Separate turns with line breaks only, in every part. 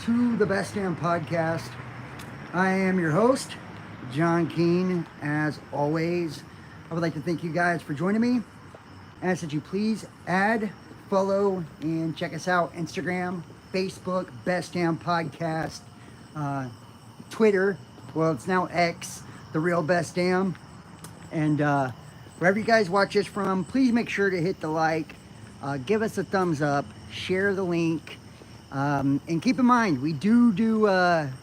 to the Best Damn Podcast. I am your host, John Keene. As always, I would like to thank you guys for joining me. Ask that you please add, follow, and check us out. Instagram, Facebook, Best Damn Podcast, Twitter, well, it's now X, The Real Best Damn. And wherever you guys watch this from, please make sure to hit the like, give us a thumbs up, share the link. And keep in mind, we do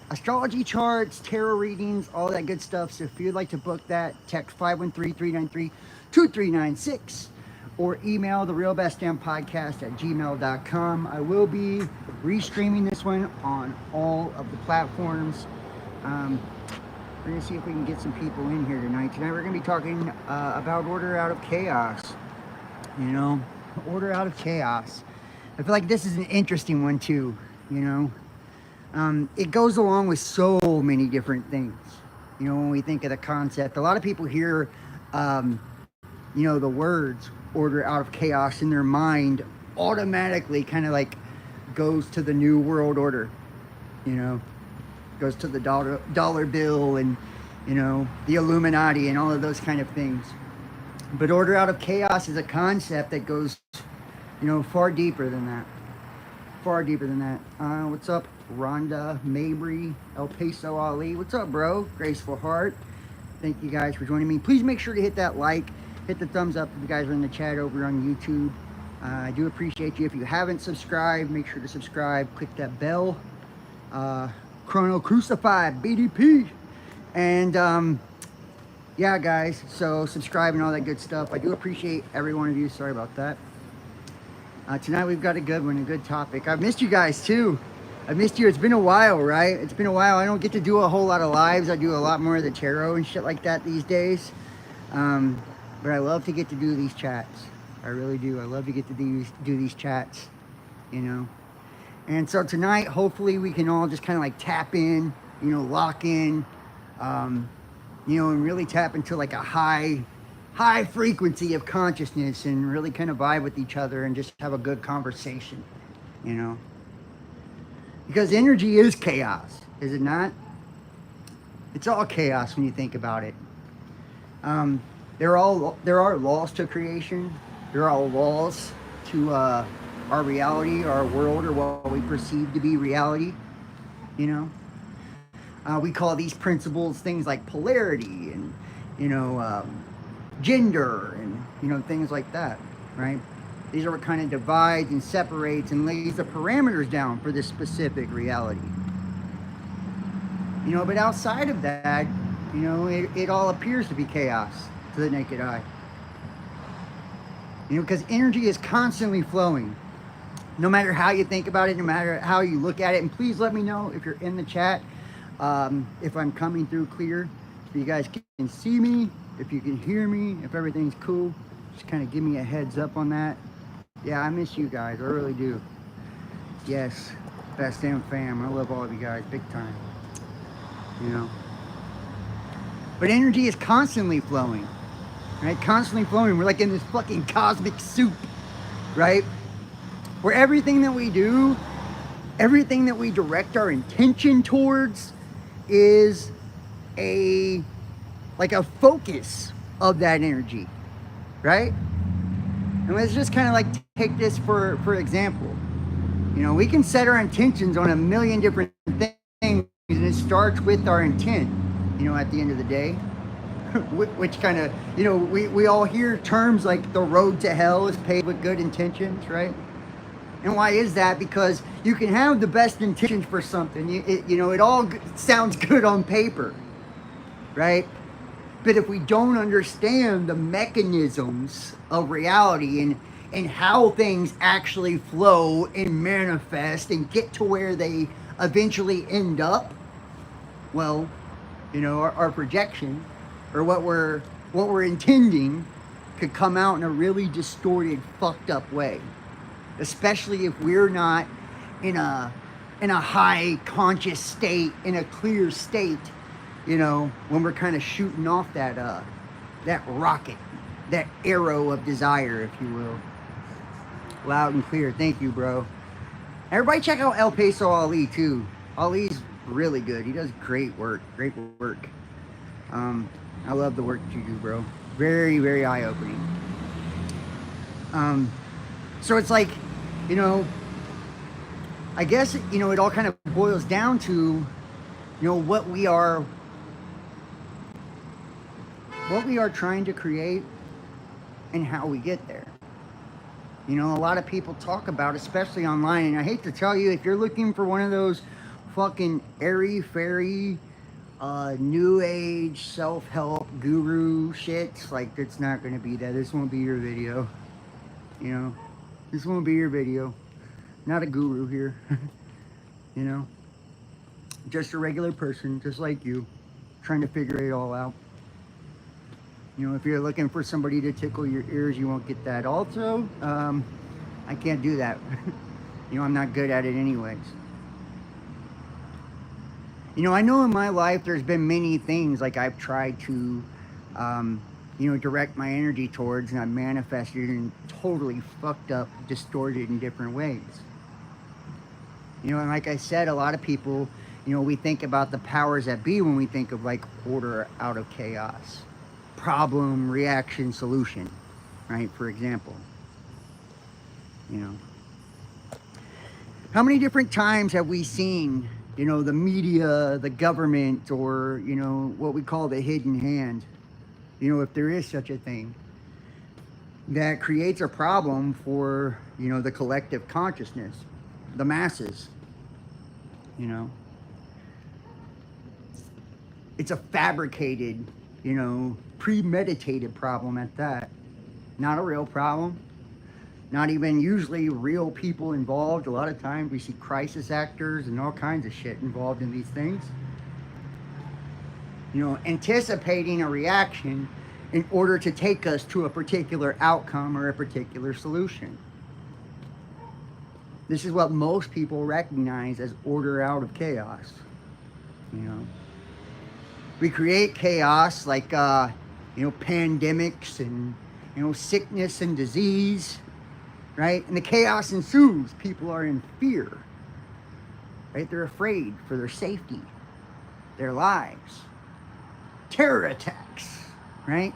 astrology charts, tarot readings, all that good stuff. So if you'd like to book that, text 513-393-2396 or email therealbestdampodcast@gmail.com. I will be restreaming this one on all of the platforms. We're going to see if we can get some people in here tonight. Tonight we're going to be talking about order out of chaos. You know, order out of chaos. I feel like this is an interesting one too, you know. It goes along with so many different things. You know, when we think of the concept, a lot of people hear, you know, the words order out of chaos in their mind automatically kind of like goes to the New World Order, you know, goes to the dollar bill and, you know, the Illuminati and all of those kind of things. But order out of chaos is a concept that goes, you know, far deeper than that. Far deeper than that. What's up, Rhonda, Mabry, El Peso Ali? What's up, bro? Graceful Heart. Thank you guys for joining me. Please make sure to hit that like, hit the thumbs up if you guys are in the chat over on YouTube. I do appreciate you. If you haven't subscribed, make sure to subscribe. Click that bell. Chrono Crucified, BDP. And, yeah, guys, so subscribe and all that good stuff. I do appreciate every one of you. Sorry about that. Tonight we've got a good one, a good topic. I've missed you guys too. I've missed you. It's been a while, right? It's been a while. I don't get to do a whole lot of lives. I do a lot more of the tarot and shit like that these days. But I love to get to do these chats. I really do. I love to get to do these chats, you know. And so tonight, hopefully we can all just kind of like tap in, you know, lock in, you know, and really tap into like a high frequency of consciousness and really kind of vibe with each other and just have a good conversation, you know. Because energy is chaos, is it not? It's all chaos when you think about it. There are laws to creation. There are laws to our reality, our world, or what we perceive to be reality, you know. We call these principles things like polarity and, you know, gender and, you know, things like that, right? These are what kind of divides and separates and lays the parameters down for this specific reality. You know, but outside of that, you know, it all appears to be chaos to the naked eye. You know, because energy is constantly flowing. No matter how you think about it, no matter how you look at it. And please let me know if you're in the chat, if I'm coming through clear, so you guys can see me. If you can hear me, if everything's cool, just kind of give me a heads up on that. Yeah, I miss you guys. I really do. Yes, Best Damn Fam. I love all of you guys big time. You know. But energy is constantly flowing. Right? Constantly flowing. We're like in this fucking cosmic soup. Right? Where everything that we do, everything that we direct our intention towards is like a focus of that energy, right? And let's just kind of like take this for example. You know, we can set our intentions on a million different things, and it starts with our intent, you know, at the end of the day. Which kind of, you know, we all hear terms like the road to hell is paved with good intentions, right? And why is that? Because you can have the best intentions for something. You know, it all sounds good on paper, right? But if we don't understand the mechanisms of reality and how things actually flow and manifest and get to where they eventually end up, well, you know, our projection or what we're intending could come out in a really distorted, fucked up way. Especially if we're not in a high conscious state, in a clear state, you know, when we're kind of shooting off that rocket, that arrow of desire, if you will. Loud and clear. Thank you, bro. Everybody check out El Peso Ali too. Ali's really good. He does great work. Great work. Um, I love the work that you do, bro. Very, very eye opening. Um, so it's like, you know, I guess, you know, it all kind of boils down to, what we are trying to create and how we get there. You know, a lot of people talk about, especially online, and I hate to tell you, if you're looking for one of those fucking airy fairy, new age self help guru shits, like, it's not going to be that. This won't be your video. You know, this won't be your video. Not a guru here. You know, just a regular person, just like you, trying to figure it all out. You know, if you're looking for somebody to tickle your ears, you won't get that. Also, I can't do that. You know, I'm not good at it anyways. You know, I know in my life there's been many things like I've tried to, direct my energy towards, and I've manifested and totally fucked up, distorted in different ways. You know, and like I said, a lot of people, you know, we think about the powers that be when we think of like order out of chaos. Problem, reaction, solution, right? For example, you know, how many different times have we seen, you know, the media, the government, or, you know, what we call the hidden hand, you know, if there is such a thing, that creates a problem for, you know, the collective consciousness, the masses, you know. It's a fabricated, you know, premeditated problem at that. Not a real problem. Not even usually real people involved. A lot of times we see crisis actors and all kinds of shit involved in these things. You know, anticipating a reaction in order to take us to a particular outcome or a particular solution. This is what most people recognize as order out of chaos. You know, we create chaos like, pandemics and, sickness and disease, right? And the chaos ensues. People are in fear, right? They're afraid for their safety, their lives. Terror attacks, right?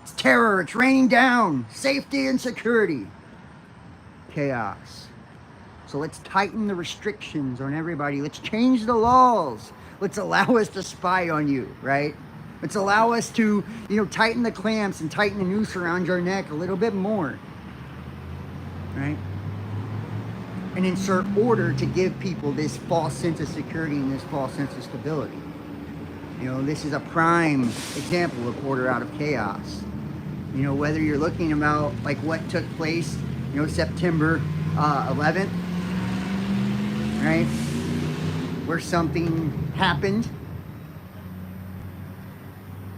It's terror, it's raining down, safety and security. Chaos. So let's tighten the restrictions on everybody. Let's change the laws. Let's allow us to spy on you, right? Let's allow us to, tighten the clamps and tighten the noose around your neck a little bit more, right? And insert order to give people this false sense of security and this false sense of stability. You know, this is a prime example of order out of chaos. You know, whether you're looking about like what took place, September 11th, right? Where something happened,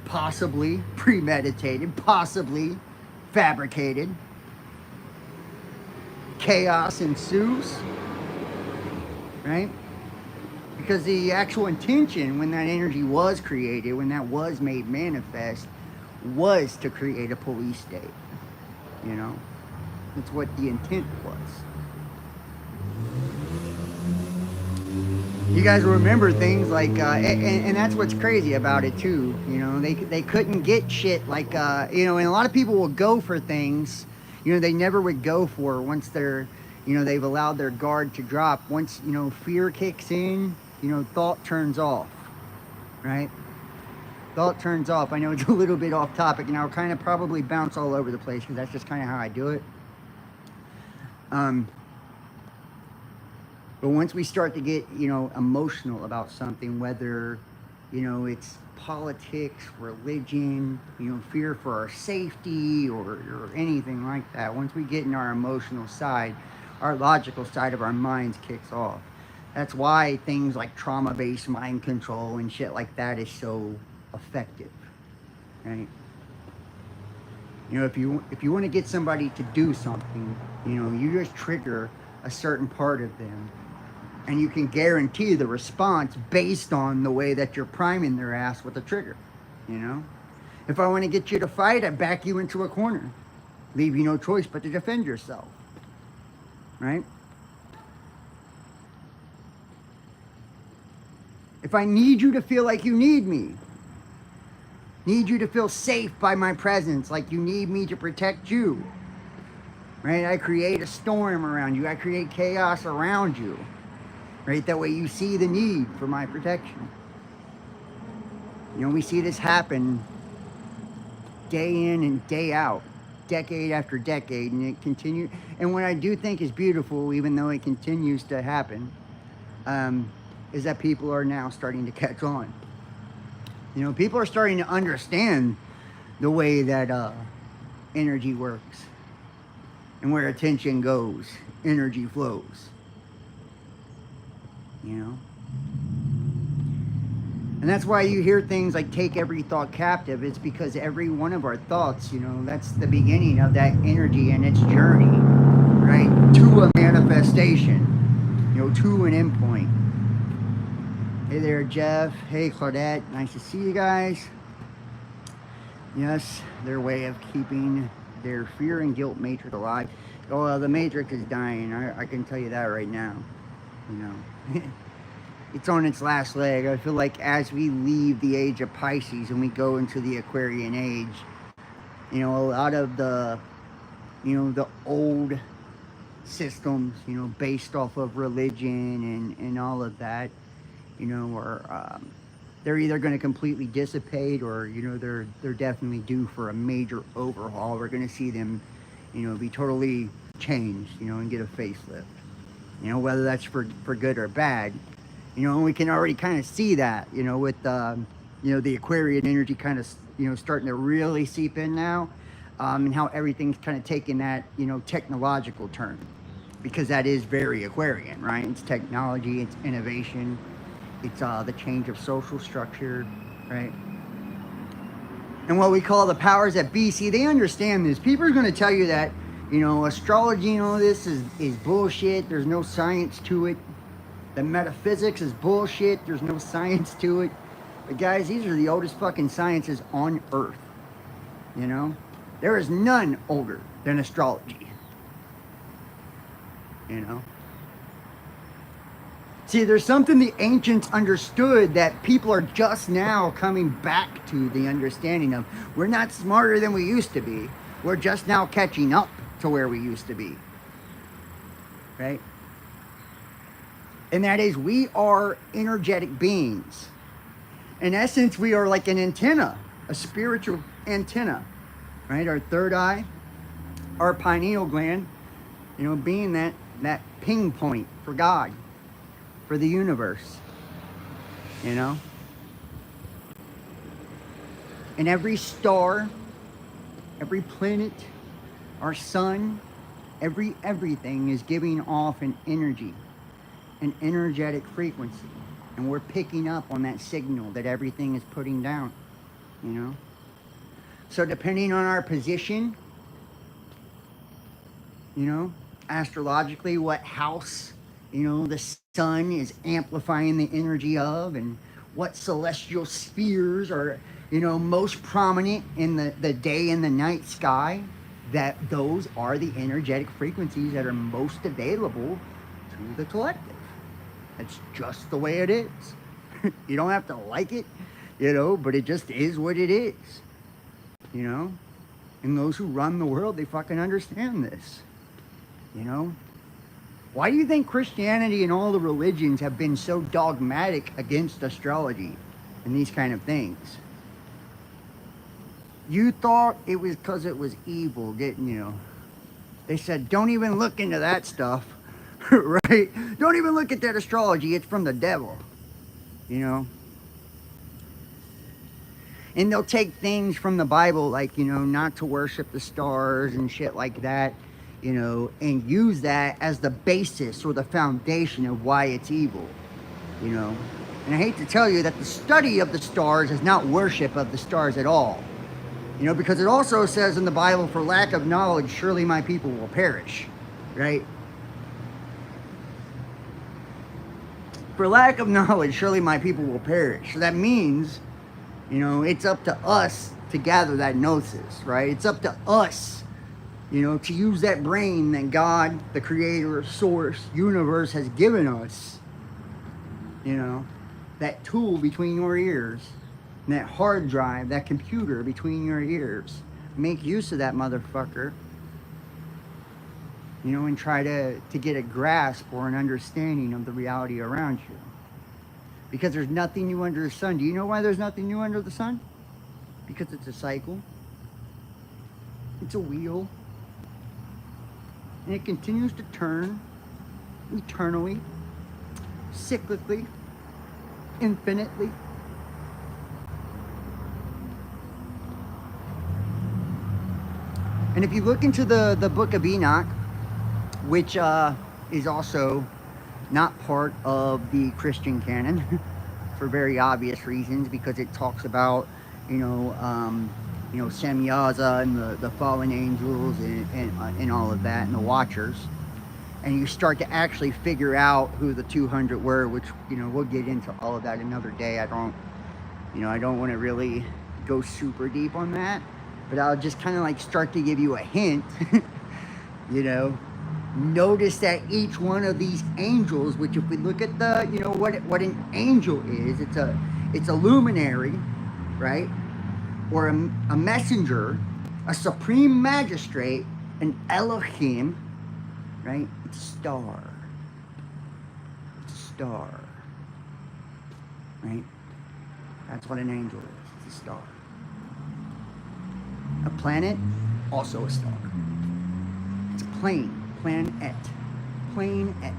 possibly premeditated, possibly fabricated. Chaos ensues, right? Because the actual intention when that energy was created, when that was made manifest, was to create a police state. You know, that's what the intent was. You guys remember things like, and that's what's crazy about it too. You know, they couldn't get shit like, and a lot of people will go for things, they never would go for once they're, they've allowed their guard to drop. Once, fear kicks in, thought turns off, right? Thought turns off. I know it's a little bit off topic, and I'll kind of probably bounce all over the place because that's just kind of how I do it. But once we start to get, emotional about something, whether, it's politics, religion, fear for our safety or anything like that, once we get in our emotional side, our logical side of our minds kicks off. That's why things like trauma-based mind control and shit like that is so effective, right? If you want to get somebody to do something, you just trigger a certain part of them. And you can guarantee the response based on the way that you're priming their ass with a trigger, If I want to get you to fight, I back you into a corner. Leave you no choice but to defend yourself, right? If I need you to feel like you need you to feel safe by my presence, like you need me to protect you, right? I create a storm around you. I create chaos around you, right? That way you see the need for my protection. You know, we see this happen day in and day out, decade after decade, and it continues. And what I do think is beautiful, even though it continues to happen, is that people are now starting to catch on. You know, people are starting to understand the way that energy works, and where attention goes, energy flows. You know? And that's why you hear things like take every thought captive. It's because every one of our thoughts, you know, that's the beginning of that energy and its journey, right? To a manifestation, you know, to an endpoint. Hey there, Jeff. Hey, Claudette. Nice to see you guys. Yes, their way of keeping their fear and guilt matrix alive. Oh, the matrix is dying. I can tell you that right now. You know. It's on its last leg. I feel like as we leave the age of Pisces and we go into the Aquarian age, you know, a lot of the, you know, the old systems, you know, based off of religion and all of that, you know, are they're either going to completely dissipate or, you know, they're definitely due for a major overhaul. We're going to see them, you know, be totally changed, you know, and get a facelift. You know, whether that's for good or bad. You know, and we can already kind of see that, you know, with, you know, the Aquarian energy kind of, you know, starting to really seep in now, and how everything's kind of taking that, you know, technological turn, because that is very Aquarian, right? It's technology, it's innovation, it's the change of social structure, right? And what we call the powers that be, see, they understand this. People are going to tell you that, you know, astrology and all this is bullshit. There's no science to it. The metaphysics is bullshit. There's no science to it. But guys, these are the oldest fucking sciences on Earth. You know? There is none older than astrology. You know? See, there's something the ancients understood that people are just now coming back to the understanding of. We're not smarter than we used to be. We're just now catching up to where we used to be. Right? And that is, we are energetic beings. In essence, we are like an antenna, a spiritual antenna, right? Our third eye, our pineal gland, you know, being that ping point for God, for the universe, you know? And every star, every planet, our sun, everything is giving off an energy, an energetic frequency, and we're picking up on that signal that everything is putting down, you know? So depending on our position, you know, astrologically, what house, you know, the sun is amplifying the energy of, and what celestial spheres are, you know, most prominent in the day and the night sky, that those are the energetic frequencies that are most available to the collective. That's just the way it is. You don't have to like it, you know, but it just is what it is, you know? And those who run the world, they fucking understand this, you know? Why do you think Christianity and all the religions have been so dogmatic against astrology and these kind of things? You thought it was because it was evil, didn't you? They said, don't even look into that stuff. Right? Don't even look at that astrology. It's from the devil. You know? And they'll take things from the Bible, like, you know, not to worship the stars and shit like that, you know, and use that as the basis or the foundation of why it's evil, you know? And I hate to tell you that the study of the stars is not worship of the stars at all. You know, because it also says in the Bible, for lack of knowledge, surely my people will perish, right? For lack of knowledge, surely my people will perish. So that means, you know, it's up to us to gather that gnosis, right? It's up to us, you know, to use that brain that God, the creator, source, universe has given us, you know, that tool between your ears, that hard drive, that computer between your ears. Make use of that motherfucker, you know, and try to get a grasp or an understanding of the reality around you. Because there's nothing new under the sun. Do you know why there's nothing new under the sun? Because it's a cycle. It's a wheel. And it continues to turn eternally, cyclically, infinitely. And if you look into the book of Enoch, which is also not part of the Christian canon for very obvious reasons, because it talks about, Semyaza and the fallen angels and all of that, and the Watchers. And you start to actually figure out who the 200 were, which, we'll get into all of that another day. I don't want to really go super deep on that, but I'll just kind of like start to give you a hint. Notice that each one of these angels, which if we look at the, what an angel is, it's a luminary, right? Or a messenger, a supreme magistrate, an Elohim, right? It's a star. It's a star. Right? That's what an angel is. It's a star. A planet, also a star. It's a plane. Planet. Planet.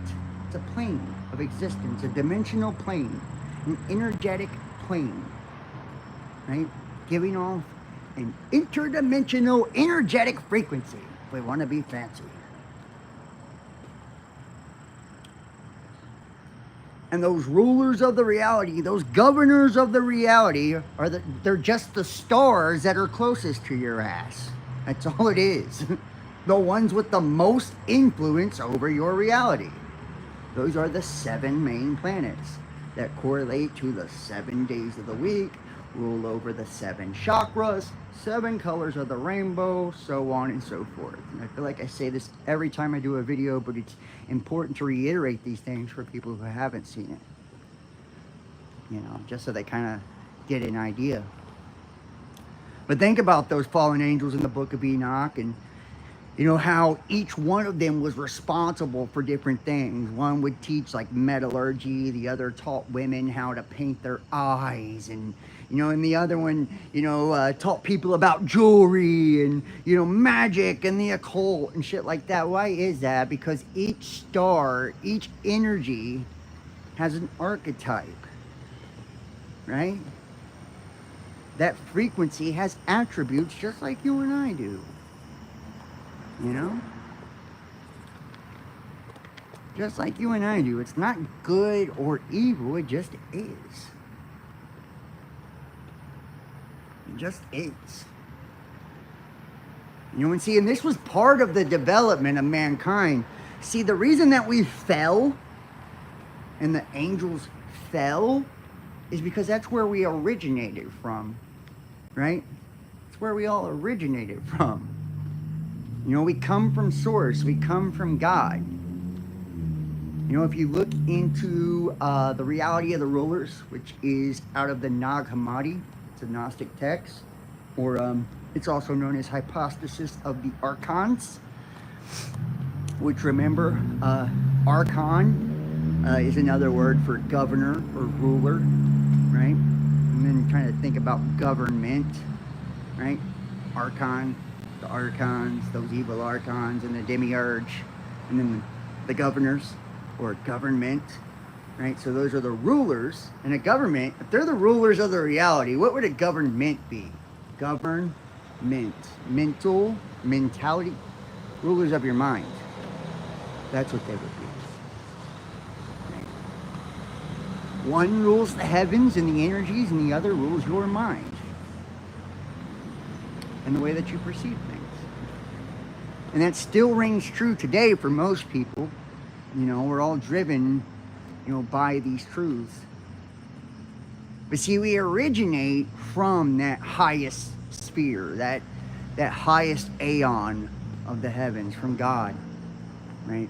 It's a plane of existence, a dimensional plane, an energetic plane, right? Giving off an interdimensional energetic frequency. If we want to be fancy. And those rulers of the reality, those governors of the reality, they're just the stars that are closest to your ass. That's all it is. The ones with the most influence over your reality. Those are the 7 main planets that correlate to the 7 days of the week, rule over the 7 chakras, 7 colors of the rainbow, so on and so forth. And I feel like I say this every time I do a video, but it's important to reiterate these things for people who haven't seen it. Just so they kind of get an idea. But think about those fallen angels in the book of Enoch, and how each one of them was responsible for different things. One would teach like metallurgy, the other taught women how to paint their eyes, and and the other one, taught people about jewelry and, magic and the occult and shit like that. Why is that? Because each star, each energy has an archetype, right? That frequency has attributes just like you and I do. Just like you and I do. It's not good or evil, it just is. It just is. And see, and this was part of the development of mankind. See, the reason that we fell and the angels fell is because that's where we originated from, right? It's where we all originated from. We come from source. We come from God. If you look into the reality of the rulers, which is out of the Nag Hammadi, it's a Gnostic text, or it's also known as Hypostasis of the Archons, which remember, Archon is another word for governor or ruler, right? And then trying to think about government, right? Archon. The archons, those evil archons, and the demiurge, and then the governors, or government, right? So those are the rulers, and a government, if they're the rulers of the reality, what would a government be? Government, mental, mentality, rulers of your mind. That's what they would be. Right? One rules the heavens and the energies, and the other rules your mind and the way that you perceive things. And that still rings true today for most people. We're all driven, by these truths. But see, we originate from that highest sphere, that highest aeon of the heavens, from God, right?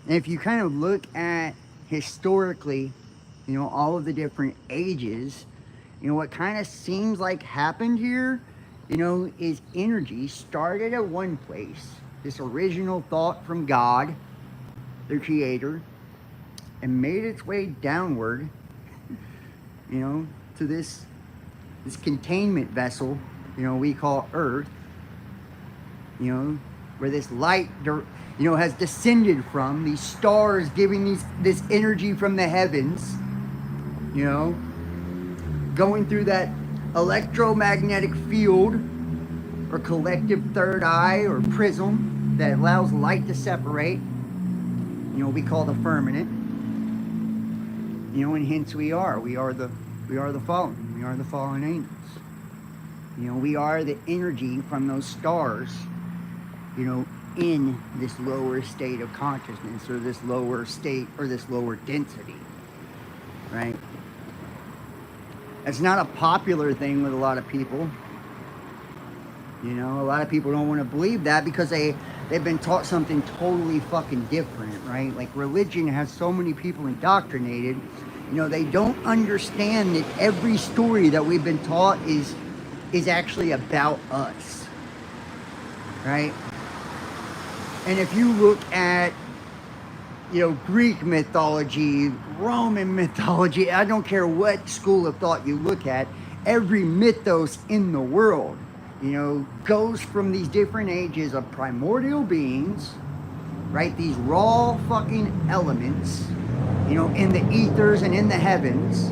And if you kind of look at historically, you know, all of the different ages, you know, what kind of seems like happened here, you know, is energy started at one place, this original thought from God, the creator, and made its way downward, you know, to this containment vessel, you know, we call Earth, you know, where this light, you know, has descended from, these stars giving this energy from the heavens, you know, going through that electromagnetic field or collective third eye or prism that allows light to separate, you know, we call the firmament, you know, and hence we are the fallen, we are the fallen angels, you know, we are the energy from those stars, you know, in this lower state of consciousness, or this lower state, or this lower density, right? It's not a popular thing with a lot of people. You know, a lot of people don't want to believe that because they've been taught something totally fucking different, right? Like religion has so many people indoctrinated, you know, they don't understand that every story that we've been taught is actually about us, right? And if you look at, you know, Greek mythology, Roman mythology, I don't care what school of thought you look at, every mythos in the world, you know, goes from these different ages of primordial beings, right? These raw fucking elements, you know, in the ethers and in the heavens,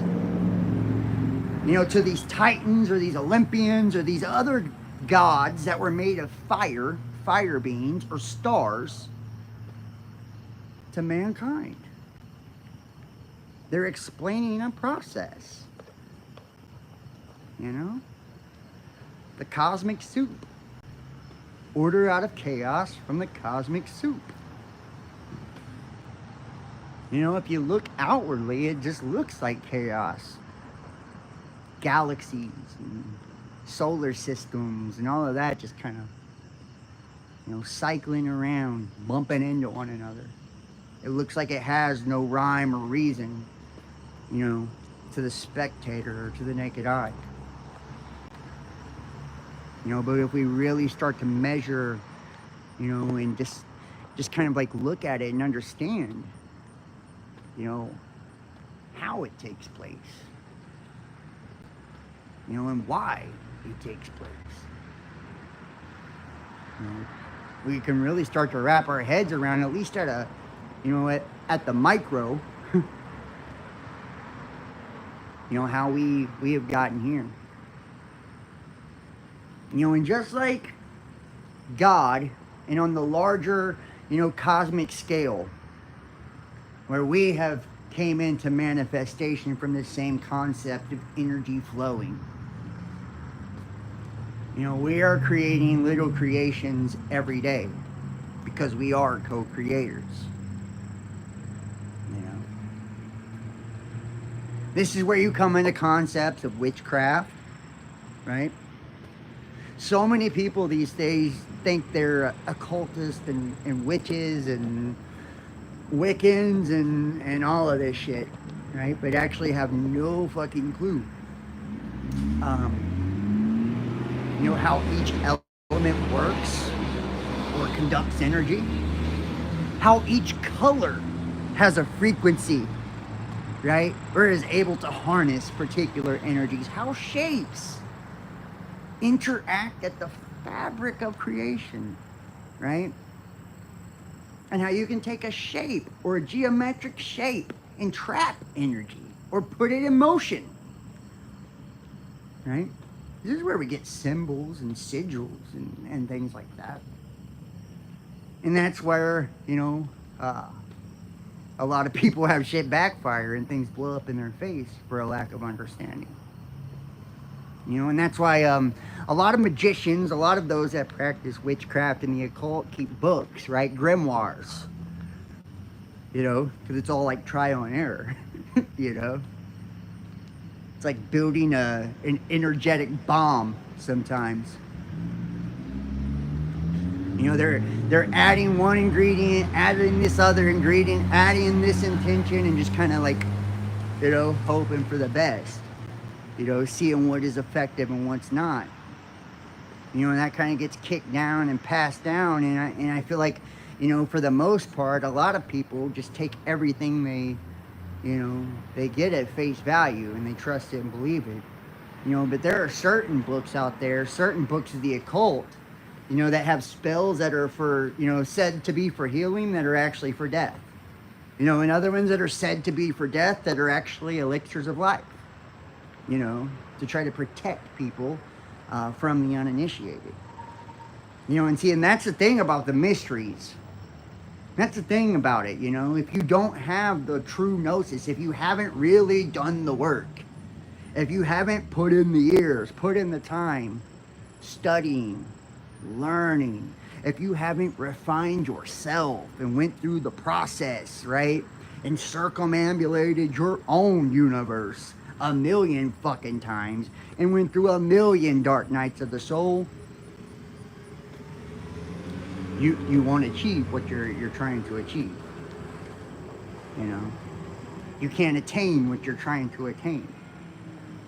you know, to these titans or these Olympians or these other gods that were made of fire beings or stars, to mankind. They're explaining a process, you know, the cosmic soup, order out of chaos from the cosmic soup. You know, if you look outwardly, it just looks like chaos, galaxies and solar systems and all of that just kind of, you know, cycling around, bumping into one another. It looks like it has no rhyme or reason, you know, to the spectator or to the naked eye. You know, but if we really start to measure, you know, and just kind of like look at it and understand, you know, how it takes place, you know, and why it takes place, you know, we can really start to wrap our heads around, at least at a, you know, at the micro, you know, how we have gotten here. You know, and just like God, and on the larger, you know, cosmic scale, where we have came into manifestation from the same concept of energy flowing. You know, we are creating little creations every day because we are co-creators. You know, this is where you come into concepts of witchcraft, right? So many people these days think they're occultists and witches and Wiccans and all of this shit, right? But actually have no fucking clue. You know, how each element works or conducts energy. How each color has a frequency, right? Or is able to harness particular energies. How shapes interact at the fabric of creation, right? And how you can take a shape or a geometric shape and trap energy or put it in motion, right? This is where we get symbols and sigils and things like that. And that's where, you know, a lot of people have shit backfire and things blow up in their face for a lack of understanding. You know, and that's why a lot of magicians, a lot of those that practice witchcraft and the occult keep books, right? Grimoires. You know, because it's all like trial and error, you know? It's like building an energetic bomb sometimes. You know, they're adding one ingredient, adding this other ingredient, adding this intention, and just kind of like, you know, hoping for the best. You know, seeing what is effective and what's not. You know, and that kind of gets kicked down and passed down. And I feel like, you know, for the most part, a lot of people just take everything you know, they get at face value and they trust it and believe it. You know, but there are certain books out there, certain books of the occult, you know, that have spells that are for, you know, said to be for healing that are actually for death. You know, and other ones that are said to be for death that are actually elixirs of life, you know, to try to protect people from the uninitiated. You know, and see, and that's the thing about the mysteries. That's the thing about it, you know, if you don't have the true gnosis, if you haven't really done the work, if you haven't put in the years, put in the time, studying, learning, if you haven't refined yourself and went through the process, right, and circumambulated your own universe a million fucking times and went through a million dark nights of the soul, you won't achieve what you're trying to achieve. You know, you can't attain what you're trying to attain.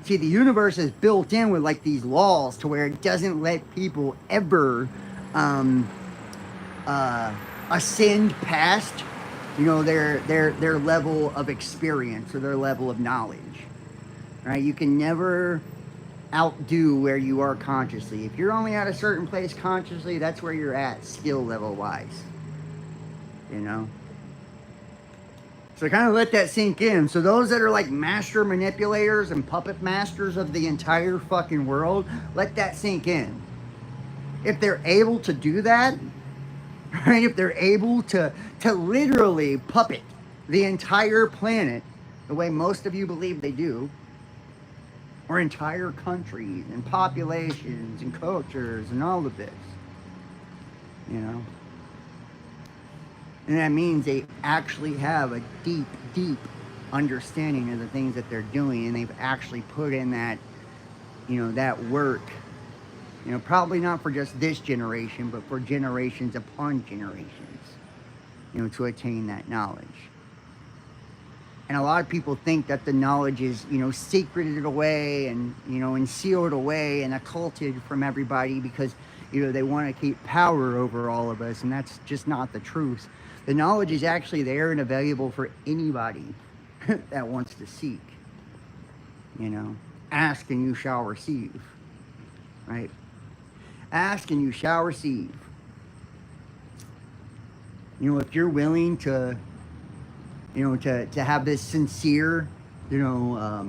See, the universe is built in with like these laws to where it doesn't let people ever ascend past, you know, their level of experience or their level of knowledge. Right? You can never outdo where you are consciously. If you're only at a certain place consciously, that's where you're at skill level wise. You know? So kind of let that sink in. So those that are like master manipulators and puppet masters of the entire fucking world, let that sink in. If they're able to do that, right? If they're able to literally puppet the entire planet the way most of you believe they do, or entire countries and populations and cultures and all of this, you know, and that means they actually have a deep, deep understanding of the things that they're doing, and they've actually put in that, you know, that work, you know, probably not for just this generation, but for generations upon generations, you know, to attain that knowledge. And a lot of people think that the knowledge is, you know, secreted away and, you know, and sealed away and occulted from everybody because, you know, they want to keep power over all of us. And that's just not the truth. The knowledge is actually there and available for anybody that wants to seek. You know, ask and you shall receive. Right? Ask and you shall receive. You know, if you're willing to, you know, to have this sincere, you know,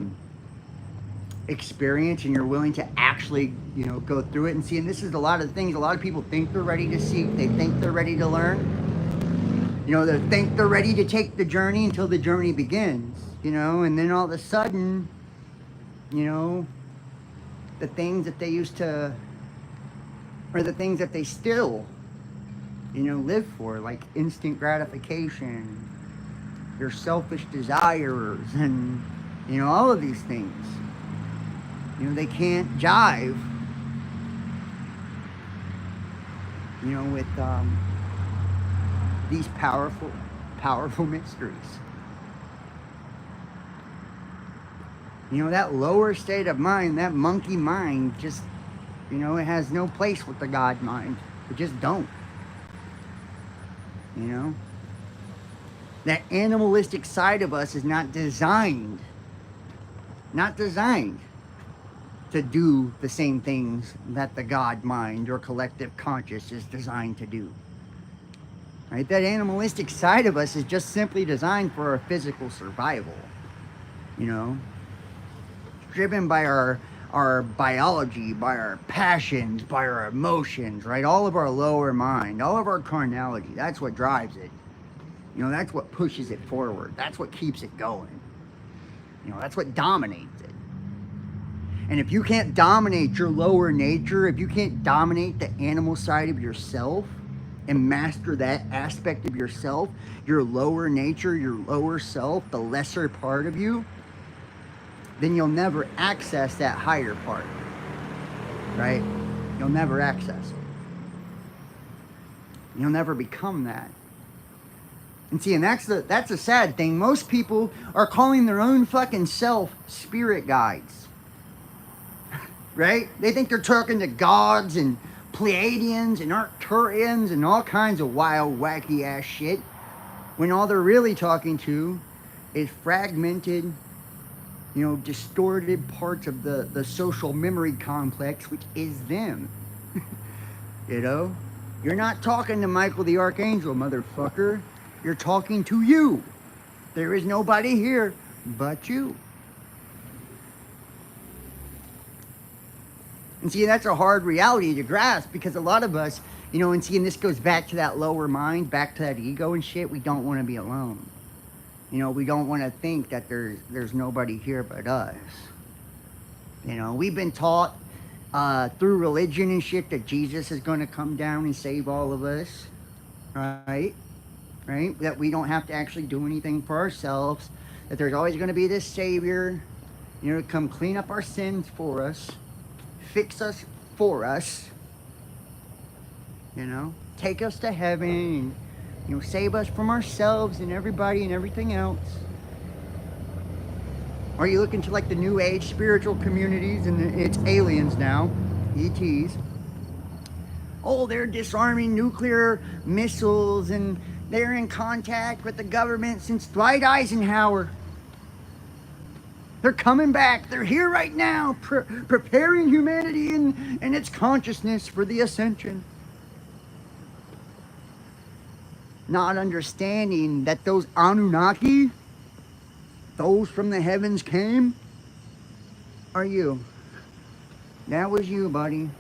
experience, and you're willing to actually, you know, go through it and see. And this is a lot of things. A lot of people think they're ready to seek. They think they're ready to learn. You know, they think they're ready to take the journey until the journey begins. You know, and then all of a sudden, you know, the things that they used to, or the things that they still, you know, live for, like instant gratification, your selfish desires, and, you know, all of these things, you know, they can't jive, you know, with these powerful mysteries. You know, that lower state of mind, that monkey mind, just, you know, it has no place with the God mind. It just don't. You know? That animalistic side of us is not designed to do the same things that the God mind or collective conscious is designed to do. Right? That animalistic side of us is just simply designed for our physical survival. You know? Driven by our biology, by our passions, by our emotions, right? All of our lower mind, all of our carnality, that's what drives it. You know, that's what pushes it forward. That's what keeps it going. You know, that's what dominates it. And if you can't dominate your lower nature, if you can't dominate the animal side of yourself and master that aspect of yourself, your lower nature, your lower self, the lesser part of you, then you'll never access that higher part, right? You'll never access it. You'll never become that. And see, and that's a sad thing. Most people are calling their own fucking self spirit guides. Right? They think they're talking to gods and Pleiadians and Arcturians and all kinds of wild, wacky ass shit, when all they're really talking to is fragmented, distorted parts of the social memory complex, which is them. You're not talking to Michael the Archangel, motherfucker. You're talking to you. There is nobody here but you. And see, that's a hard reality to grasp, because a lot of us, and this goes back to that lower mind, back to that ego and shit. We don't want to be alone. We don't want to think that there's nobody here but us. We've been taught through religion and shit that Jesus is going to come down and save all of us, right? That we don't have to actually do anything for ourselves, that there's always going to be this Savior, to come clean up our sins for us, fix us for us, take us to heaven, and, save us from ourselves and everybody and everything else. Or you look into like the New Age spiritual communities, and it's aliens now, ETs. Oh, they're disarming nuclear missiles, and they're in contact with the government since Dwight Eisenhower. They're coming back. They're here right now, preparing humanity and its consciousness for the ascension. Not understanding that those Anunnaki, those from the heavens came, are you. That was you, buddy.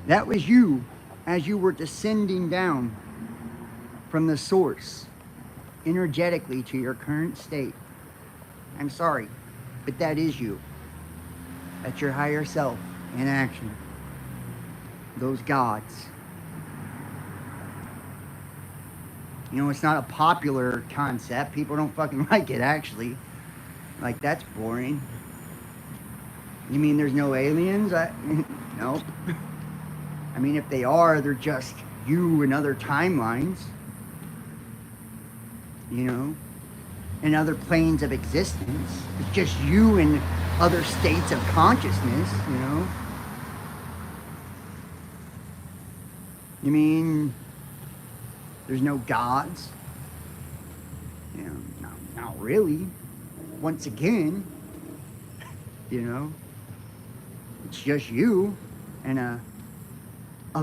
That was you as you were descending down from the source energetically to your current state. I'm sorry, but that is you. That's your higher self in action. Those gods. It's not a popular concept. People don't fucking like it, actually. Like, that's boring. You mean there's no aliens? No. I mean, if they are, they're just you in other timelines. In other planes of existence. It's just you in other states of consciousness, You mean there's no gods? Not really. Once again, it's just you in a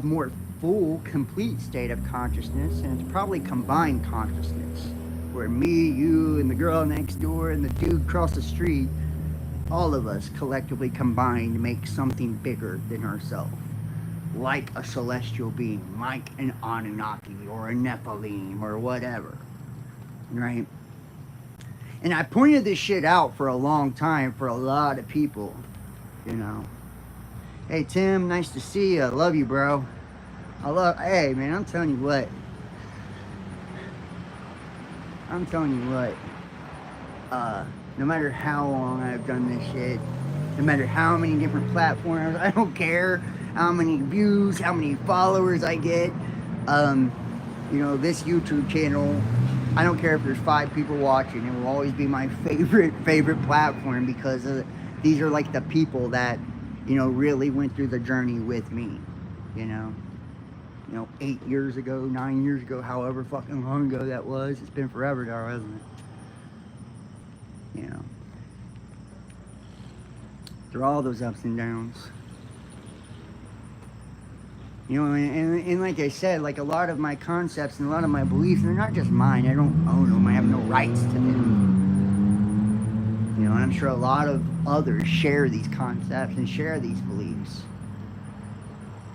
more full, complete state of consciousness, and it's probably combined consciousness, where me, you, and the girl next door, and the dude across the street, all of us collectively combined make something bigger than ourselves. Like a celestial being, like an Anunnaki, or a Nephilim, or whatever. Right? And I pointed this shit out for a long time for a lot of people, Hey, Tim, nice to see you. I love you, bro. Hey, man, I'm telling you what. No matter how long I've done this shit, no matter how many different platforms, I don't care how many views, how many followers I get. This YouTube channel, I don't care if there's 5 people watching, it will always be my favorite platform, because these are like the people that, really went through the journey with me, 8 years ago, 9 years ago, however fucking long ago that was. It's been forever now, hasn't it? Through all those ups and downs. And like I said, like a lot of my concepts and a lot of my beliefs, they're not just mine. I don't own them. I have no rights to them. And I'm sure a lot of others share these concepts and share these beliefs.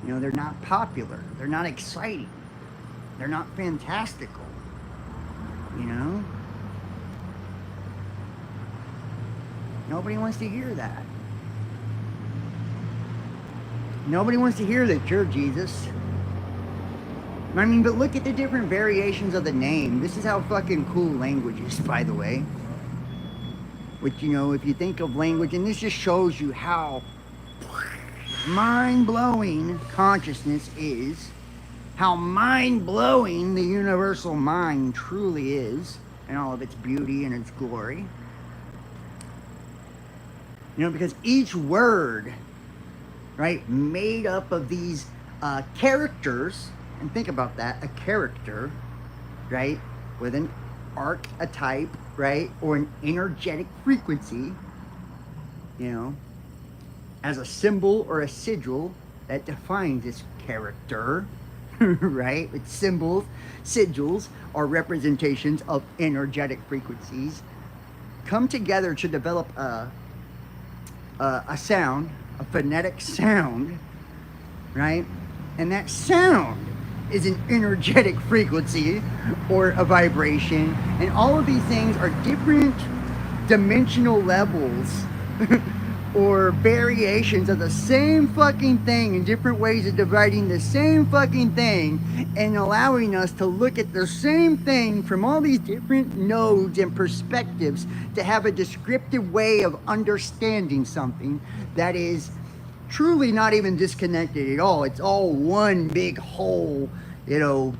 They're not popular. They're not exciting. They're not fantastical. Nobody wants to hear that. Nobody wants to hear that you're Jesus. But look at the different variations of the name. This is how fucking cool language is, by the way. Which, if you think of language, and this just shows you how mind-blowing consciousness is. how mind-blowing the universal mind truly is in all of its beauty and its glory. You know, because each word, right, made up of these characters, and think about that, a character, right, with an archetype, right, or an energetic frequency, you know, as a symbol or a sigil that defines this character, right? It's symbols, sigils are representations of energetic frequencies, come together to develop a sound, a phonetic sound, right? And that sound is an energetic frequency or a vibration. And all of these things are different dimensional levels or variations of the same fucking thing in different ways of dividing the same fucking thing and allowing us to look at the same thing from all these different nodes and perspectives to have a descriptive way of understanding something that is truly not even disconnected at all. It's all one big whole, you know,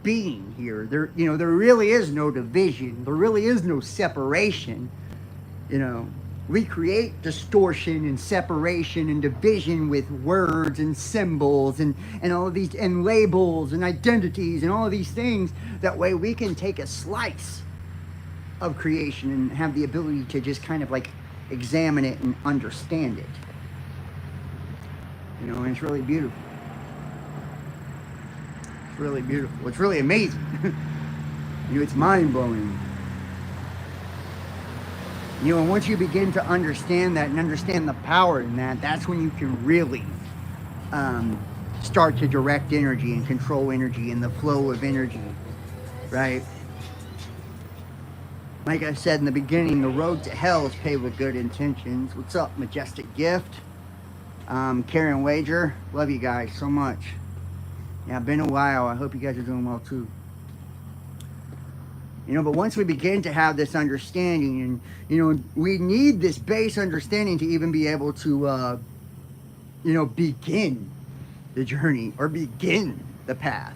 being here. There, you know, there really is no division. There really is no separation. You know, we create distortion and separation and division with words and symbols and all of these, and labels and identities and all of these things. That way we can take a slice of creation and have the ability to just kind of like examine it and understand it. You know, and it's really beautiful. It's really beautiful. It's really amazing. You know, it's mind-blowing. You know, and once you begin to understand that and understand the power in that, that's when you can really start to direct energy and control energy and the flow of energy, right? Like I said in the beginning, the road to hell is paved with good intentions. What's up, Majestic Gift? Karen Wager, love you guys so much. Yeah, been a while. I hope you guys are doing well too. You know, but once we begin to have this understanding, and you know, we need this base understanding to even be able to, you know, begin the journey or begin the path.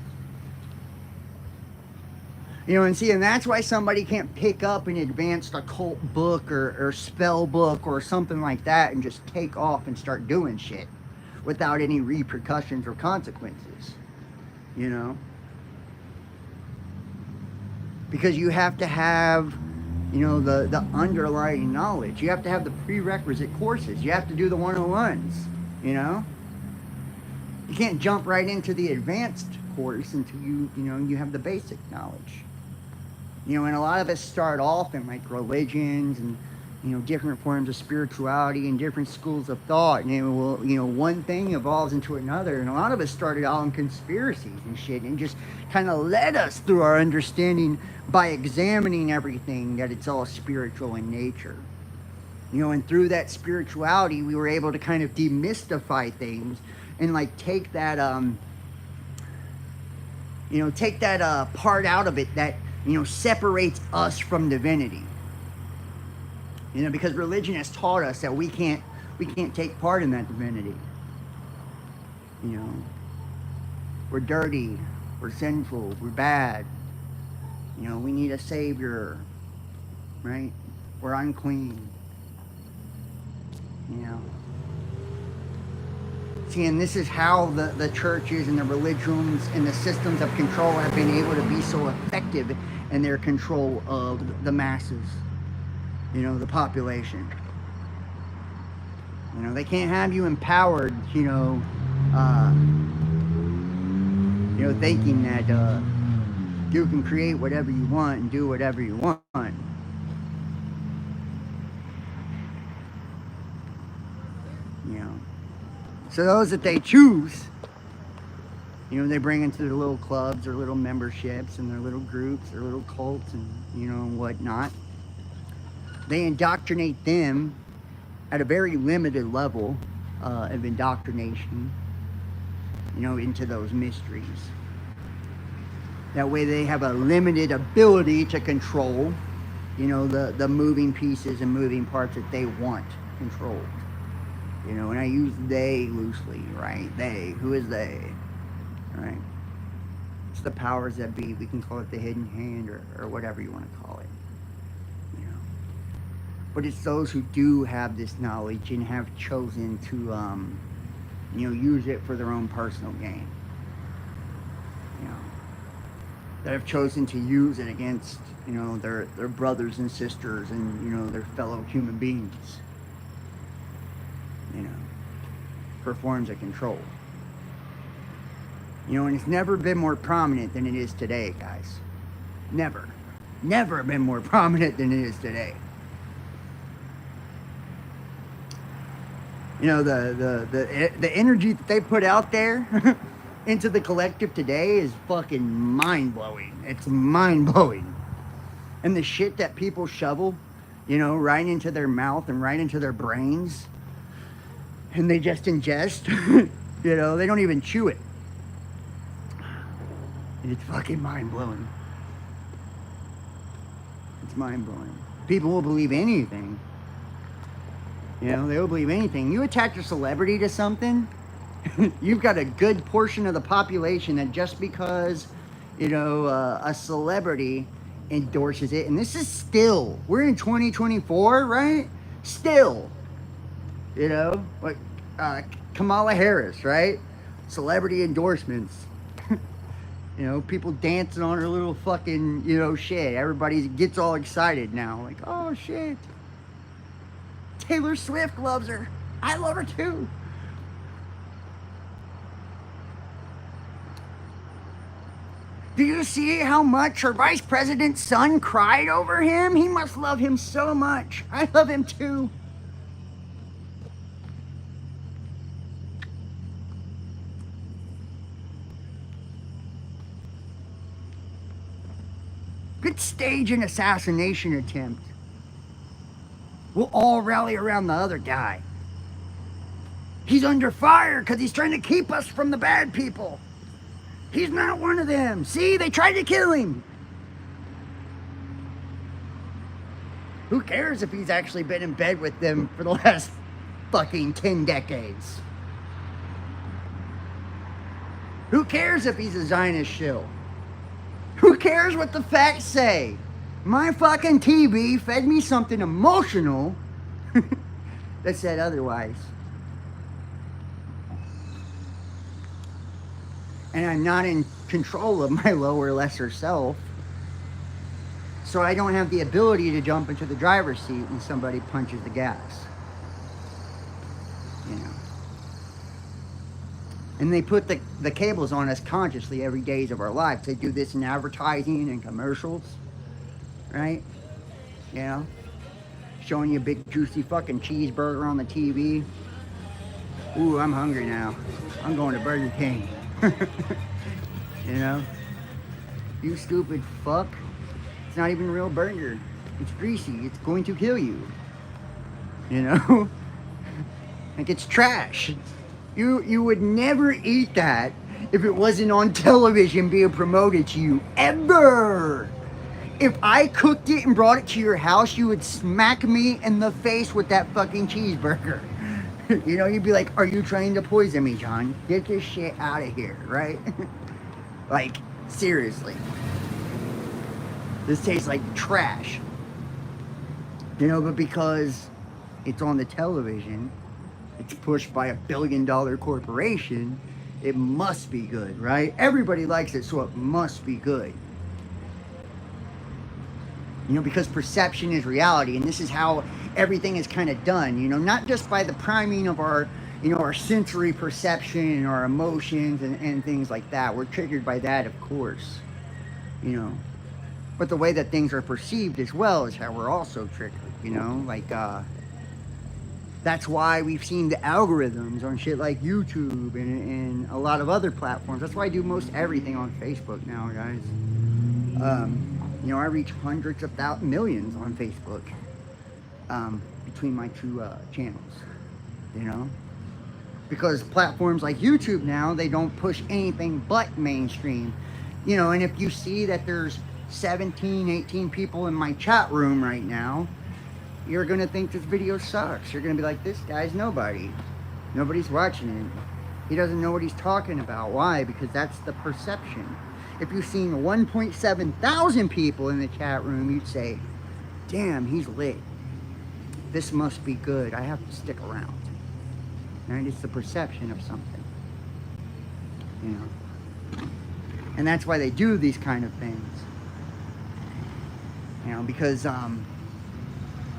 You know, and see, and that's why somebody can't pick up an advanced occult book or spell book or something like that and just take off and start doing shit without any repercussions or consequences, you know? Because you have to have, you know, the underlying knowledge. You have to have the prerequisite courses. You have to do the 101s, you know? You can't jump right into the advanced course until you know, you have the basic knowledge. You know, and a lot of us start off in like religions and, you know, different forms of spirituality and different schools of thought. And it will, you know, one thing evolves into another. And a lot of us started out in conspiracies and shit and just kind of led us through our understanding by examining everything that it's all spiritual in nature. You know, and through that spirituality, we were able to kind of demystify things and like take that, you know, take that part out of it that, you know, separates us from divinity. You know, because religion has taught us that we can't take part in that divinity. You know, we're dirty, we're sinful, we're bad. You know, we need a savior, right? We're unclean. You know. See, and this is how the churches and the religions and the systems of control have been able to be so effective in their control of the masses, you know, the population. You know, they can't have you empowered, you know, thinking that you can create whatever you want and do whatever you want. You know. So those that they choose, you know, they bring into their little clubs, their little memberships, and their little groups, their little cults, and, you know, and whatnot. They indoctrinate them at a very limited level of indoctrination, you know, into those mysteries. That way they have a limited ability to control, you know, the moving pieces and moving parts that they want controlled. You know, and I use they loosely, right? They. Who is they? right? It's the powers that be. We can call it the hidden hand or whatever you want to call it, you know. But it's those who do have this knowledge and have chosen to, use it for their own personal gain, you know, that have chosen to use it against, their brothers and sisters and, their fellow human beings, you know, for forms of control. And it's never been more prominent than it is today, guys. Never. Never been more prominent than it is today. The energy that they put out there into the collective today is fucking mind-blowing. It's mind-blowing. And the shit that people shovel, right into their mouth and right into their brains, and they just ingest, they don't even chew it. It's fucking mind-blowing. It's mind-blowing. People will believe anything. They will believe anything. You attach a celebrity to something, you've got a good portion of the population that just because, a celebrity endorses it, and this is still, we're in 2024, right? Still, like Kamala Harris, right? Celebrity endorsements. People dancing on her little fucking, shit. Everybody gets all excited now. Like, oh, shit. Taylor Swift loves her. I love her, too. Do you see how much her vice president's son cried over him? He must love him so much. I love him, too. Could stage an assassination attempt. We'll all rally around the other guy. He's under fire because he's trying to keep us from the bad people. He's not one of them. See, they tried to kill him. Who cares if he's actually been in bed with them for the last fucking 10 decades? Who cares if he's a Zionist shill? Who cares what the facts say? My fucking TV fed me something emotional that said otherwise. And I'm not in control of my lower, lesser self. So I don't have the ability to jump into the driver's seat when somebody punches the gas. And they put the cables on us consciously every day of our lives. They do this in advertising and commercials, right? Showing you a big juicy fucking cheeseburger on the TV. Ooh, I'm hungry now. I'm going to Burger King. You stupid fuck. It's not even a real burger. It's greasy. It's going to kill you. Like it's trash. You would never eat that if it wasn't on television being promoted to you, ever. If I cooked it and brought it to your house, you would smack me in the face with that fucking cheeseburger. You'd be like, are you trying to poison me, John? Get this shit out of here, right? Like, seriously. This tastes like trash. But because it's on the television, it's pushed by $1 billion corporation, it must be good, right? Everybody likes it, so it must be good. Because perception is reality, and this is how everything is kind of done, not just by the priming of our, our sensory perception and our emotions and things like that. We're triggered by that, of course, but the way that things are perceived as well is how we're also triggered, that's why we've seen the algorithms on shit like YouTube and a lot of other platforms. That's why I do most everything on Facebook now, guys. I reach hundreds of millions on Facebook between my two channels, because platforms like YouTube now, they don't push anything but mainstream, and if you see that there's 17, 18 people in my chat room right now, you're going to think this video sucks. You're going to be like, this guy's nobody. Nobody's watching He doesn't know what he's talking about. Why? Because that's the perception. If you've seen 1.7 thousand people in the chat room, you'd say, damn, he's lit. This must be good. I have to stick around. Right? It's the perception of something. You know. And that's why they do these kind of things. You know, because, you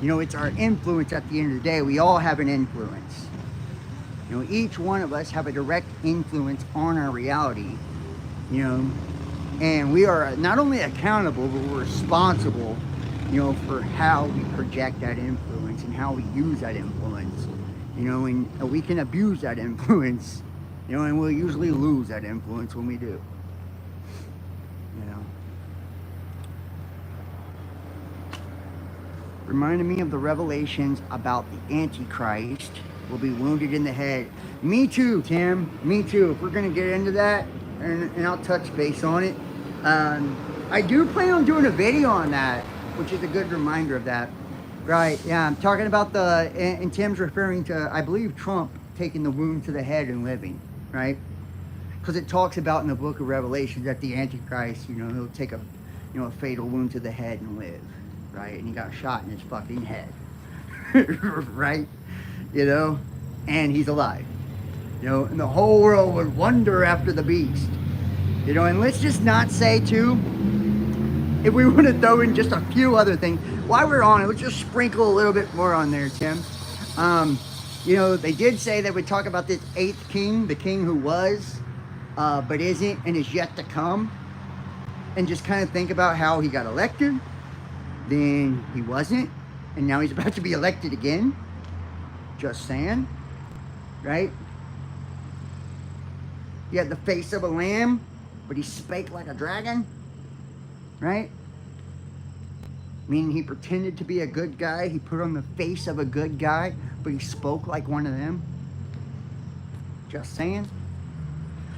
know, it's our influence at the end of the day. We all have an influence. You know, each one of us have a direct influence on our reality. You know, and we are not only accountable, but we're responsible, you know, for how we project that influence and how we use that influence. You know, and we can abuse that influence, you know, and we'll usually lose that influence when we do. You know. Reminded me of the revelations about the Antichrist will be wounded in the head. Me too, Tim. Me too. If we're going to get into that, and I'll touch base on it. I do plan on doing a video on that, which is a good reminder of that. Right, yeah, I'm talking about and Tim's referring to, I believe, Trump taking the wound to the head and living, right? Because it talks about in the book of Revelation that the Antichrist, you know, he'll take a, you know, a fatal wound to the head and live, right? And he got shot in his fucking head, right? You know, and he's alive. You know, and the whole world would wonder after the beast. You know, and let's just not say too, if we want to throw in just a few other things, while we're on it, let's just sprinkle a little bit more on there, Tim. You know, they did say they would talk about this 8th king, the king who was, but isn't and is yet to come. And just kind of think about how he got elected, then he wasn't, and now he's about to be elected again. Just saying, right? He had the face of a lamb, but he spake like a dragon, right? Meaning he pretended to be a good guy. He put on the face of a good guy, but he spoke like one of them. Just saying.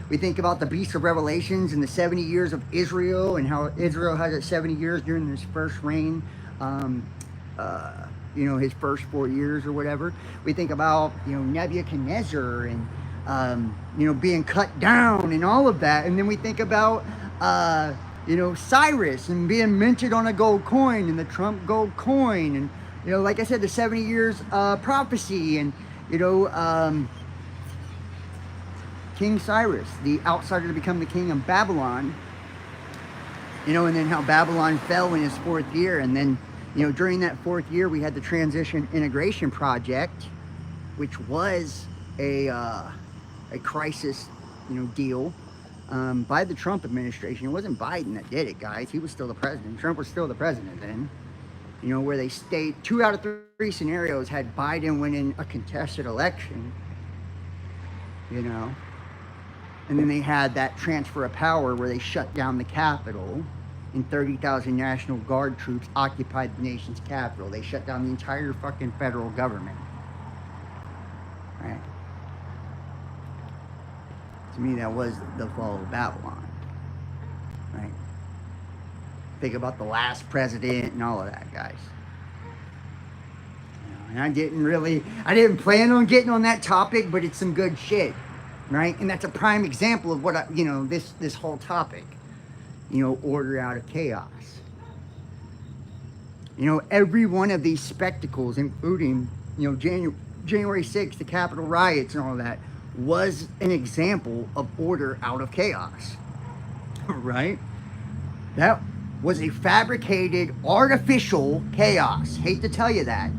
We think about the beast of Revelations and the 70 years of Israel and how Israel has it 70 years during his first reign, you know, his first 4 years or whatever. We think about, you know, Nebuchadnezzar and, you know, being cut down and all of that. And then we think about, you know, Cyrus and being minted on a gold coin and the Trump gold coin. And, you know, like I said, the 70 years prophecy and, you know, King Cyrus, the outsider to become the king of Babylon. You know, and then how Babylon fell in his 4th year. And then, you know, during that 4th year, we had the Transition Integration Project, which was a crisis, you know, deal by the Trump administration. It wasn't Biden that did it, guys. He was still the president. Trump was still the president then. You know, where they stayed 2 out of 3 scenarios had Biden winning a contested election. You know, and then they had that transfer of power where they shut down the Capitol and 30,000 National Guard troops occupied the nation's capital. They shut down the entire fucking federal government. Right? To me, that was the fall of Babylon. Right? Think about the last president and all of that, guys. You know, and I didn't plan on getting on that topic, but it's some good shit. Right? And that's a prime example of what, you know, this whole topic. You know, order out of chaos. You know, every one of these spectacles, including, you know, January 6th, the Capitol riots and all that, was an example of order out of chaos. Right? That was a fabricated, artificial chaos. Hate to tell you that.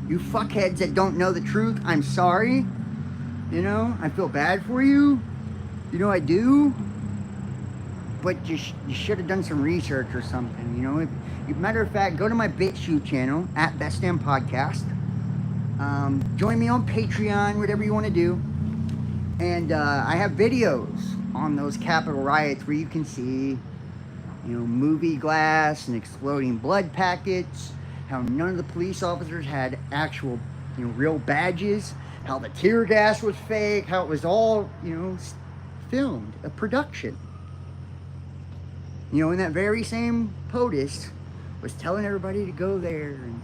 You fuckheads that don't know the truth, I'm sorry. You know, I feel bad for you. You know, I do. But you should have done some research or something. You know, matter of fact, go to my BitChute channel at Best Damn Podcast. Join me on Patreon, whatever you want to do. And I have videos on those Capitol riots where you can see, you know, movie glass and exploding blood packets. How none of the police officers had actual, you know, real badges. How the tear gas was fake, how it was all, you know, filmed, a production. You know, and that very same POTUS was telling everybody to go there, and,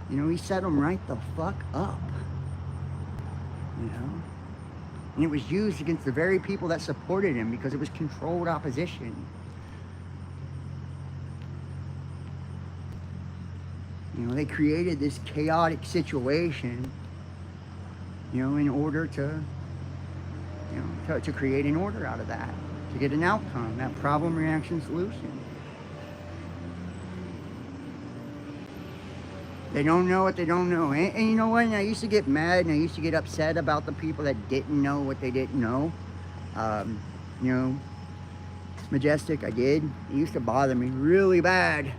you know, he set them right the fuck up. You know? And it was used against the very people that supported him because it was controlled opposition. You know, they created this chaotic situation, you know, in order to, you know, to create an order out of that, to get an outcome, that problem, reaction, solution. They don't know what they don't know. And you know what? And I used to get mad and I used to get upset about the people that didn't know what they didn't know. You know, Majestic, I did. It used to bother me really bad.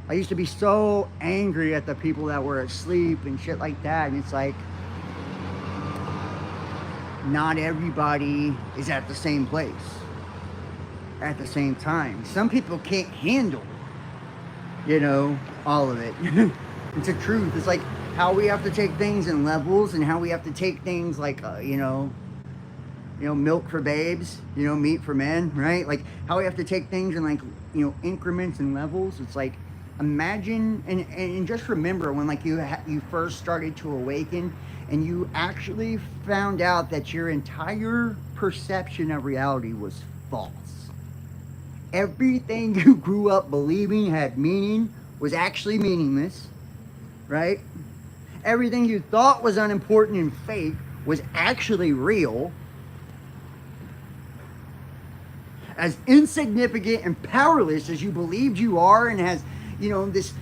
I used to be so angry at the people that were asleep and shit like that. And it's like, not everybody is at the same place at the same time. Some people can't handle, you know, all of it. It's a truth. It's like how we have to take things in levels and how we have to take things like, you know, milk for babes, you know, meat for men, right? Like how we have to take things in like, you know, increments and levels. It's like, imagine and just remember when like you first started to awaken and you actually found out that your entire perception of reality was false. Everything you grew up believing had meaning was actually meaningless, right? Everything you thought was unimportant and fake was actually real. As insignificant and powerless as you believed you are, and as, you know, this,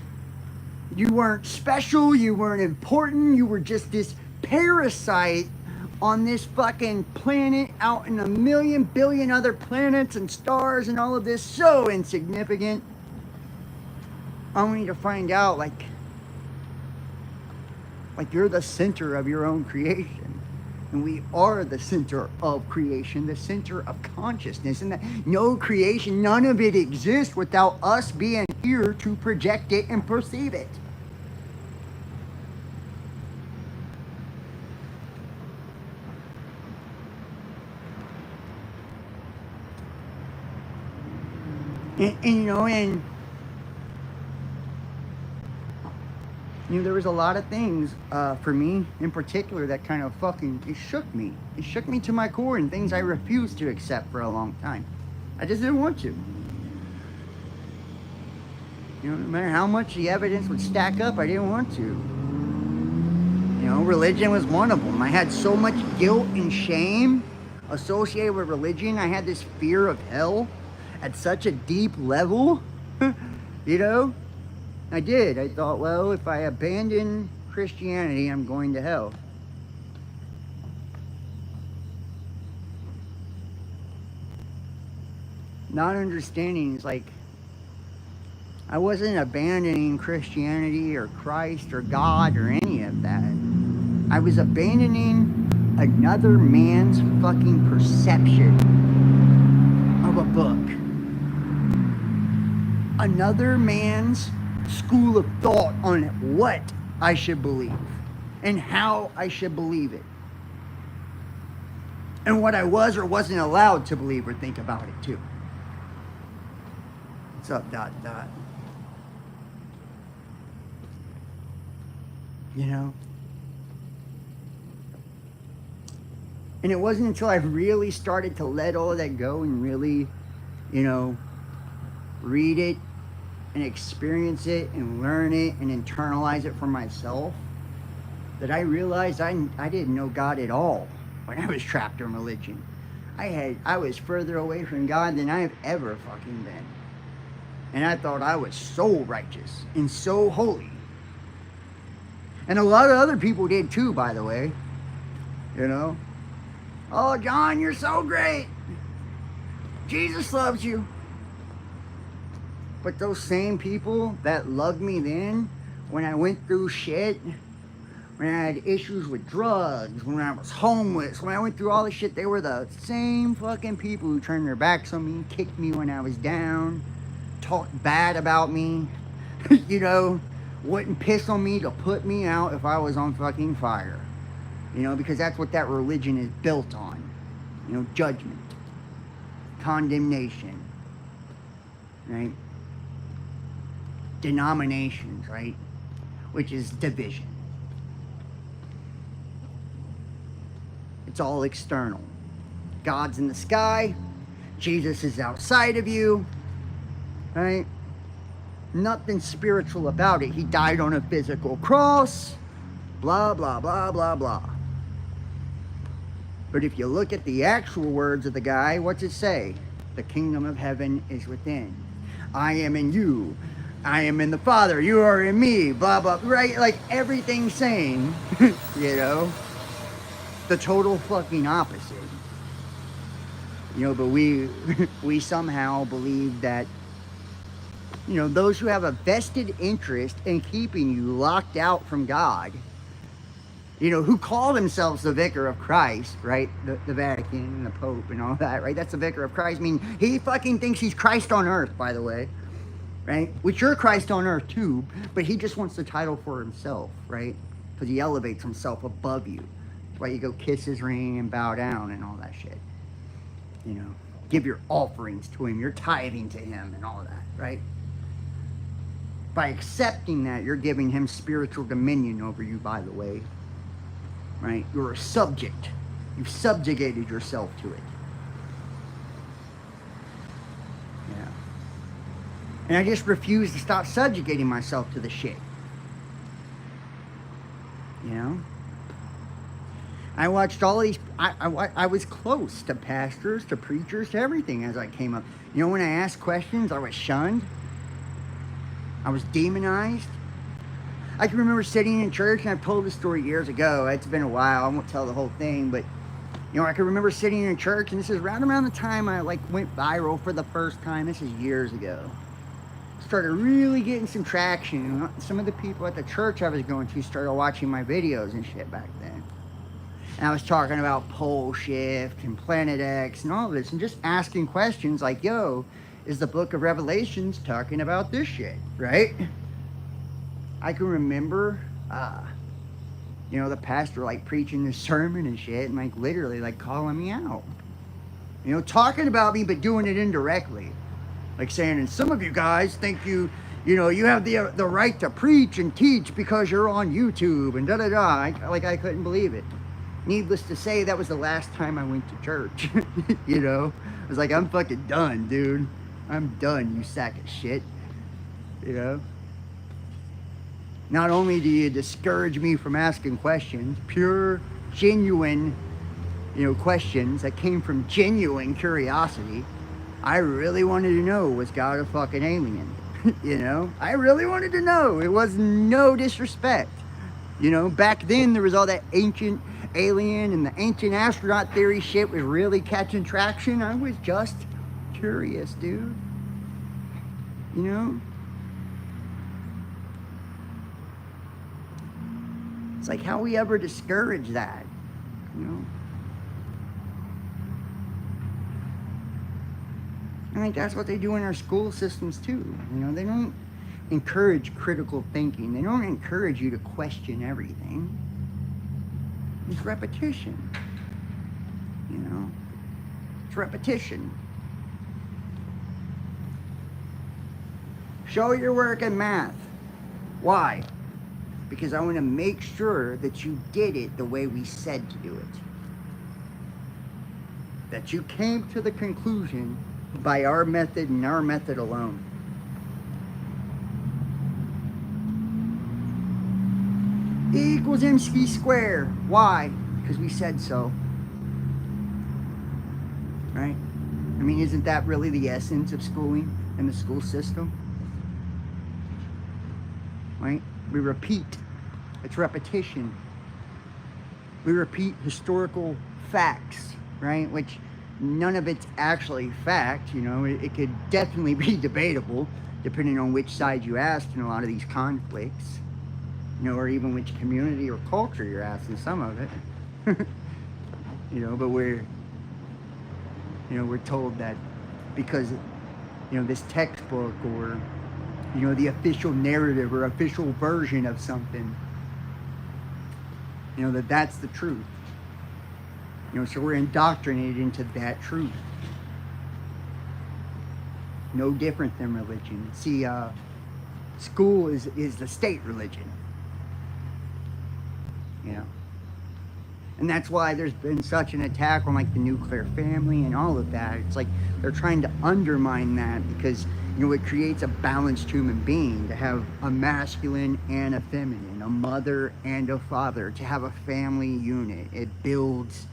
you weren't special, you weren't important, you were just this parasite on this fucking planet out in a million billion other planets and stars and all of this, so insignificant, only to find out like you're the center of your own creation. And we are the center of creation, the center of consciousness. And that no creation, none of it exists without us being here to project it and perceive it. And you know, there was a lot of things for me in particular that kind of fucking, it shook me. It shook me to my core, and things I refused to accept for a long time. I just didn't want to. You know, no matter how much the evidence would stack up, I didn't want to. You know, religion was one of them. I had so much guilt and shame associated with religion. I had this fear of hell at such a deep level, you know? I did. I thought, well, if I abandon Christianity, I'm going to hell. Not understanding is like, I wasn't abandoning Christianity or Christ or God or any of that. I was abandoning another man's fucking perception of a book. Another man's school of thought on what I should believe and how I should believe it, and what I was or wasn't allowed to believe or think about it too. What's up, ... You know? And it wasn't until I really started to let all of that go and really, you know, read it and experience it and learn it and internalize it for myself that I realized I didn't know God at all when I was trapped in religion. I was further away from God than I have ever fucking been. And I thought I was so righteous and so holy. And a lot of other people did too, by the way. You know? Oh, John, you're so great. Jesus loves you. But those same people that loved me then, when I went through shit, when I had issues with drugs, when I was homeless, when I went through all this shit, they were the same fucking people who turned their backs on me, kicked me when I was down, talked bad about me, you know, wouldn't piss on me to put me out if I was on fucking fire. You know, because that's what that religion is built on. You know, judgment, condemnation, right? Denominations, right? Which is division. It's all external. God's in the sky. Jesus is outside of you. Right? Nothing spiritual about it. He died on a physical cross. Blah, blah, blah, blah, blah. But if you look at the actual words of the guy, what's it say? The kingdom of heaven is within. I am in you. I am in the Father. You are in me. Blah, blah. Right? Like everything's saying, you know, the total fucking opposite. You know, but we somehow believe that, you know, those who have a vested interest in keeping you locked out from God, you know, who call themselves the Vicar of Christ, right? The Vatican and the Pope and all that, right? That's the Vicar of Christ. I mean, he fucking thinks he's Christ on earth, by the way, right? Which you're Christ on earth too, but he just wants the title for himself, right? Because he elevates himself above you. That's why you go kiss his ring and bow down and all that shit. You know, give your offerings to him, you're tithing to him and all that, right? By accepting that, you're giving him spiritual dominion over you, by the way. Right? You're a subject. You've subjugated yourself to it. Yeah. And I just refuse to stop subjugating myself to the shit. You know? I watched all these, I was close to pastors, to preachers, to everything as I came up. You know, when I asked questions, I was shunned. I was demonized. I can remember sitting in church, and I've told this story years ago. It's been a while. I won't tell the whole thing, but, you know, I can remember sitting in church, and this is right around the time I, like, went viral for the first time. This is years ago. Started really getting some traction. Some of the people at the church I was going to started watching my videos and shit back then. And I was talking about pole shift and Planet X and all of this, and just asking questions like, yo, is the book of Revelations talking about this shit, right? I can remember, you know, the pastor, like, preaching this sermon and shit, and, like, literally, like, calling me out. You know, talking about me, but doing it indirectly. Like, saying, and some of you guys think you know, you have the right to preach and teach because you're on YouTube, and da-da-da. I couldn't believe it. Needless to say, that was the last time I went to church. You know? I was like, I'm fucking done, dude. I'm done, you sack of shit. You know? Not only do you discourage me from asking questions, pure, genuine, you know, questions that came from genuine curiosity. I really wanted to know, was God a fucking alien? You know? I really wanted to know. It was no disrespect. You know, back then there was all that ancient alien and the ancient astronaut theory shit was really catching traction. I was just curious, dude. You know? It's like, how we ever discourage that, you know? I think that's what they do in our school systems too. You know, they don't encourage critical thinking. They don't encourage you to question everything. It's repetition. You know? It's repetition. Show your work in math. Why? Because I want to make sure that you did it the way we said to do it. That you came to the conclusion by our method and our method alone. E equals mc squared. Why? Because we said so. Right? I mean, isn't that really the essence of schooling and the school system? Right? We repeat. It's repetition. We repeat historical facts, right? Which none of it's actually fact, you know. It could definitely be debatable, depending on which side you ask in a lot of these conflicts, you know, or even which community or culture you're asking some of it. You know, but we're told that because, you know, this textbook or, you know, the official narrative or official version of something, you know, that's the truth. You know, so we're indoctrinated into that truth. No different than religion. See, school is the state religion. You know. And that's why there's been such an attack on like the nuclear family and all of that. It's like they're trying to undermine that because, you know, it creates a balanced human being to have a masculine and a feminine, a mother and a father, to have a family unit. It builds,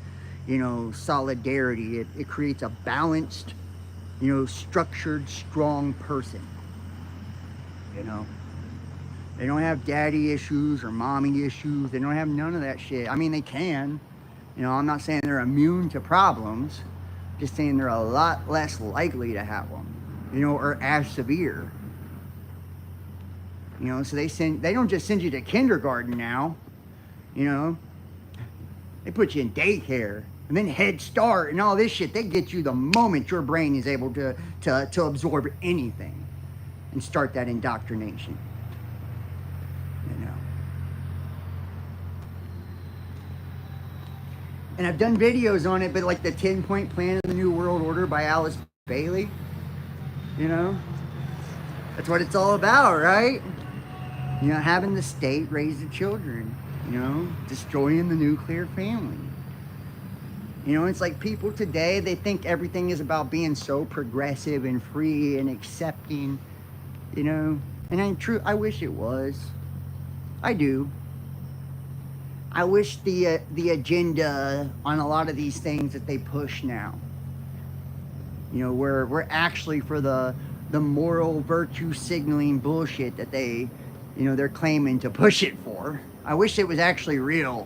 you know, solidarity. It creates a balanced, you know, structured, strong person. You know, they don't have daddy issues or mommy issues. They don't have none of that shit. I mean, they can. You know, I'm not saying they're immune to problems. Just saying they're a lot less likely to have them. You know, or as severe. You know, so they don't just send you to kindergarten now. You know, they put you in daycare and then Head Start and all this shit. They get you the moment your brain is able to absorb anything and start that indoctrination. You know. And I've done videos on it, but like the 10-point plan of the New World Order by Alice Bailey, you know, that's what it's all about, right? You know, having the state raise the children, you know, destroying the nuclear family. You know, it's like people today, they think everything is about being so progressive and free and accepting, you know, and I wish it was. I do. I wish the agenda on a lot of these things that they push now, you know, we're actually for the moral virtue signaling bullshit that they, you know, they're claiming to push it for. I wish it was actually real,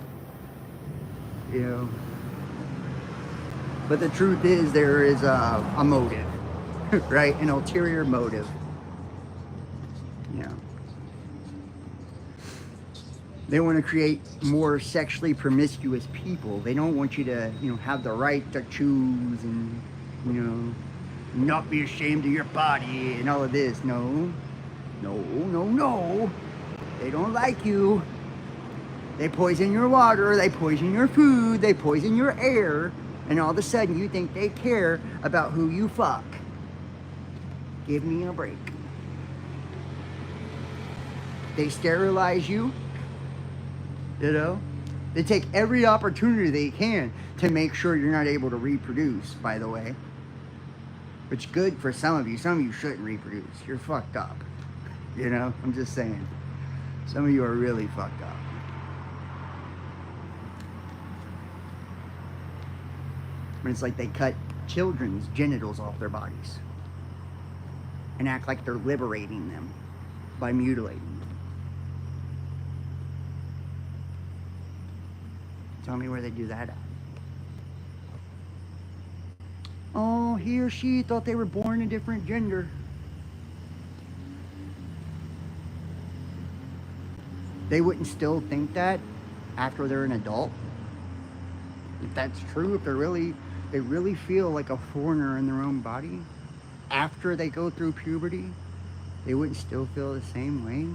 you know. But the truth is there is a motive, right? An ulterior motive, you know. They want to create more sexually promiscuous people. They don't want you to, you know, have the right to choose and, you know, not be ashamed of your body and all of this. No, no, no, no. They don't like you. They poison your water, they poison your food, they poison your air, and all of a sudden you think they care about who you fuck. Give me a break. They sterilize you. You know, they take every opportunity they can to make sure you're not able to reproduce, by the way. Which is good for some of you. Some of you shouldn't reproduce. You're fucked up. You know, I'm just saying. Some of you are really fucked up. But it's like they cut children's genitals off their bodies and act like they're liberating them by mutilating them. Tell me where they do that at. Oh, he or she thought they were born a different gender. They wouldn't still think that after they're an adult. If that's true, if they really feel like a foreigner in their own body after they go through puberty, they wouldn't still feel the same way.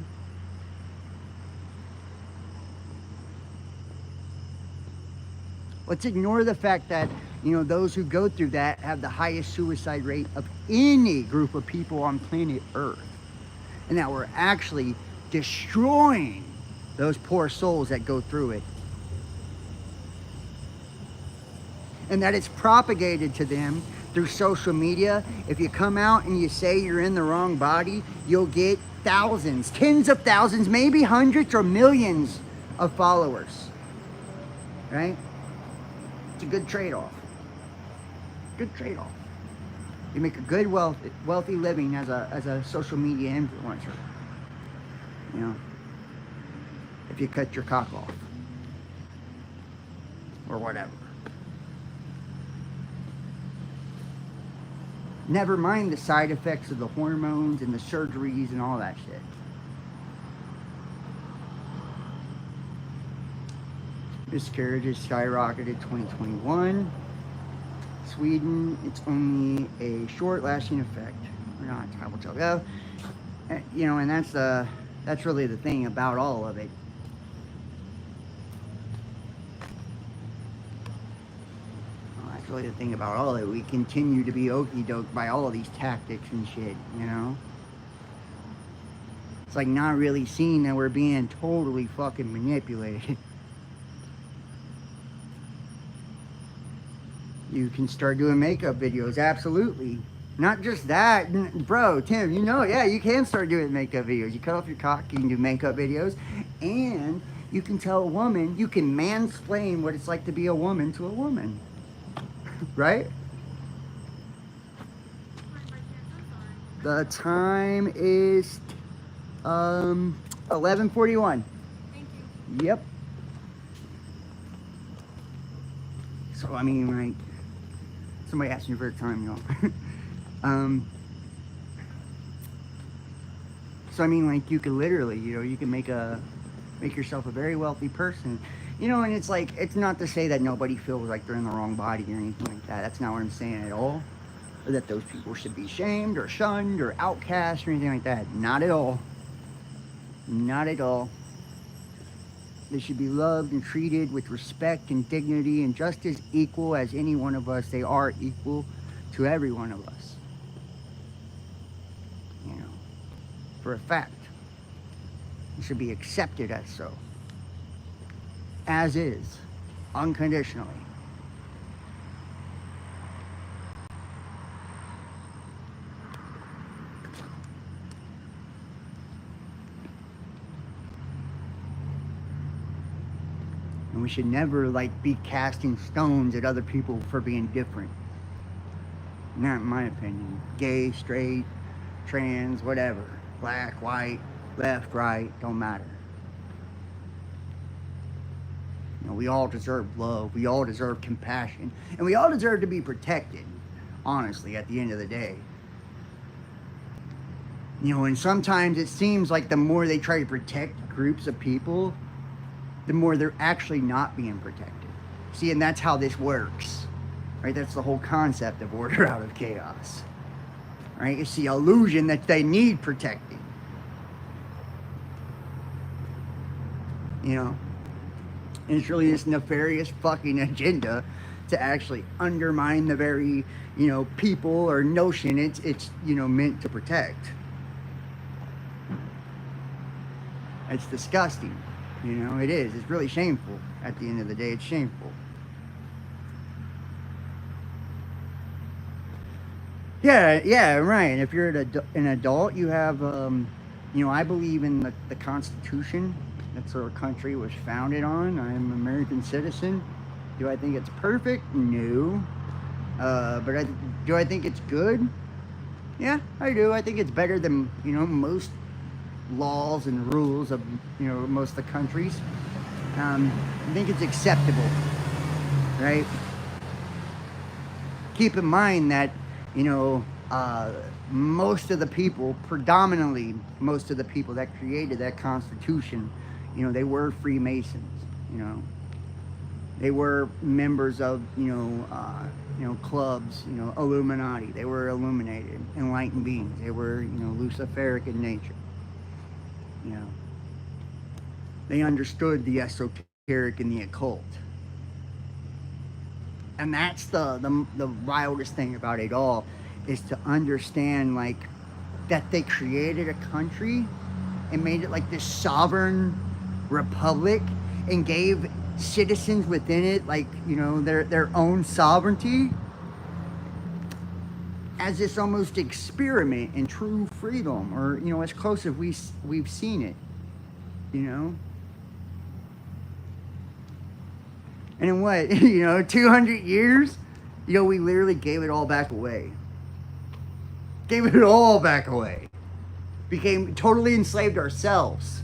Let's ignore the fact that, you know, those who go through that have the highest suicide rate of any group of people on planet Earth. And that we're actually destroying those poor souls that go through it. And that it's propagated to them through social media. If you come out and you say you're in the wrong body, you'll get thousands, tens of thousands, maybe hundreds or millions of followers. Right? It's a good trade-off. Good trade-off. You make a good wealthy living as a social media influencer. You know, if you cut your cock off or whatever. Never mind the side effects of the hormones and the surgeries and all that shit. Miscarriages skyrocketed 2021. Sweden, it's only a short lasting effect. We're not trouble. Well, you know, and that's really the thing about all of it. Well, that's really the thing about all of it. We continue to be okey-doke by all of these tactics and shit, you know? It's like not really seeing that we're being totally fucking manipulated. You can start doing makeup videos, absolutely. Not just that, bro, Tim, you know, yeah, you can start doing makeup videos. You cut off your cock, you can do makeup videos, and you can tell a woman, you can mansplain what it's like to be a woman to a woman, right? The time is 11:41.
Thank you.
Yep. So I mean, like, somebody asked me for a time, y'all. So I mean, like, you could literally, you know, you can make yourself a very wealthy person, you know. And it's like, it's not to say that nobody feels like they're in the wrong body or anything like that. That's not what I'm saying at all. Or that those people should be shamed or shunned or outcast or anything like that. Not at all. Not at all. They should be loved and treated with respect and dignity and just as equal as any one of us. They are equal to every one of us. You know, for a fact. They should be accepted as so. As is. Unconditionally. And we should never, like, be casting stones at other people for being different. Not in my opinion. Gay, straight, trans, whatever. Black, white, left, right, don't matter. You know, we all deserve love. We all deserve compassion. And we all deserve to be protected, honestly, at the end of the day. You know, and sometimes it seems like the more they try to protect groups of people, the more they're actually not being protected. See, and that's how this works, right? That's the whole concept of order out of chaos, right? It's the illusion that they need protecting, you know? And it's really this nefarious fucking agenda to actually undermine the very, you know, people or notion it's you know, meant to protect. It's disgusting. You know, it is. It's really shameful. At the end of the day, it's shameful. Yeah, right. If you're an adult, you have, you know, I believe in the Constitution. That's what our country was founded on. I'm an American citizen. Do I think it's perfect? No. But do I think it's good? Yeah, I do. I think it's better than, you know, most laws and rules of, you know, most of the countries. I think it's acceptable, right? Keep in mind that, you know, most of the people, predominantly most of the people that created that Constitution, you know, they were Freemasons. You know, they were members of, you know, clubs, you know, Illuminati. They were illuminated, enlightened beings. They were, you know, Luciferic in nature. You know, they understood the esoteric and the occult, and that's the wildest thing about it all, is to understand, like, that they created a country and made it like this sovereign republic and gave citizens within it, like, you know, their own sovereignty as this almost experiment in true freedom, or, you know, as close as we've seen it, you know. And in what, you know, 200 years, you know, we literally gave it all back away. Gave it all back away. Became totally enslaved ourselves.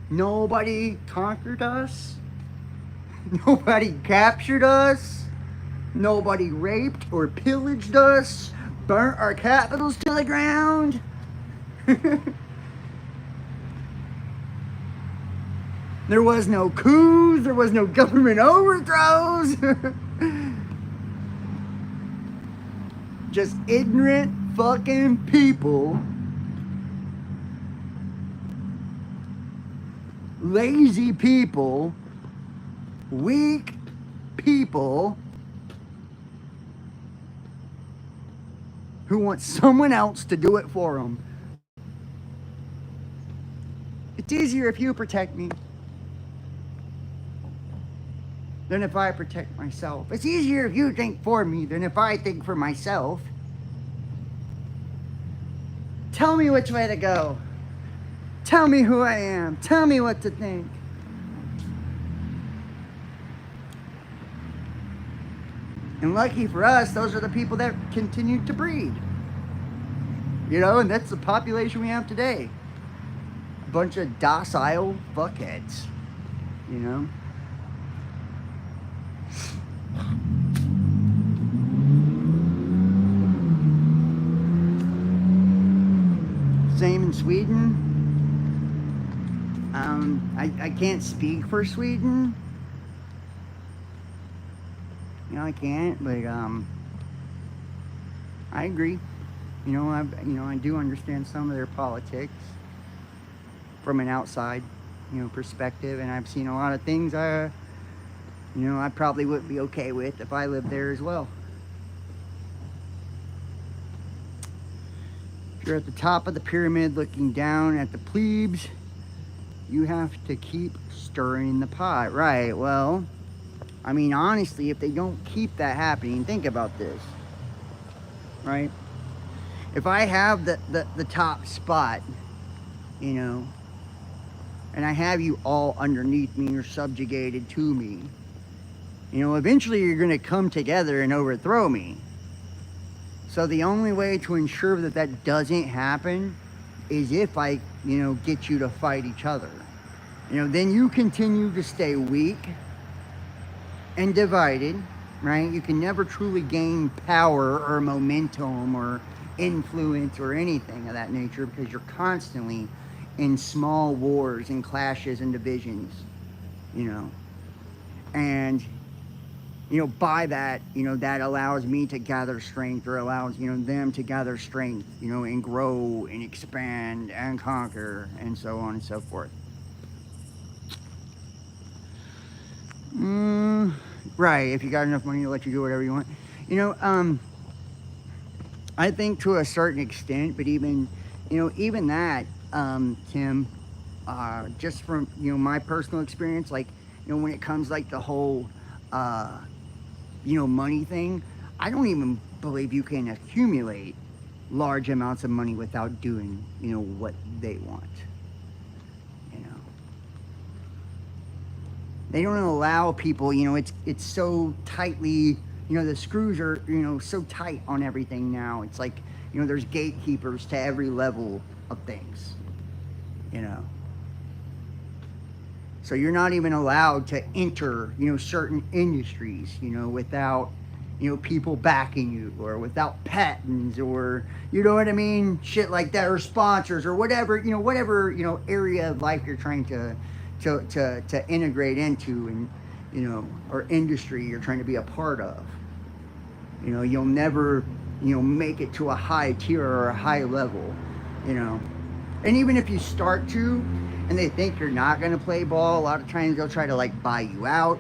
Nobody conquered us. Nobody captured us. Nobody raped or pillaged us, burnt our capitals to the ground. There was no coups, there was no government overthrows. Just ignorant fucking people, lazy people, weak people who want someone else to do it for them. It's easier if you protect me. than if I protect myself. It's easier if you think for me than if I think for myself. Tell me which way to go. Tell me who I am. Tell me what to think. And lucky for us, those are the people that continue to breed. You know, and that's the population we have today. A bunch of docile fuckheads. You know? Same in Sweden. I can't speak for Sweden. You know, I can't, but I agree. You know, I do understand some of their politics from an outside, perspective, and I've seen a lot of things I probably wouldn't be okay with if I lived there as well. If you're at the top of the pyramid looking down at the plebes, you have to keep stirring the pot. Right, well, I mean, honestly, if they don't keep that happening, think about this, right? If I have the top spot, and I have you all underneath me, you're subjugated to me, eventually you're going to come together and overthrow me. So the only way to ensure that that doesn't happen is if I, get you to fight each other. Then you continue to stay weak and divided, right? You can never truly gain power or momentum or influence or anything of that nature because you're constantly in small wars and clashes and divisions, and by that, that allows me to gather strength, or allows, them to gather strength, and grow and expand and conquer and so on and so forth. Right, if you got enough money to let you do whatever you want. I think to a certain extent, but even that, Tim, just from, my personal experience, like, when it comes like the whole, money thing, I don't even believe you can accumulate large amounts of money without doing, what they want. They don't allow people, it's so tightly, the screws are, so tight on everything now. It's like, there's gatekeepers to every level of things, So you're not even allowed to enter, certain industries, without, people backing you, or without patents, or, you know what I mean? Shit like that, or sponsors, or whatever, whatever, area of life you're trying to integrate into, and, or industry you're trying to be a part of. You'll never, make it to a high tier or a high level, And even if you start to, and they think you're not going to play ball, a lot of times they'll try to like buy you out,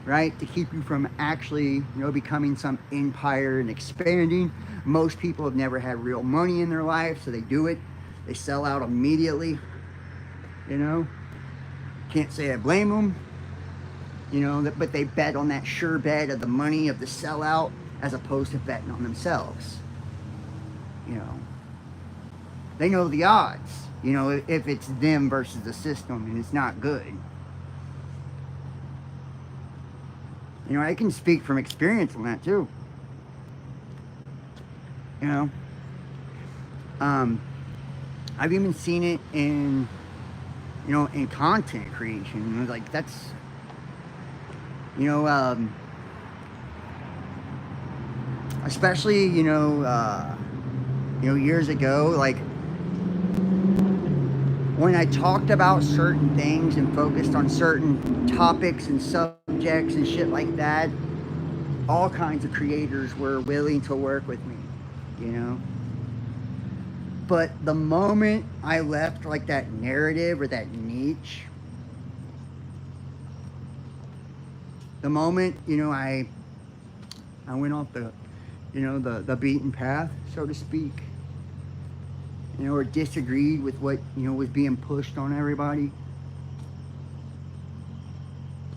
right? To keep you from actually, becoming some empire and expanding. Most people have never had real money in their life, so they do it. They sell out immediately, Can't say I blame them, but they bet on that sure bet of the money of the sellout as opposed to betting on themselves. They know the odds, if it's them versus the system, and it's not good. I can speak from experience on that too. I've even seen it in, in content creation. Like that's, especially, years ago, like when I talked about certain things and focused on certain topics and subjects and shit like that, all kinds of creators were willing to work with me, But the moment I left like that narrative or that niche, the moment, I went off the, the beaten path, so to speak, or disagreed with what, was being pushed on everybody,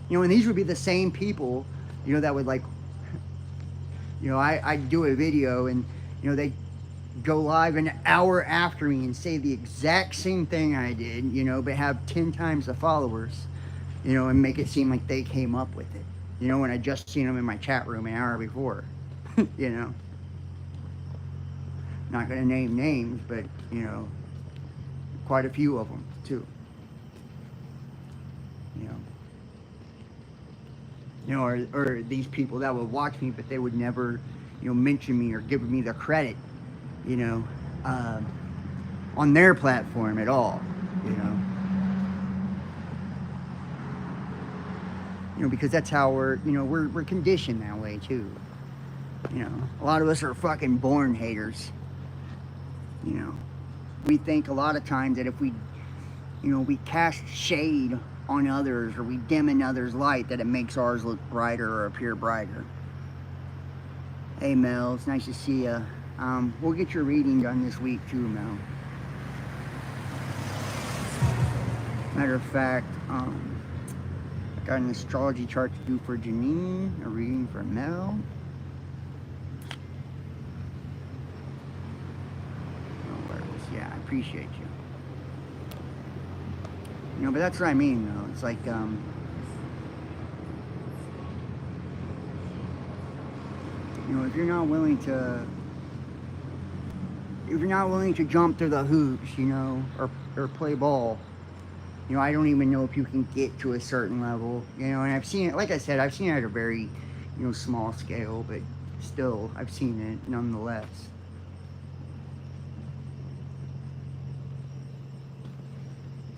You know, and these would be the same people, you know, that would like, you know, I'd do a video and, you know, they go live an hour after me and say the exact same thing I did, you know, but have 10 times the followers, you know, and make it seem like they came up with it, you know, when I just seen them in my chat room an hour before, you know. Not going to name names, but, you know, quite a few of them, too. You know. You know, or these people that would watch me, but they would never, you know, mention me or give me the credit, you know, on their platform at all, you know. You know, because that's how we're, you know, we're conditioned that way, too. You know, a lot of us are fucking born haters. You know, we think a lot of times that if we, you know, we cast shade on others or we dim another's light, that it makes ours look brighter or appear brighter. Hey Mel, it's nice to see you. We'll get your reading done this week too, Mel. Matter of fact, I got an astrology chart to do for Janine, a reading for Mel. Yeah, I appreciate you. You know, but that's what I mean, though. It's like, you know, if you're not willing to jump through the hoops, you know, or play ball, you know, I don't even know if you can get to a certain level, you know, and I've seen it, like I said, I've seen it at a very, you know, small scale, but still, I've seen it nonetheless.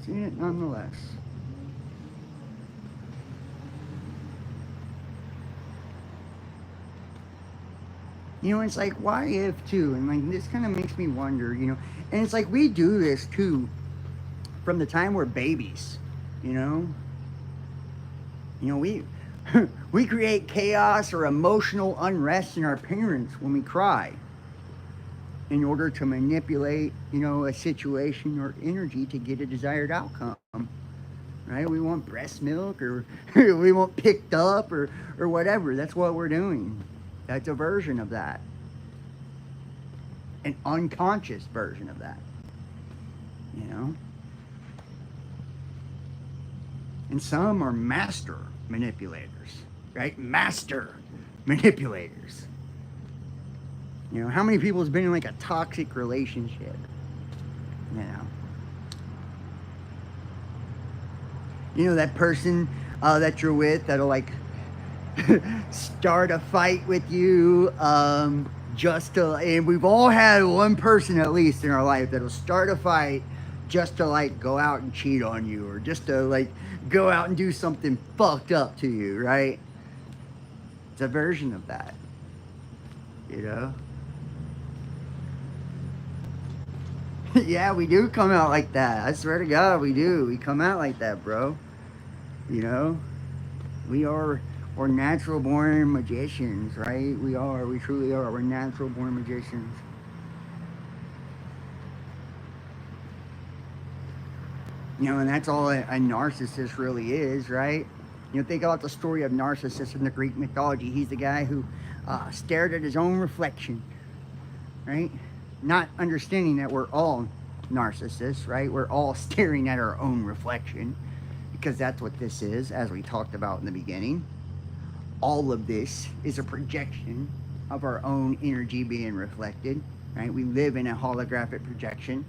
Seen it nonetheless. You know, it's like, why if too? And like, this kind of makes me wonder, you know, and it's like, we do this too from the time we're babies, you know? You know, we create chaos or emotional unrest in our parents when we cry in order to manipulate, you know, a situation or energy to get a desired outcome, right? We want breast milk or we want picked up or whatever. That's what we're doing. That's a version of that. An unconscious version of that, you know? And some are master manipulators, right? Master manipulators. You know, how many people has been in like a toxic relationship? You know that person that you're with that'll like start a fight with you just to, and we've all had one person at least in our life that'll start a fight just to like go out and cheat on you or just to like go out and do something fucked up to you, right? It's a version of that, you know? Yeah, we do come out like that. I swear to God, we do. We come out like that, bro. You know? We're natural born magicians, right? We truly are. We're natural born magicians. You know, and that's all a narcissist really is, right? You know, think about the story of Narcissus in the Greek mythology. He's the guy who stared at his own reflection, right? Not understanding that we're all narcissists, right? We're all staring at our own reflection because that's what this is, as we talked about in the beginning. All of this is a projection of our own energy being reflected, right? We live in a holographic projection.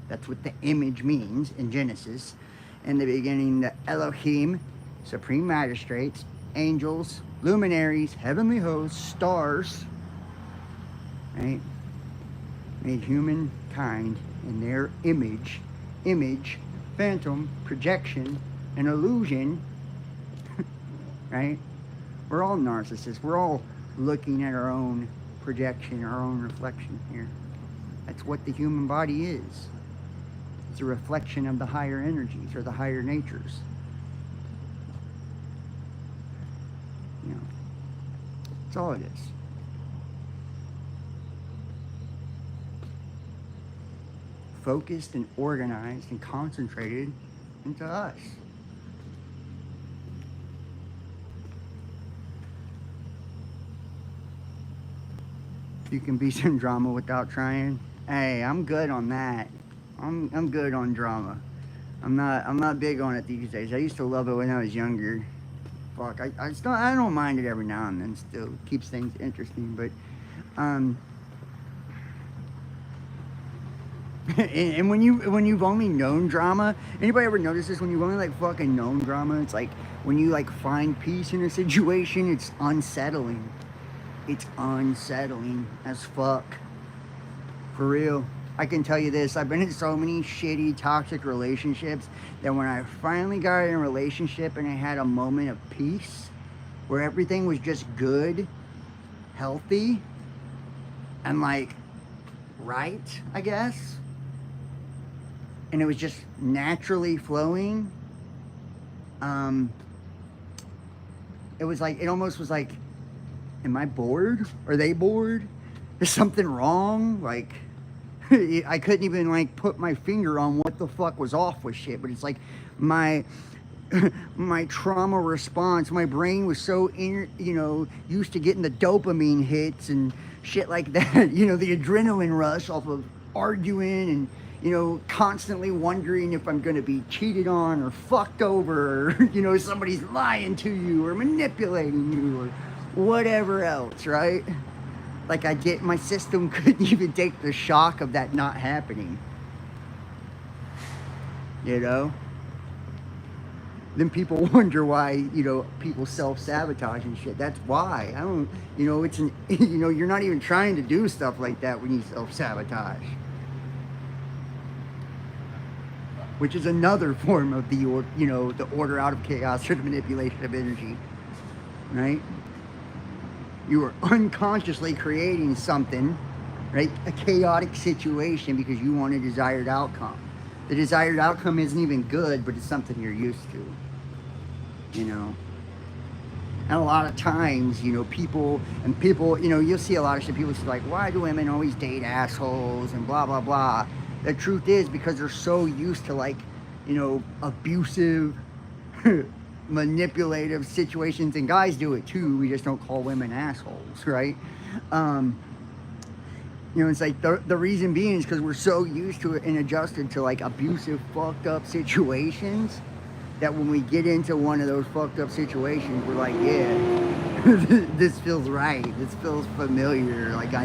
That's what the image means in Genesis. In the beginning, the Elohim, supreme magistrates, angels, luminaries, heavenly hosts, stars, right? Made humankind in their image, phantom, projection, and illusion, right? We're all narcissists. We're all looking at our own projection, our own reflection here. That's what the human body is. It's a reflection of the higher energies or the higher natures. You know, that's all it is. Focused and organized and concentrated into us. You can be some drama without trying. Hey, I'm good on that. I'm good on drama. I'm not big on it these days. I used to love it when I was younger. Fuck, I don't mind it every now and then. Still keeps things interesting, but um, and when you've only known drama, anybody ever notice this? When you've only like fucking known drama, it's like when you like find peace in a situation, it's unsettling. It's unsettling as fuck. For real. I can tell you this, I've been in so many shitty, toxic relationships that when I finally got in a relationship and I had a moment of peace, where everything was just good, healthy, and like right, I guess, and it was just naturally flowing, um, it was like, it almost was like, am I bored? Are they bored? Is something wrong? Like, I couldn't even like put my finger on what the fuck was off with shit, but it's like my my trauma response, my brain was so used to getting the dopamine hits and shit like that, the adrenaline rush off of arguing and constantly wondering if I'm gonna be cheated on or fucked over, or somebody's lying to you or manipulating you or whatever else, right? Like my system couldn't even take the shock of that not happening. Then people wonder why, people self-sabotage and shit. That's why. I don't, you're not even trying to do stuff like that when you self-sabotage. Which is another form of the order out of chaos or the manipulation of energy, right? You are unconsciously creating something, right? A chaotic situation because you want a desired outcome. The desired outcome isn't even good, but it's something you're used to, And a lot of times, people, you'll see a lot of shit. People say like, why do women always date assholes and blah, blah, blah. The truth is because they're so used to like, abusive, manipulative situations, and guys do it too. We just don't call women assholes, right? It's like the reason being is because we're so used to it and adjusted to like abusive, fucked up situations that when we get into one of those fucked up situations, we're like, yeah, this feels right. This feels familiar. Like I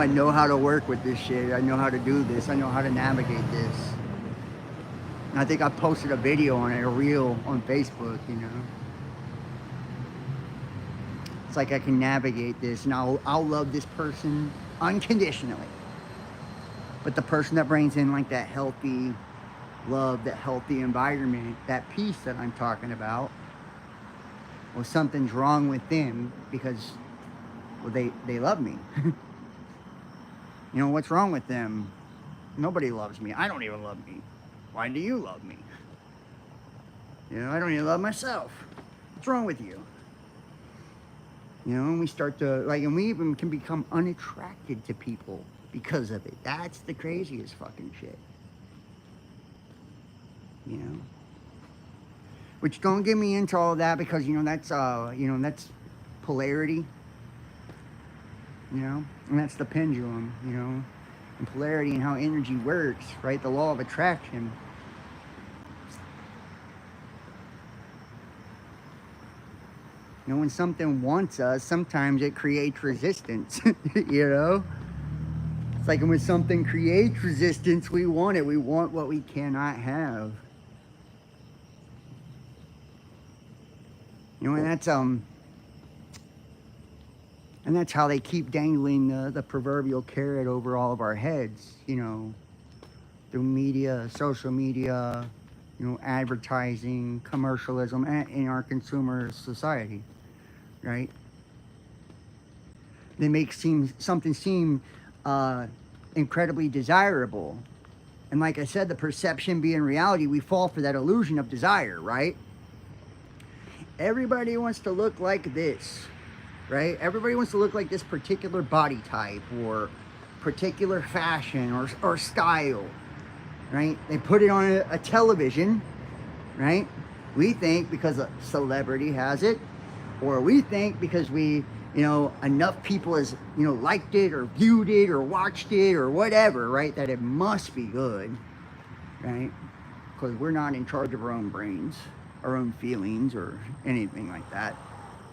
know how to work with this shit. I know how to do this. I know how to navigate this. And I think I posted a video on it, a reel on Facebook, It's like I can navigate this and I'll love this person unconditionally. But the person that brings in like that healthy love, that healthy environment, that peace that I'm talking about, well, something's wrong with them because, well, they love me. What's wrong with them? Nobody loves me. I don't even love me. Why do you love me? I don't even love myself. What's wrong with you? And we start to, like, and we even can become unattracted to people because of it. That's the craziest fucking shit. Which don't get me into all that because, that's polarity. And that's the pendulum, and polarity and how energy works, right? The law of attraction. When something wants us, sometimes it creates resistance, It's like when something creates resistance, we want it. We want what we cannot have. And that's how they keep dangling the proverbial carrot over all of our heads, through media, social media, advertising, commercialism, and in our consumer society, right? They make something seem incredibly desirable. And like I said, the perception being reality, we fall for that illusion of desire, right? Everybody wants to look like this, right? Everybody wants to look like this particular body type or particular fashion or style, right? They put it on a television, right? We think because a celebrity has it, or we think because we you know, enough people as, you know, liked it or viewed it or watched it or whatever, right? That it must be good, right? Because we're not in charge of our own brains, our own feelings, or anything like that.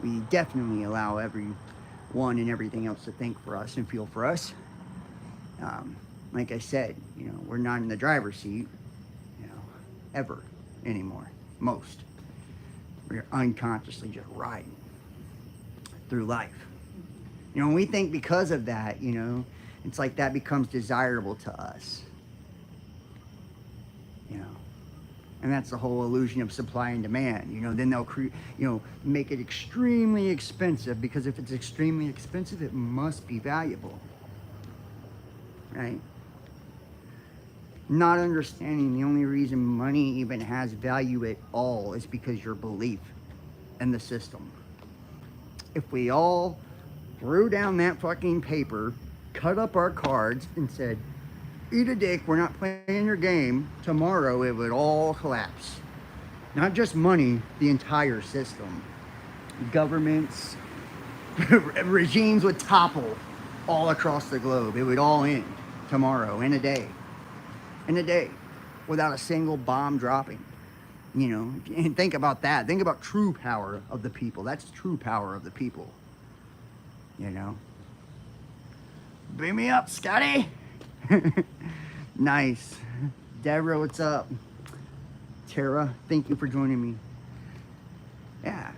We definitely allow everyone and everything else to think for us and feel for us. Like I said, you know, we're not in the driver's seat, you know, ever anymore. Most. We're unconsciously just riding through life. You know, and we think because of that, you know, it's like that becomes desirable to us. You know, and that's the whole illusion of supply and demand. You know, then they'll make it extremely expensive, because if it's extremely expensive, it must be valuable, right? Not understanding the only reason money even has value at all is because your belief in the system. If we all threw down that fucking paper, cut up our cards, and said, eat a dick, we're not playing your game, tomorrow it would all collapse. Not just money, the entire system. Governments, regimes would topple all across the globe. It would all end tomorrow, in a day. In a day, without a single bomb dropping. You know, and think about that. Think about true power of the people. That's true power of the people. You know? Beam me up, Scotty! Nice. Deborah, what's up? Tara, thank you for joining me. Yeah.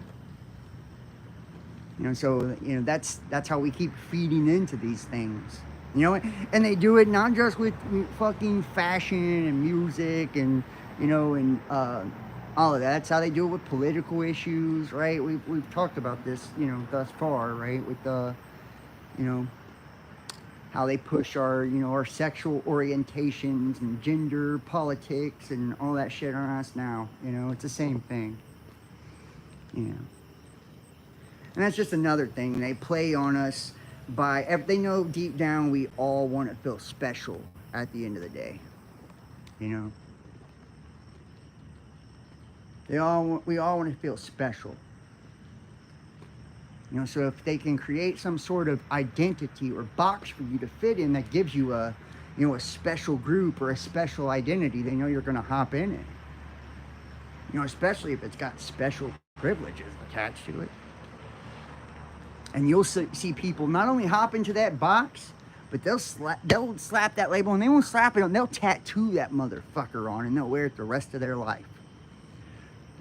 You know, so, you know, that's how we keep feeding into these things. You know, and they do it not just with fucking fashion and music and, you know, and all of that. That's how they do it with political issues, right? We've talked about this, you know, thus far, right? With the, you know, how they push our, you know, our sexual orientations and gender politics and all that shit on us now. You know, it's the same thing. You know. And that's just another thing. They play on us by, they know deep down we all want to feel special at the end of the day. You know. We all want to feel special. You know, so if they can create some sort of identity or box for you to fit in that gives you a, you know, a special group or a special identity, they know you're going to hop in it. You know, especially if it's got special privileges attached to it. And you'll see people not only hop into that box, but they'll slap that label, and they won't slap it on, they'll tattoo that motherfucker on, and they'll wear it the rest of their life.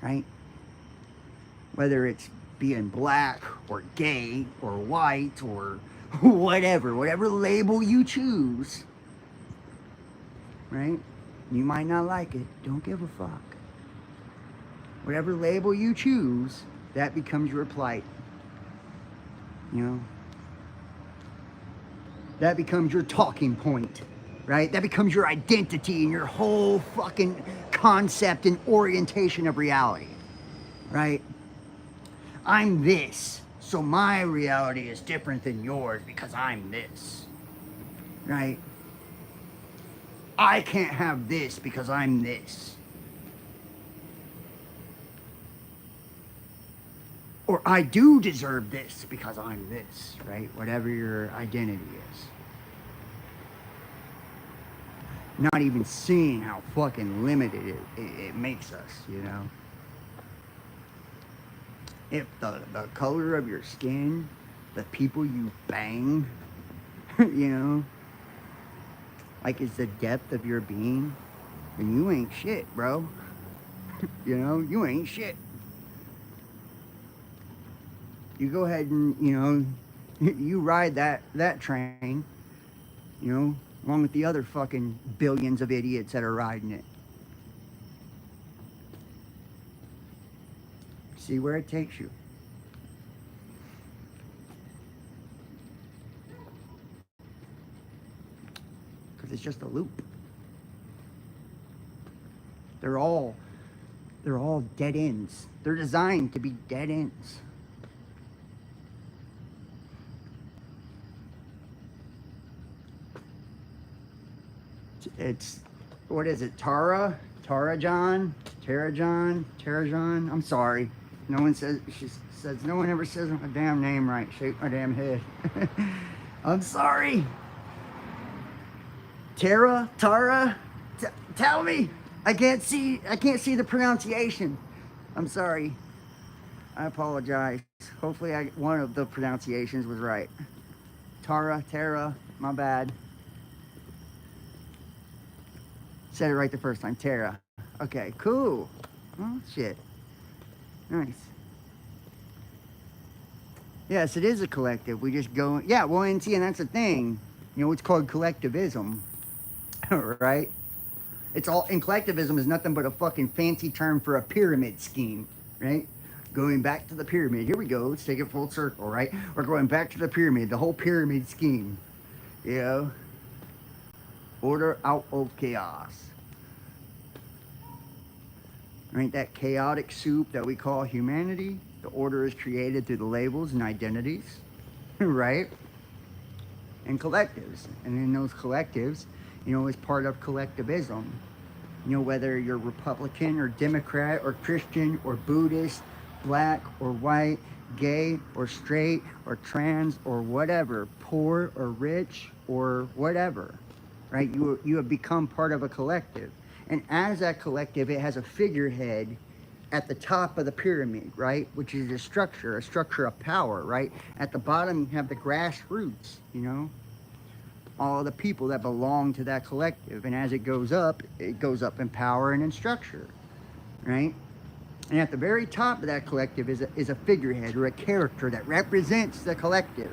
Right? Whether it's being black or gay or white or whatever label you choose, right? You might not like it, don't give a fuck. Whatever label you choose, that becomes your plight. You know? That becomes your talking point, right? That becomes your identity and your whole fucking concept and orientation of reality, right? I'm this, so my reality is different than yours because I'm this, right? I can't have this because I'm this. Or I do deserve this because I'm this, right? Whatever your identity is. Not even seeing how fucking limited it makes us, you know? If the color of your skin, the people you bang, you know, like is the depth of your being, then you ain't shit, bro. You know, you ain't shit. You go ahead and, you know, you ride that train, you know, along with the other fucking billions of idiots that are riding it. See where it takes you. Because it's just a loop. They're all dead ends. They're designed to be dead ends. It's, what is it, Tara John? I'm sorry. No one says, she says, no one ever says my damn name right. Shake my damn head. I'm sorry. Tara, tell me. I can't see the pronunciation. I'm sorry. I apologize. Hopefully one of the pronunciations was right. Tara, my bad. Said it right the first time, Tara. Okay, cool. Oh, shit. Nice. Yes, it is a collective. We just go, yeah, well, and see, and that's the thing. You know, it's called collectivism, right? It's all, and collectivism is nothing but a fucking fancy term for a pyramid scheme, right? Going back to the pyramid. Here we go. Let's take it full circle, right? We're going back to the pyramid, the whole pyramid scheme. You know? Order out of chaos. Right? That chaotic soup that we call humanity. The order is created through the labels and identities, right? And collectives. And in those collectives, you know, as part of collectivism, you know, whether you're Republican or Democrat or Christian or Buddhist, black or white, gay or straight or trans or whatever, poor or rich or whatever, right? You have become part of a collective. And as that collective, it has a figurehead at the top of the pyramid, right? Which is a structure of power, right? At the bottom, you have the grassroots, you know? All the people that belong to that collective. And as it goes up in power and in structure, right? And at the very top of that collective is a figurehead or a character that represents the collective,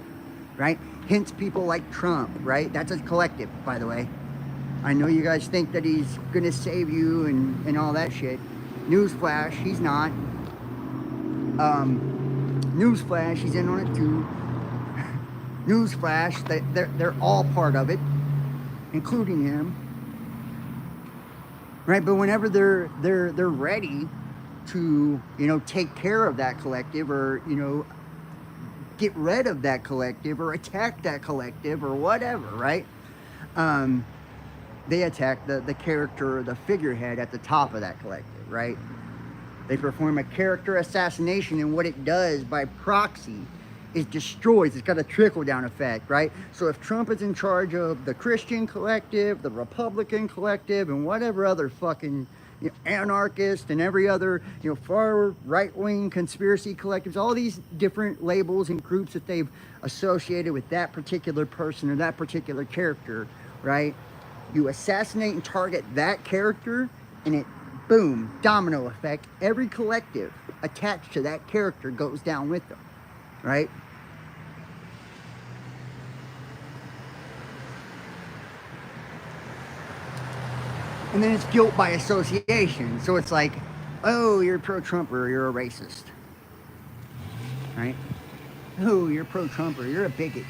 right? Hence people like Trump, right? That's a collective, by the way. I know you guys think that he's gonna save you and all that shit. Newsflash, he's not. Newsflash, he's in on it too. Newsflash, they're all part of it, including him. Right, but whenever they're ready to, you know, take care of that collective or, you know, get rid of that collective or attack that collective or whatever, right? They attack the character or the figurehead at the top of that collective, right? They perform a character assassination, and what it does by proxy is destroys. It's got a trickle-down effect, right? So if Trump is in charge of the Christian collective, the Republican collective, and whatever other fucking, you know, anarchist and every other, you know, far right-wing conspiracy collectives, all these different labels and groups that they've associated with that particular person or that particular character, right? You assassinate and target that character, and it, boom, domino effect. Every collective attached to that character goes down with them, right? And then it's guilt by association. So it's like, oh, you're pro-Trumper, you're a racist, right? Oh, you're pro-Trumper, you're a bigot.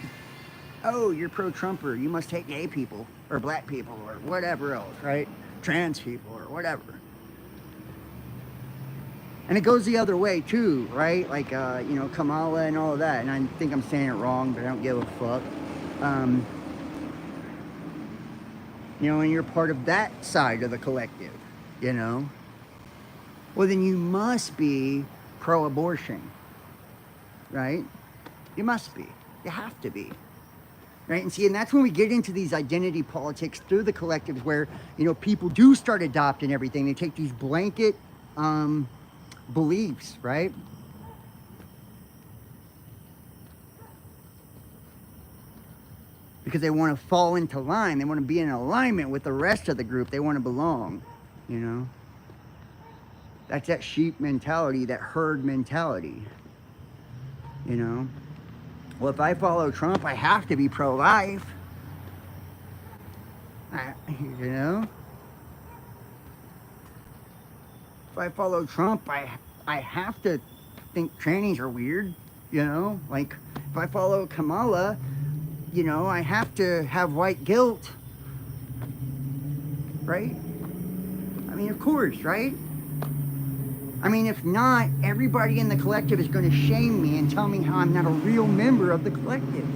Oh, you're pro-Trumper, you must hate gay people or black people or whatever else, right? Trans people or whatever. And it goes the other way too, right? Like, you know, Kamala and all of that. And I think I'm saying it wrong, but I don't give a fuck. You know, and you're part of that side of the collective, you know? Well, then you must be pro-abortion, right? You must be. You have to be. Right? And see, and that's when we get into these identity politics through the collectives where, you know, people do start adopting everything. They take these blanket beliefs, right? Because they want to fall into line. They want to be in alignment with the rest of the group. They want to belong, you know? That's that sheep mentality, that herd mentality, you know? Well, if I follow Trump, I have to be pro-life. You know? If I follow Trump, I have to think trannies are weird, you know? Like, if I follow Kamala, you know, I have to have white guilt. Right? I mean, of course, right? I mean, if not, everybody in the collective is going to shame me and tell me how I'm not a real member of the collective.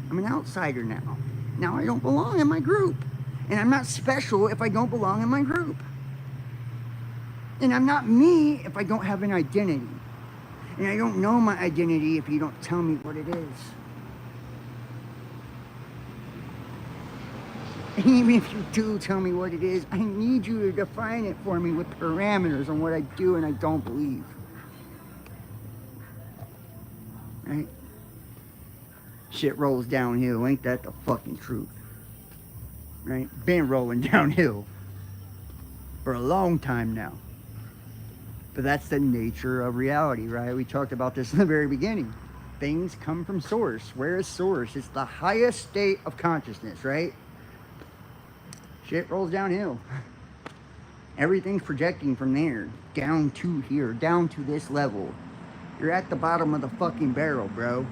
I'm an outsider now. Now I don't belong in my group. And I'm not special if I don't belong in my group. And I'm not me if I don't have an identity. And I don't know my identity if you don't tell me what it is. And even if you do tell me what it is, I need you to define it for me with parameters on what I do and I don't believe. Right? Shit rolls downhill, ain't that the fucking truth? Right? Been rolling downhill for a long time now. But that's the nature of reality, right? We talked about this in the very beginning. Things come from source. Where is source? It's the highest state of consciousness, right? Shit rolls downhill. Everything's projecting from there, down to here, down to this level. You're at the bottom of the fucking barrel, bro.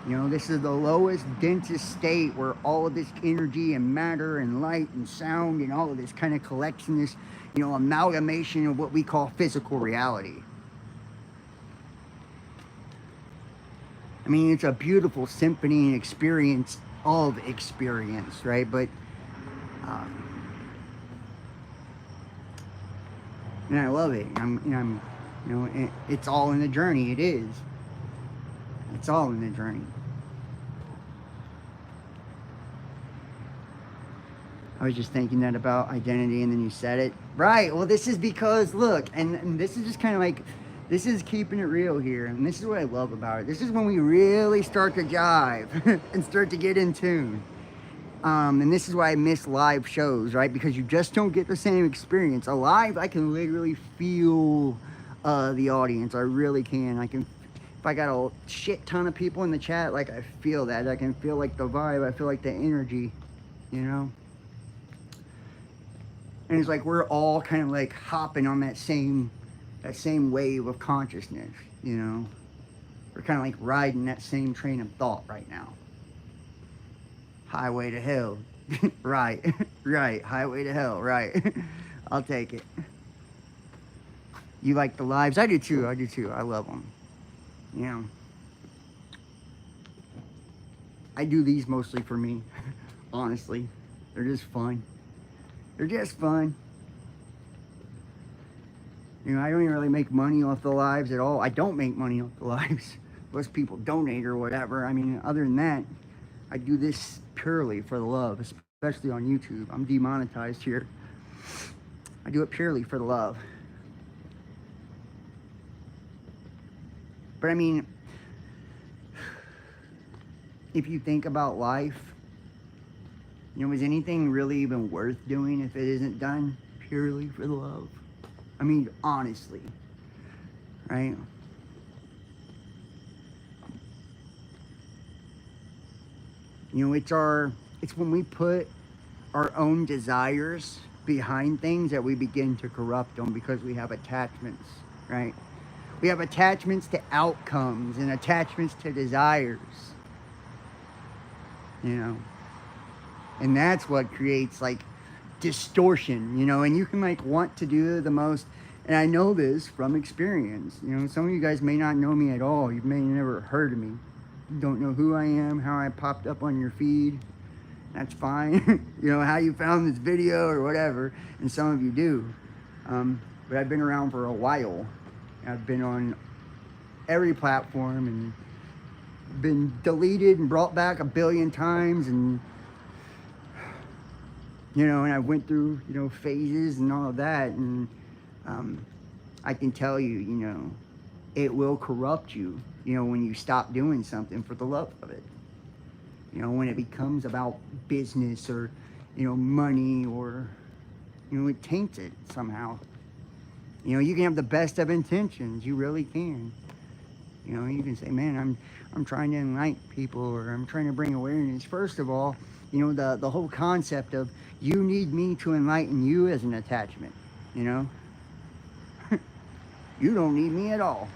You know, this is the lowest, densest state where all of this energy and matter and light and sound and all of this kind of collection, this, you know, amalgamation of what we call physical reality. I mean, it's a beautiful symphony and experience of experience, right? But, and I love it. It's all in the journey. It is. It's all in the journey. I was just thinking that about identity, and then you said it. Right, well, this is because, look, and this is just kind of like, this is keeping it real here, and this is what I love about it. This is when we really start to jive and start to get in tune. And this is why I miss live shows, right? Because you just don't get the same experience. A live, I can literally feel the audience. I really can. If I got a shit ton of people in the chat, like, I feel that. I can feel like the vibe. I feel like the energy, you know? And it's like we're all kind of like hopping on that same wave of consciousness, you know? We're kind of like riding that same train of thought right now. Highway to hell. Right. Right. Highway to hell. Right. I'll take it. You like the lives? I do too. I do too. I love them. You know. I do these mostly for me. Honestly. They're just fun. They're just fun. You know, I don't even really make money off the lives at all. I don't make money off the lives. Most people donate or whatever. I mean, other than that, I do this purely for the love, especially on YouTube. I'm demonetized here. I do it purely for the love. But I mean, if you think about life, you know, is anything really even worth doing if it isn't done purely for the love? I mean, honestly, right? You know, it's when we put our own desires behind things that we begin to corrupt them because we have attachments, right? We have attachments to outcomes and attachments to desires, you know? And that's what creates like distortion, you know? And you can like want to do the most, and I know this from experience, you know, some of you guys may not know me at all. You may have never heard of me. You don't know who I am, how I popped up on your feed. That's fine. You know, how you found this video or whatever, and some of you do. But I've been around for a while. I've been on every platform and been deleted and brought back a billion times, and you know, and I went through, you know, phases and all of that, and I can tell you, you know, it will corrupt you, you know, when you stop doing something for the love of it. You know, when it becomes about business or, you know, money, or, you know, it taints it somehow. You know, you can have the best of intentions, you really can. You know, you can say, man, I'm trying to enlighten people, or I'm trying to bring awareness. First of all, you know, the whole concept of you need me to enlighten you as an attachment, you know? You don't need me at all.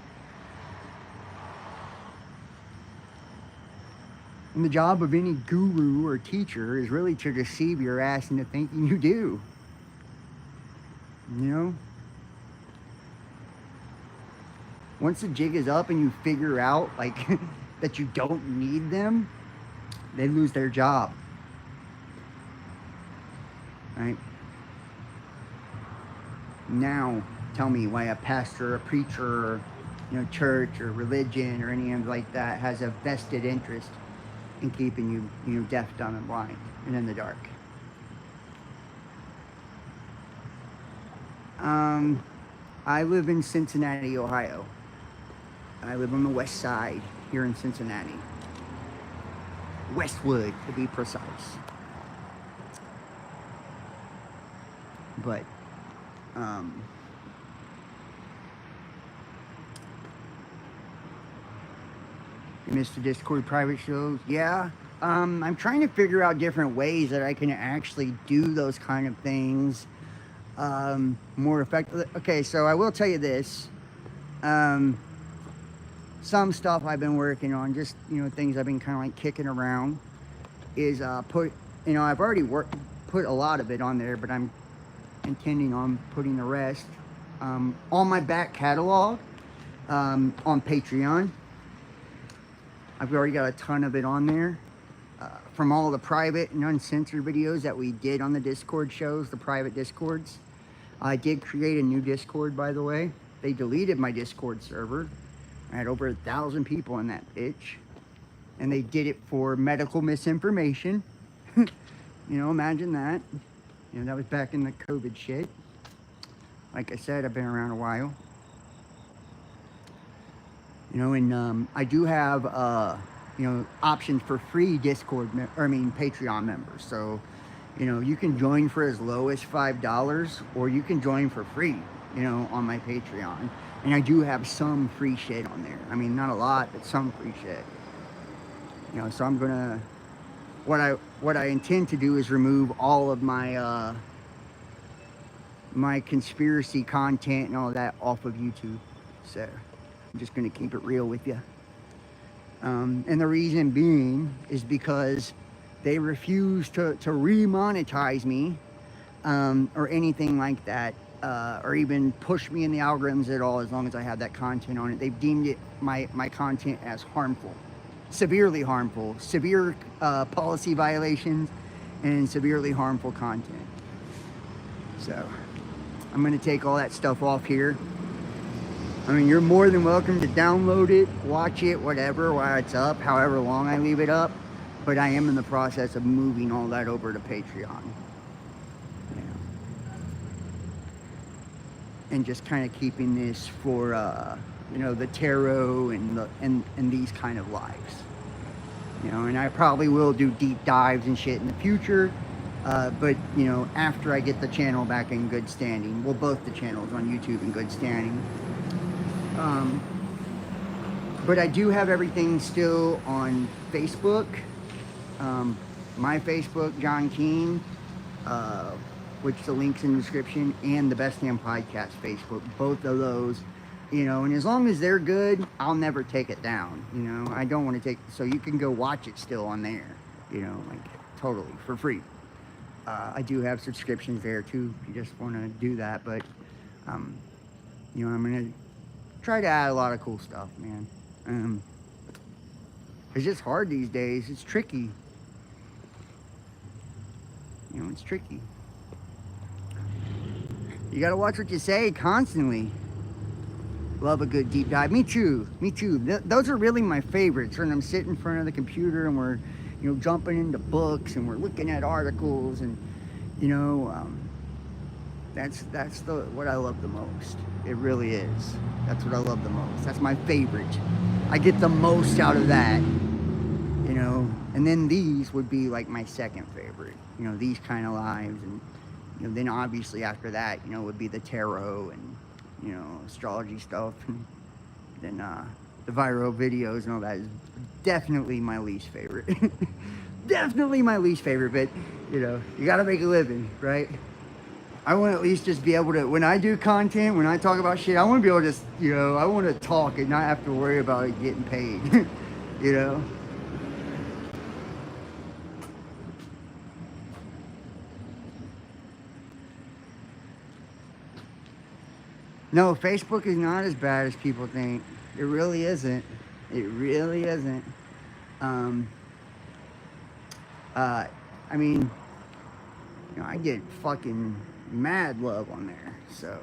And the job of any guru or teacher is really to deceive your ass into thinking you do. You know? Once the jig is up and you figure out, like, that you don't need them, they lose their job. Right? now tell me why a pastor, a preacher, church or religion or anything like that has a vested interest in keeping you, deaf, dumb, and blind and in the dark. I live in Cincinnati, Ohio. I live on the west side here in Cincinnati. Westwood, to be precise. But, Mr. Discord private shows, yeah. I'm trying to figure out different ways that I can actually do those kind of things more effectively. Okay, so I will tell you this. Some stuff I've been working on, just, things I've been kind of like kicking around, is I've already put a lot of it on there, but I'm intending on putting the rest on my back catalog on Patreon. I've already got a ton of it on there from all the private and uncensored videos that we did on the Discord shows, the private Discords. I did create a new Discord, by the way. They deleted my Discord server. I had over 1,000 people in that bitch. And they did it for medical misinformation. Imagine that. That was back in the COVID shit. Like I said, I've been around a while. And I do have, options for free Patreon members. So, you can join for as low as $5 or you can join for free, on my Patreon. And I do have some free shit on there. I mean, not a lot, but some free shit. So I'm gonna, what I intend to do is remove all of my, my conspiracy content and all that off of YouTube. So I'm just gonna keep it real with you. And the reason being is because they refuse to remonetize me or anything like that, or even push me in the algorithms at all as long as I have that content on it. They've deemed it, my content, as harmful, severely harmful, severe policy violations, and severely harmful content. So I'm gonna take all that stuff off here. I mean, you're more than welcome to download it, watch it, whatever, while it's up, however long I leave it up. But I am in the process of moving all that over to Patreon. And just kind of keeping this for, the tarot and these kind of lives. And I probably will do deep dives and shit in the future. But, after I get the channel back in good standing. Well, both the channels on YouTube in good standing. But I do have everything still on Facebook. My Facebook, John Keane, which the link's in the description, and the Best Damn Podcast Facebook. Both of those, and as long as they're good, I'll never take it down. I don't want to take, so you can go watch it still on there, totally for free. I do have subscriptions there too, if you just want to do that, but, I'm going to try to add a lot of cool stuff, man. It's just hard these days. It's tricky. It's tricky. You gotta watch what you say constantly. Love a good deep dive. Me too. Those are really my favorites. When I'm sitting in front of the computer and we're, jumping into books and we're looking at articles and, that's what I love the most. It really is. That's what I love the most. That's my favorite. I get the most out of that, and then these would be like my second favorite, these kind of lives. And, then obviously after that, would be the tarot and, astrology stuff. And then the viral videos and all that is definitely my least favorite. Definitely my least favorite, but, you gotta make a living, right? I want to at least just be able to, when I do content, when I talk about shit, I want to be able to just, I want to talk and not have to worry about it getting paid, No, Facebook is not as bad as people think. It really isn't. It really isn't. I mean, I get fucking mad love on there. So,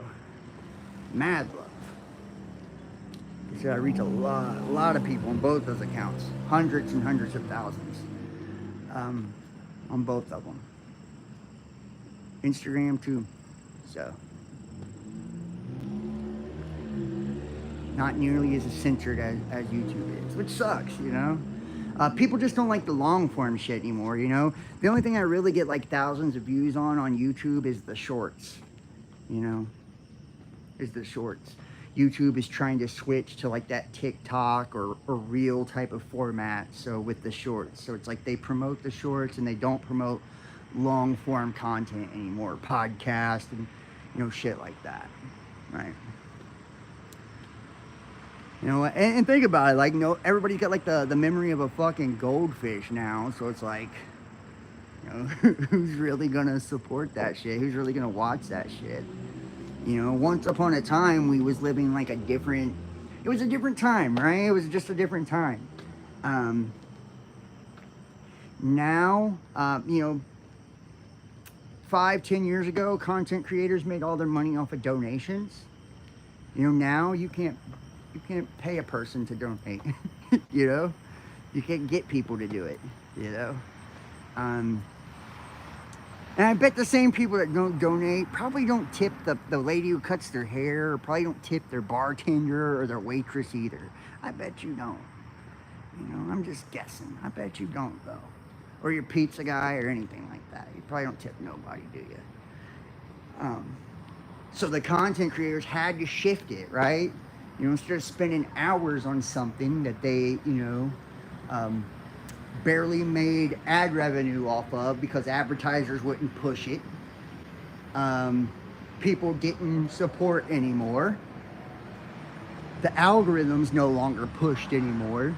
mad love. So I reach a lot of people on both those accounts, hundreds and hundreds of thousands, on both of them. Instagram too. So, not nearly as censored as YouTube is, which sucks, you know. People just don't like the long form shit anymore, you know. The only thing I really get like thousands of views on YouTube is the shorts, you know, is the shorts. YouTube is trying to switch to like that TikTok or Reel type of format, so with the shorts. So it's like they promote the shorts and they don't promote long form content anymore, podcast and, you know, shit like that, right? You know, and think about it, like, you know, everybody's got like the memory of a fucking goldfish now, so it's like, you know, who's really gonna support that shit? Who's really gonna watch that shit? You know, once upon a time, we was living like it was a different time, right? It was just a different time. Now, you know, 5-10 years ago, content creators made all their money off of donations. You know, now you can't pay a person to donate. You know, you can't get people to do it, you know. And I bet the same people that don't donate probably don't tip the lady who cuts their hair, or probably don't tip their bartender or their waitress either. I bet you don't. You know, I'm just guessing. I bet you don't, though. Or your pizza guy or anything like that. You probably don't tip nobody, do you? So the content creators had to shift it, right? You know, instead of spending hours on something that they, you know, barely made ad revenue off of because advertisers wouldn't push it. People didn't support anymore. The algorithms no longer pushed anymore,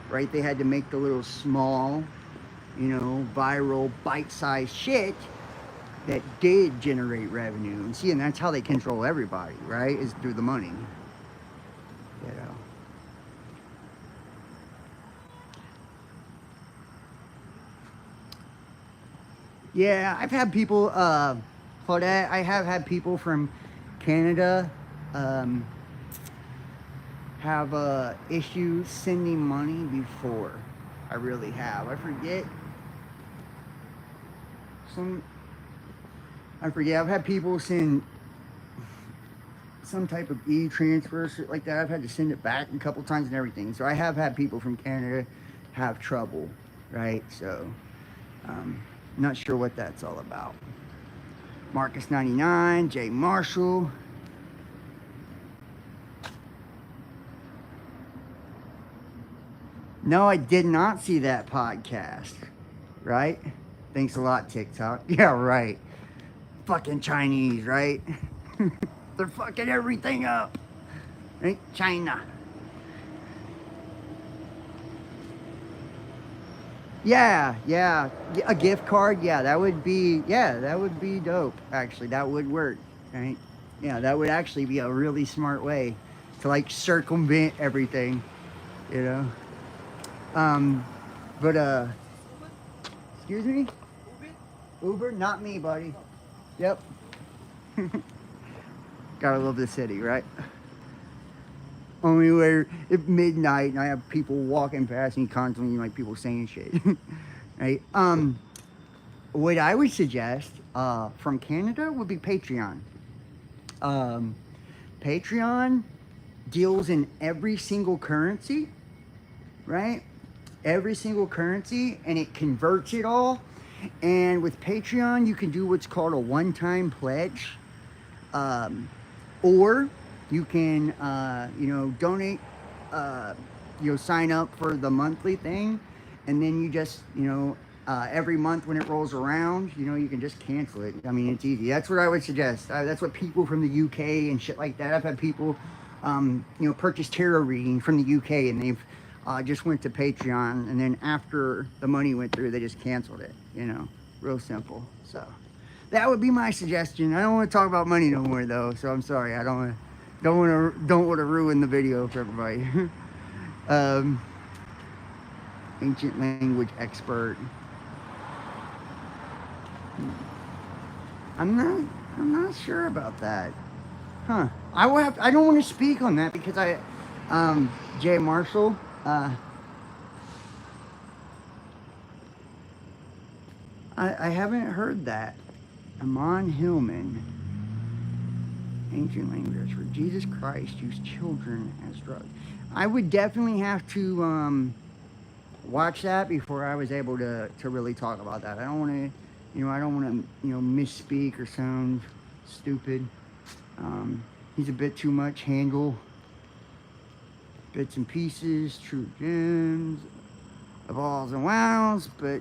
right? They had to make the little small, you know, viral, bite-sized shit that did generate revenue. And see, and that's how they control everybody, right? Is through the money, you know. Yeah, I've had people, Claudette, I have had people from Canada have issues sending money before. I really have. I forget. I've had people send some type of e-transfer, shit like that. I've had to send it back a couple times and everything. So I have had people from Canada have trouble, right? So, not sure what that's all about. Marcus99, Jay Marshall. No, I did not see that podcast, right? Thanks a lot, TikTok. Yeah, right. Fucking Chinese, right? They're fucking everything up. Right? China. Yeah, a gift card. Yeah, that would be dope. Actually, that would work, right? Yeah, that would actually be a really smart way to like circumvent everything, you know. But excuse me. Uber, not me, buddy. Yep. Gotta love the city, right? Only where at midnight and I have people walking past me constantly, like people saying shit, right? What I would suggest from Canada would be Patreon. Patreon deals in every single currency, right? Every single currency, and it converts it all. And with Patreon, you can do what's called a one-time pledge, or you can, you know, donate, you know, sign up for the monthly thing, and then you just, you know, every month when it rolls around, you know, you can just cancel it. I mean, it's easy. That's what I would suggest. That's what people from the UK and shit like that. I've had people, you know, purchase tarot reading from the UK, and they've just went to Patreon, and then after the money went through, they just canceled it. You know, real simple. So that would be my suggestion. I don't want to talk about money no more, though. So I'm sorry. I don't want to ruin the video for everybody. Ancient language expert. I'm not I'm not sure about that. Huh. I don't want to speak on that because Jay Marshall, uh, I haven't heard that. Amon Hillman, ancient language where Jesus Christ used children as drugs. I would definitely have to watch that before I was able to really talk about that. I don't want to, I don't want to, misspeak or sound stupid. He's a bit too much handle bits and pieces, true gems, of alls and wows, but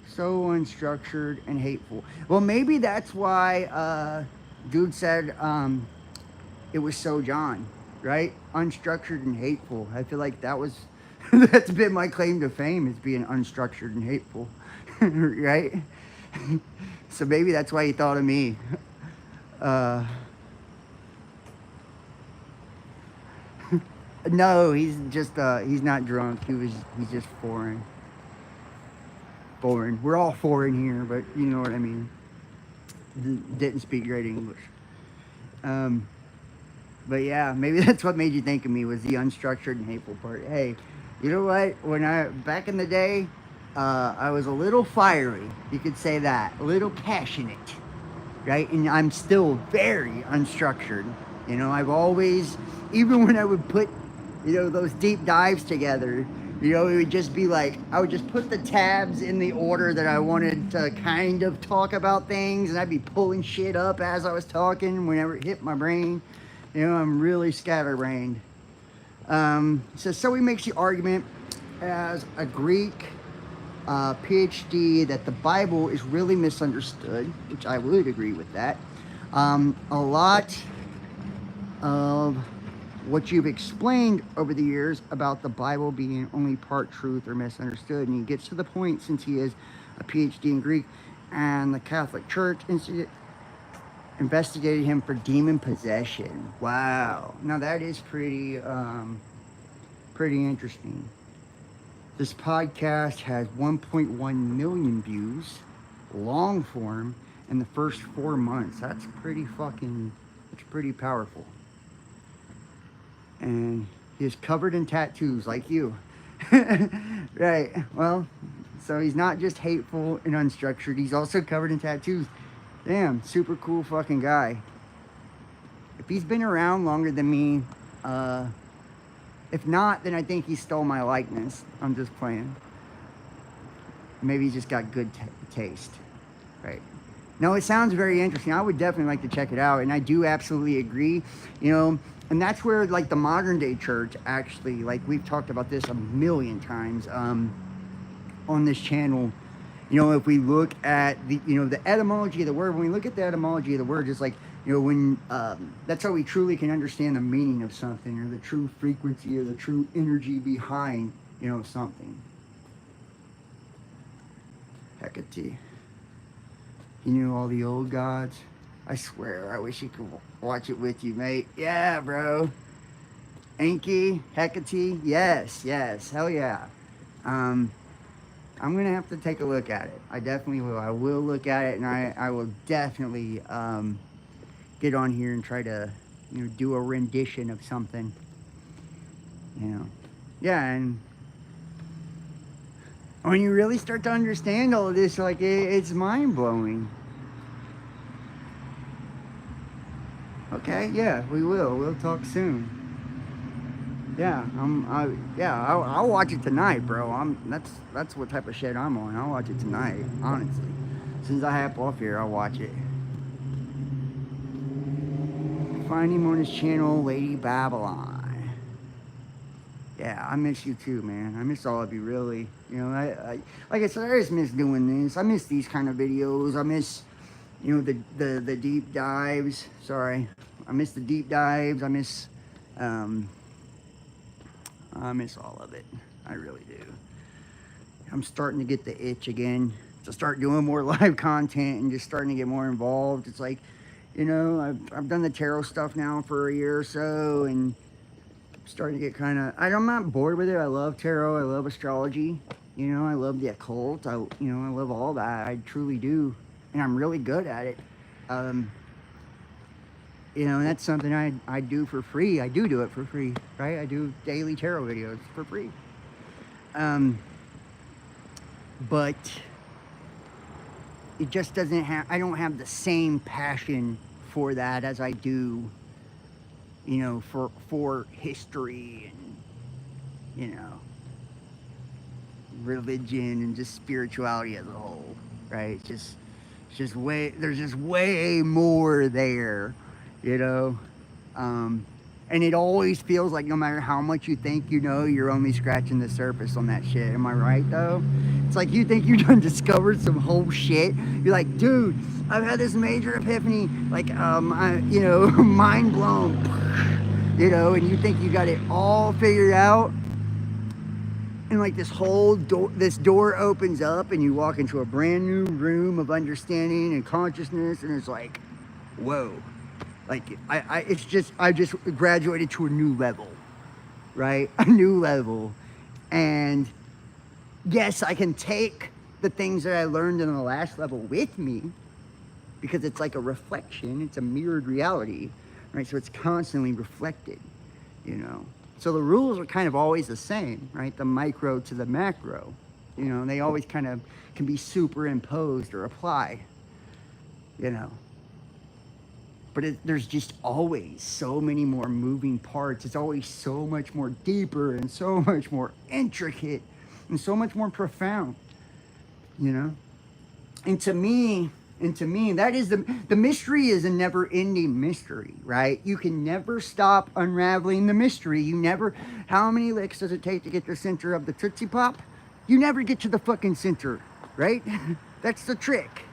so unstructured and hateful. Well, maybe that's why dude said it was so John, right? Unstructured and hateful. I feel like that was that's been my claim to fame is being unstructured and hateful, right? So maybe that's why he thought of me. Uh, no, he's not drunk. He's just foreign. Foreign. We're all foreign here, but you know what I mean. Didn't speak great English. Um, but yeah, maybe that's what made you think of me was the unstructured and hateful part. Hey, you know what? Back in the day, I was a little fiery. You could say that, a little passionate, right? And I'm still very unstructured. I've always, even when I would put, those deep dives together, it would just be like, I would just put the tabs in the order that I wanted to kind of talk about things, and I'd be pulling shit up as I was talking whenever it hit my brain. I'm really scatterbrained. So he makes the argument as a Greek PhD that the Bible is really misunderstood, which I would agree with that. A lot of what you've explained over the years about the Bible being only part truth or misunderstood. And he gets to the point, since he is a PhD in Greek and the Catholic Church investigated him for demon possession. Wow. Now that is pretty interesting. This podcast has 1.1 million views, long form, in the first 4 months. That's pretty powerful. And he is covered in tattoos like you. Right. Well, so he's not just hateful and unstructured. He's also covered in tattoos. Damn, super cool fucking guy. If he's been around longer than me, if not, then I think he stole my likeness. I'm just playing. Maybe he just got good taste. Right. No, it sounds very interesting. I would definitely like to check it out. And I do absolutely agree. And that's where, like, the modern day church actually, like, we've talked about this a million times on this channel. If we look at the etymology of the word, when we look at the etymology of the word, it's like, when that's how we truly can understand the meaning of something, or the true frequency, or the true energy behind, something. Hecate. He knew all the old gods. I swear, I wish you could watch it with you, mate. Yeah, bro. Enki, Hecate, yes, hell yeah. I'm gonna have to take a look at it. I definitely will. I will look at it, and I will definitely get on here and try to, do a rendition of something. Yeah, and when you really start to understand all of this, like, it's mind-blowing. Okay, yeah, we will. We'll talk soon. Yeah, I'll watch it tonight, bro. That's what type of shit I'm on. I'll watch it tonight, honestly. As soon as I hop off here, I'll watch it. Find him on his channel, Lady Babylon. Yeah, I miss you too, man. I miss all of you, really. I like I said, I just miss doing this. I miss these kind of videos. I miss, the deep dives. Sorry, I miss the deep dives. I miss all of it. I really do. I'm starting to get the itch again to start doing more live content and just starting to get more involved. It's like, I've done the tarot stuff now for a year or so, and starting to get I'm not bored with it. I love tarot. I love astrology. I love the occult. I love all that. I truly do. And I'm really good at it. Um, and that's something I do for free. I do it for free, right? I do daily tarot videos for free. But it just doesn't have, I don't have the same passion for that as I do, for history and, religion and just spirituality as a whole, right? There's just way more there, you know? And it always feels like no matter how much you think you know, you're only scratching the surface on that shit. Am I right, though? It's like you think you done discovered some whole shit. You're like, dude, I've had this major epiphany, like, mind blown, and you think you got it all figured out. And like this door opens up and you walk into a brand new room of understanding and consciousness, and it's like, whoa. Like, I just graduated to a new level, right? A new level. And yes, I can take the things that I learned in the last level with me, because it's like a reflection, it's a mirrored reality, right? So it's constantly reflected, So the rules are kind of always the same, right? The micro to the macro, they always kind of can be superimposed or applied, But there's just always so many more moving parts. It's always so much more deeper and so much more intricate and so much more profound, And to me, that is the mystery is a never-ending mystery, right? You can never stop unraveling the mystery. How many licks does it take to get the center of the Tootsie Pop? You never get to the fucking center, right? That's the trick,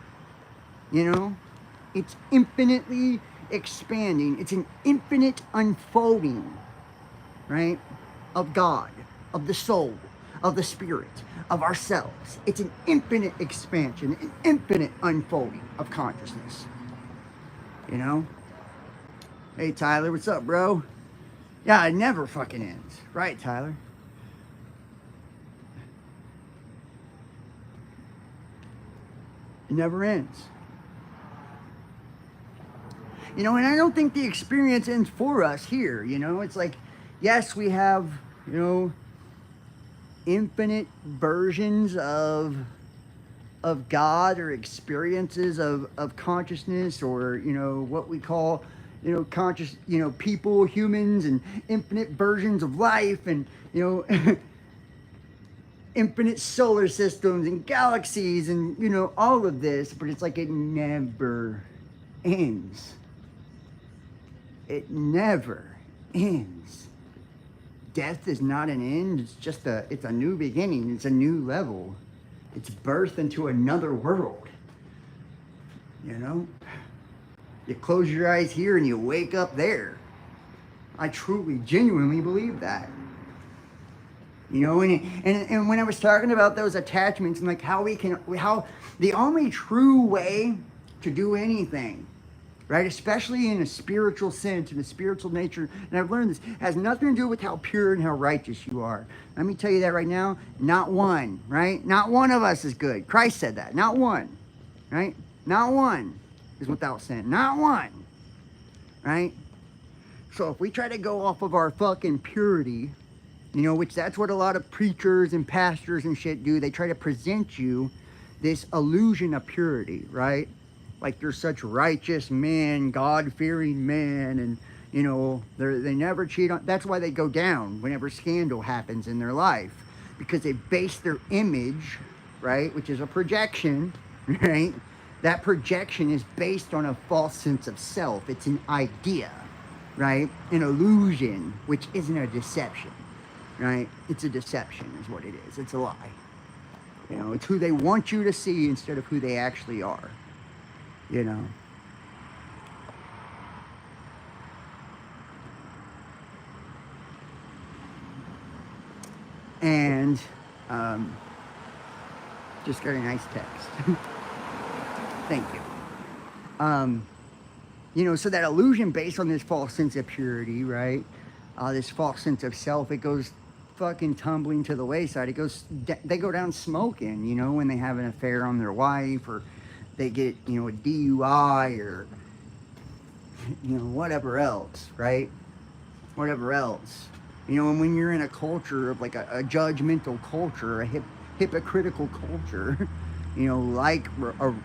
It's infinitely expanding. It's an infinite unfolding, right? Of God, of the soul, of the spirit, of ourselves. It's an infinite expansion, an infinite unfolding of consciousness. Hey, Tyler, what's up, bro? Yeah, it never fucking ends. Right, Tyler? It never ends. And I don't think the experience ends for us here, It's like, yes, we have, infinite versions of God, or experiences of consciousness, or, what we call, conscious, people, humans, and infinite versions of life, and, infinite solar systems and galaxies and, all of this, but it's like it never ends. It never ends. Death is not an end. It's a new beginning. It's a new level. It's birth into another world. You close your eyes here and you wake up there. I truly, genuinely believe that. And when I was talking about those attachments and like how the only true way to do anything, right, especially in a spiritual sense, in a spiritual nature, and I've learned this, has nothing to do with how pure and how righteous you are. Let me tell you that right now, not one, right? Not one of us is good. Christ said that, not one, right? Not one is without sin, not one, right? So if we try to go off of our fucking purity, which that's what a lot of preachers and pastors and shit do, they try to present you this illusion of purity, right? Like they're such righteous men, God-fearing men, and they never cheat on. That's why they go down whenever scandal happens in their life, because they base their image, right, which is a projection, right? That projection is based on a false sense of self. It's an idea, right? An illusion, which isn't a deception, right? It's a deception, is what it is. It's a lie. It's who they want you to see instead of who they actually are. And just got a nice text. Thank you. So that illusion based on this false sense of purity, right? This false sense of self, it goes fucking tumbling to the wayside. They go down smoking, when they have an affair on their wife, or they get, you know, a DUI or, you know, whatever else, right? Whatever else. You know, and when you're in a culture of like a judgmental culture, a hypocritical culture, you know, like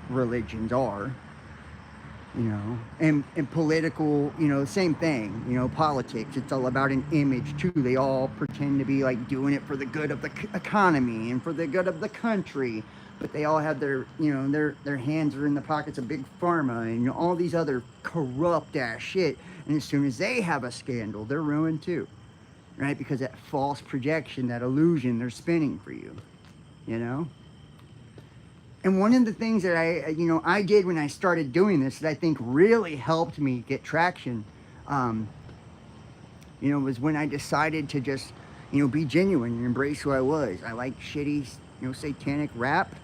religions are, you know, and political, you know, same thing, you know, politics, it's all about an image too. They all pretend to be like doing it for the good of the economy and for the good of the country, but they all have their, you know, their hands are in the pockets of big pharma and, you know, all these other corrupt ass shit. And as soon as they have a scandal, they're ruined too, right? Because that false projection, that illusion they're spinning for you, you know. And one of the things that I did when I started doing this that I think really helped me get traction, was when I decided to just, be genuine and embrace who I was. I like shitty, satanic rap.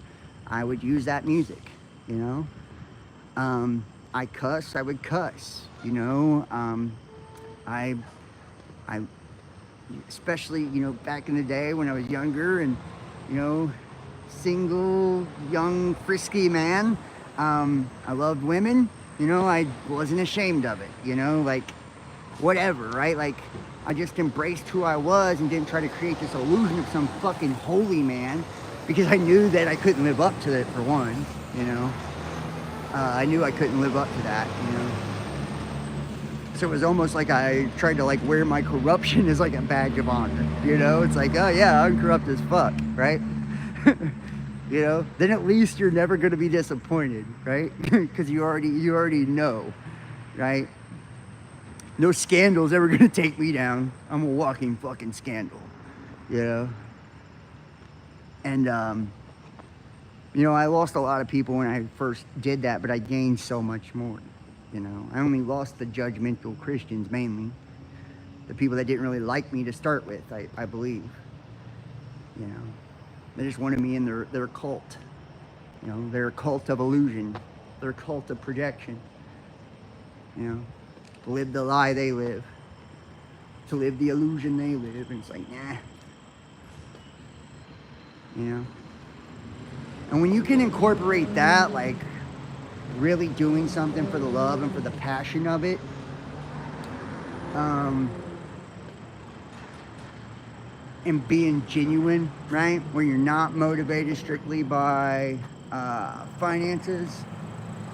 I would use that music, you know. I cuss, I would cuss, I, especially, back in the day when I was younger and, single, young, frisky man. I loved women, I wasn't ashamed of it, like whatever, right? Like I just embraced who I was and didn't try to create this illusion of some fucking holy man because I knew that I couldn't live up to it for one, I knew I couldn't live up to that, So it was almost like I tried to like wear my corruption as like a badge of honor, It's like, oh yeah, I'm corrupt as fuck, right? Then at least you're never going to be disappointed, right? Because you already know, right? No scandal's ever going to take me down. I'm a walking fucking scandal, And, I lost a lot of people when I first did that, but I gained so much more, I only lost the judgmental Christians mainly. The people that didn't really like me to start with, I believe, They just wanted me in their cult, their cult of illusion, their cult of projection, to live the lie they live, to live the illusion they live, and it's like, nah, And when you can incorporate that, like really doing something for the love and for the passion of it, and being genuine, right? Where you're not motivated strictly by finances,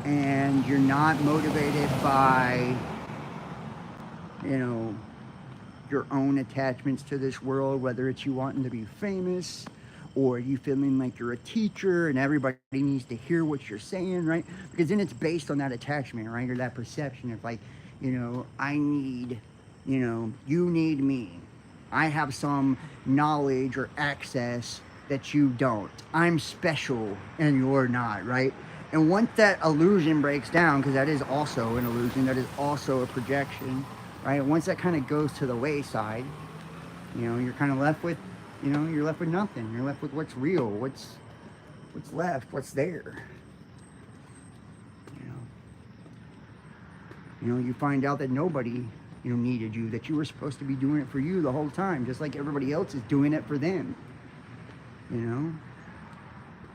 and you're not motivated by, your own attachments to this world, whether it's you wanting to be famous or you feeling like you're a teacher and everybody needs to hear what you're saying, right? Because then it's based on that attachment, right? Or that perception of like, I need, you need me. I have some knowledge or access that you don't. I'm special and you're not, right? And once that illusion breaks down, because that is also an illusion, that is also a projection, right? Once that kind of goes to the wayside, you're kind of left with, you're left with nothing. You're left with what's real, what's left, what's there. You find out that nobody needed you, that you were supposed to be doing it for you the whole time, just like everybody else is doing it for them, and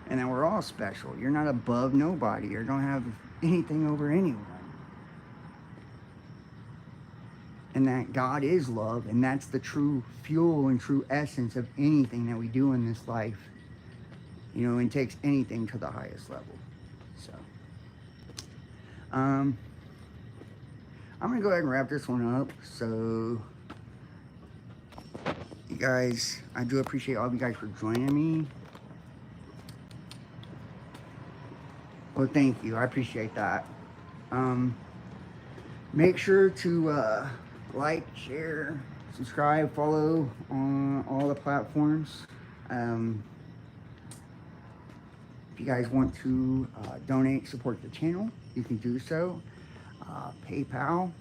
that we're all special. You're not above nobody or don't have anything over anyone, and that God is love, and that's the true fuel and true essence of anything that we do in this life, and takes anything to the highest level. So I'm gonna go ahead and wrap this one up. So, you guys, I do appreciate all of you guys for joining me. Well, thank you. I appreciate that. Make sure to like, share, subscribe, follow on all the platforms. If you guys want to donate, support the channel, you can do so. PayPal,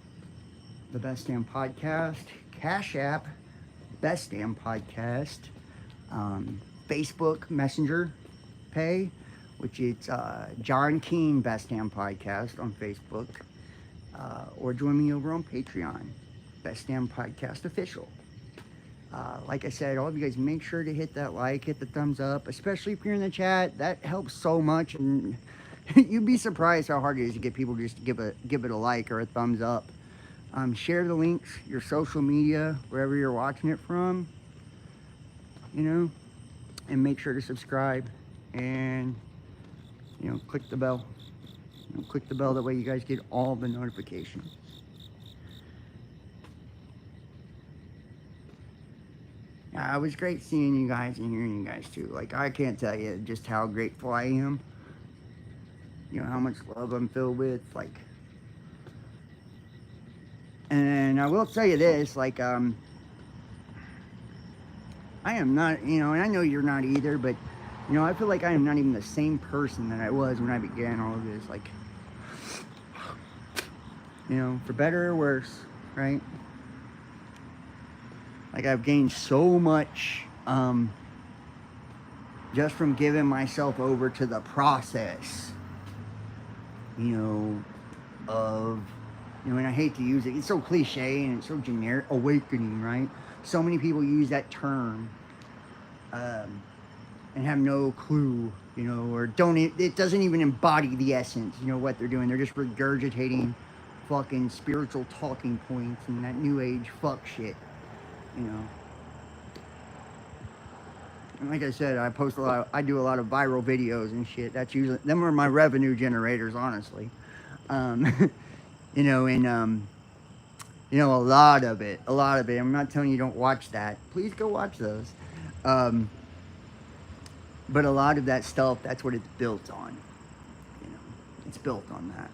The Best Damn Podcast, Cash App, Best Damn Podcast, Facebook Messenger Pay, which is John Keane Best Damn Podcast on Facebook, or join me over on Patreon, Best Damn Podcast Official. Like I said, all of you guys, make sure to hit that like, hit the thumbs up, especially if you're in the chat. That helps so much and You'd be surprised how hard it is to get people just to give it a like or a thumbs up. Share the links, your social media, wherever you're watching it from, you know, and make sure to subscribe and, you know, click the bell. You know, click the bell, that way you guys get all the notifications. Yeah, it was great seeing you guys and hearing you guys too. Like, I can't tell you just how grateful I am. You know, how much love I'm filled with, like. And I will tell you this, like, I am not, you know, and I know you're not either, but, you know, I feel like I am not even the same person that I was when I began all of this. Like, you know, for better or worse, right? Like, I've gained so much just from giving myself over to the process, you know, of, you know, and I hate to use it, it's so cliche and it's so generic, awakening, right? So many people use that term and have no clue, you know, or it doesn't even embody the essence, you know, what they're doing. They're just regurgitating fucking spiritual talking points and that new age fuck shit, you know. And like I said, I do a lot of viral videos and shit. That's usually, them are my revenue generators, honestly. You know, and you know, a lot of it. I'm not telling you don't watch that. Please go watch those. But a lot of that stuff, that's what it's built on. You know, it's built on that.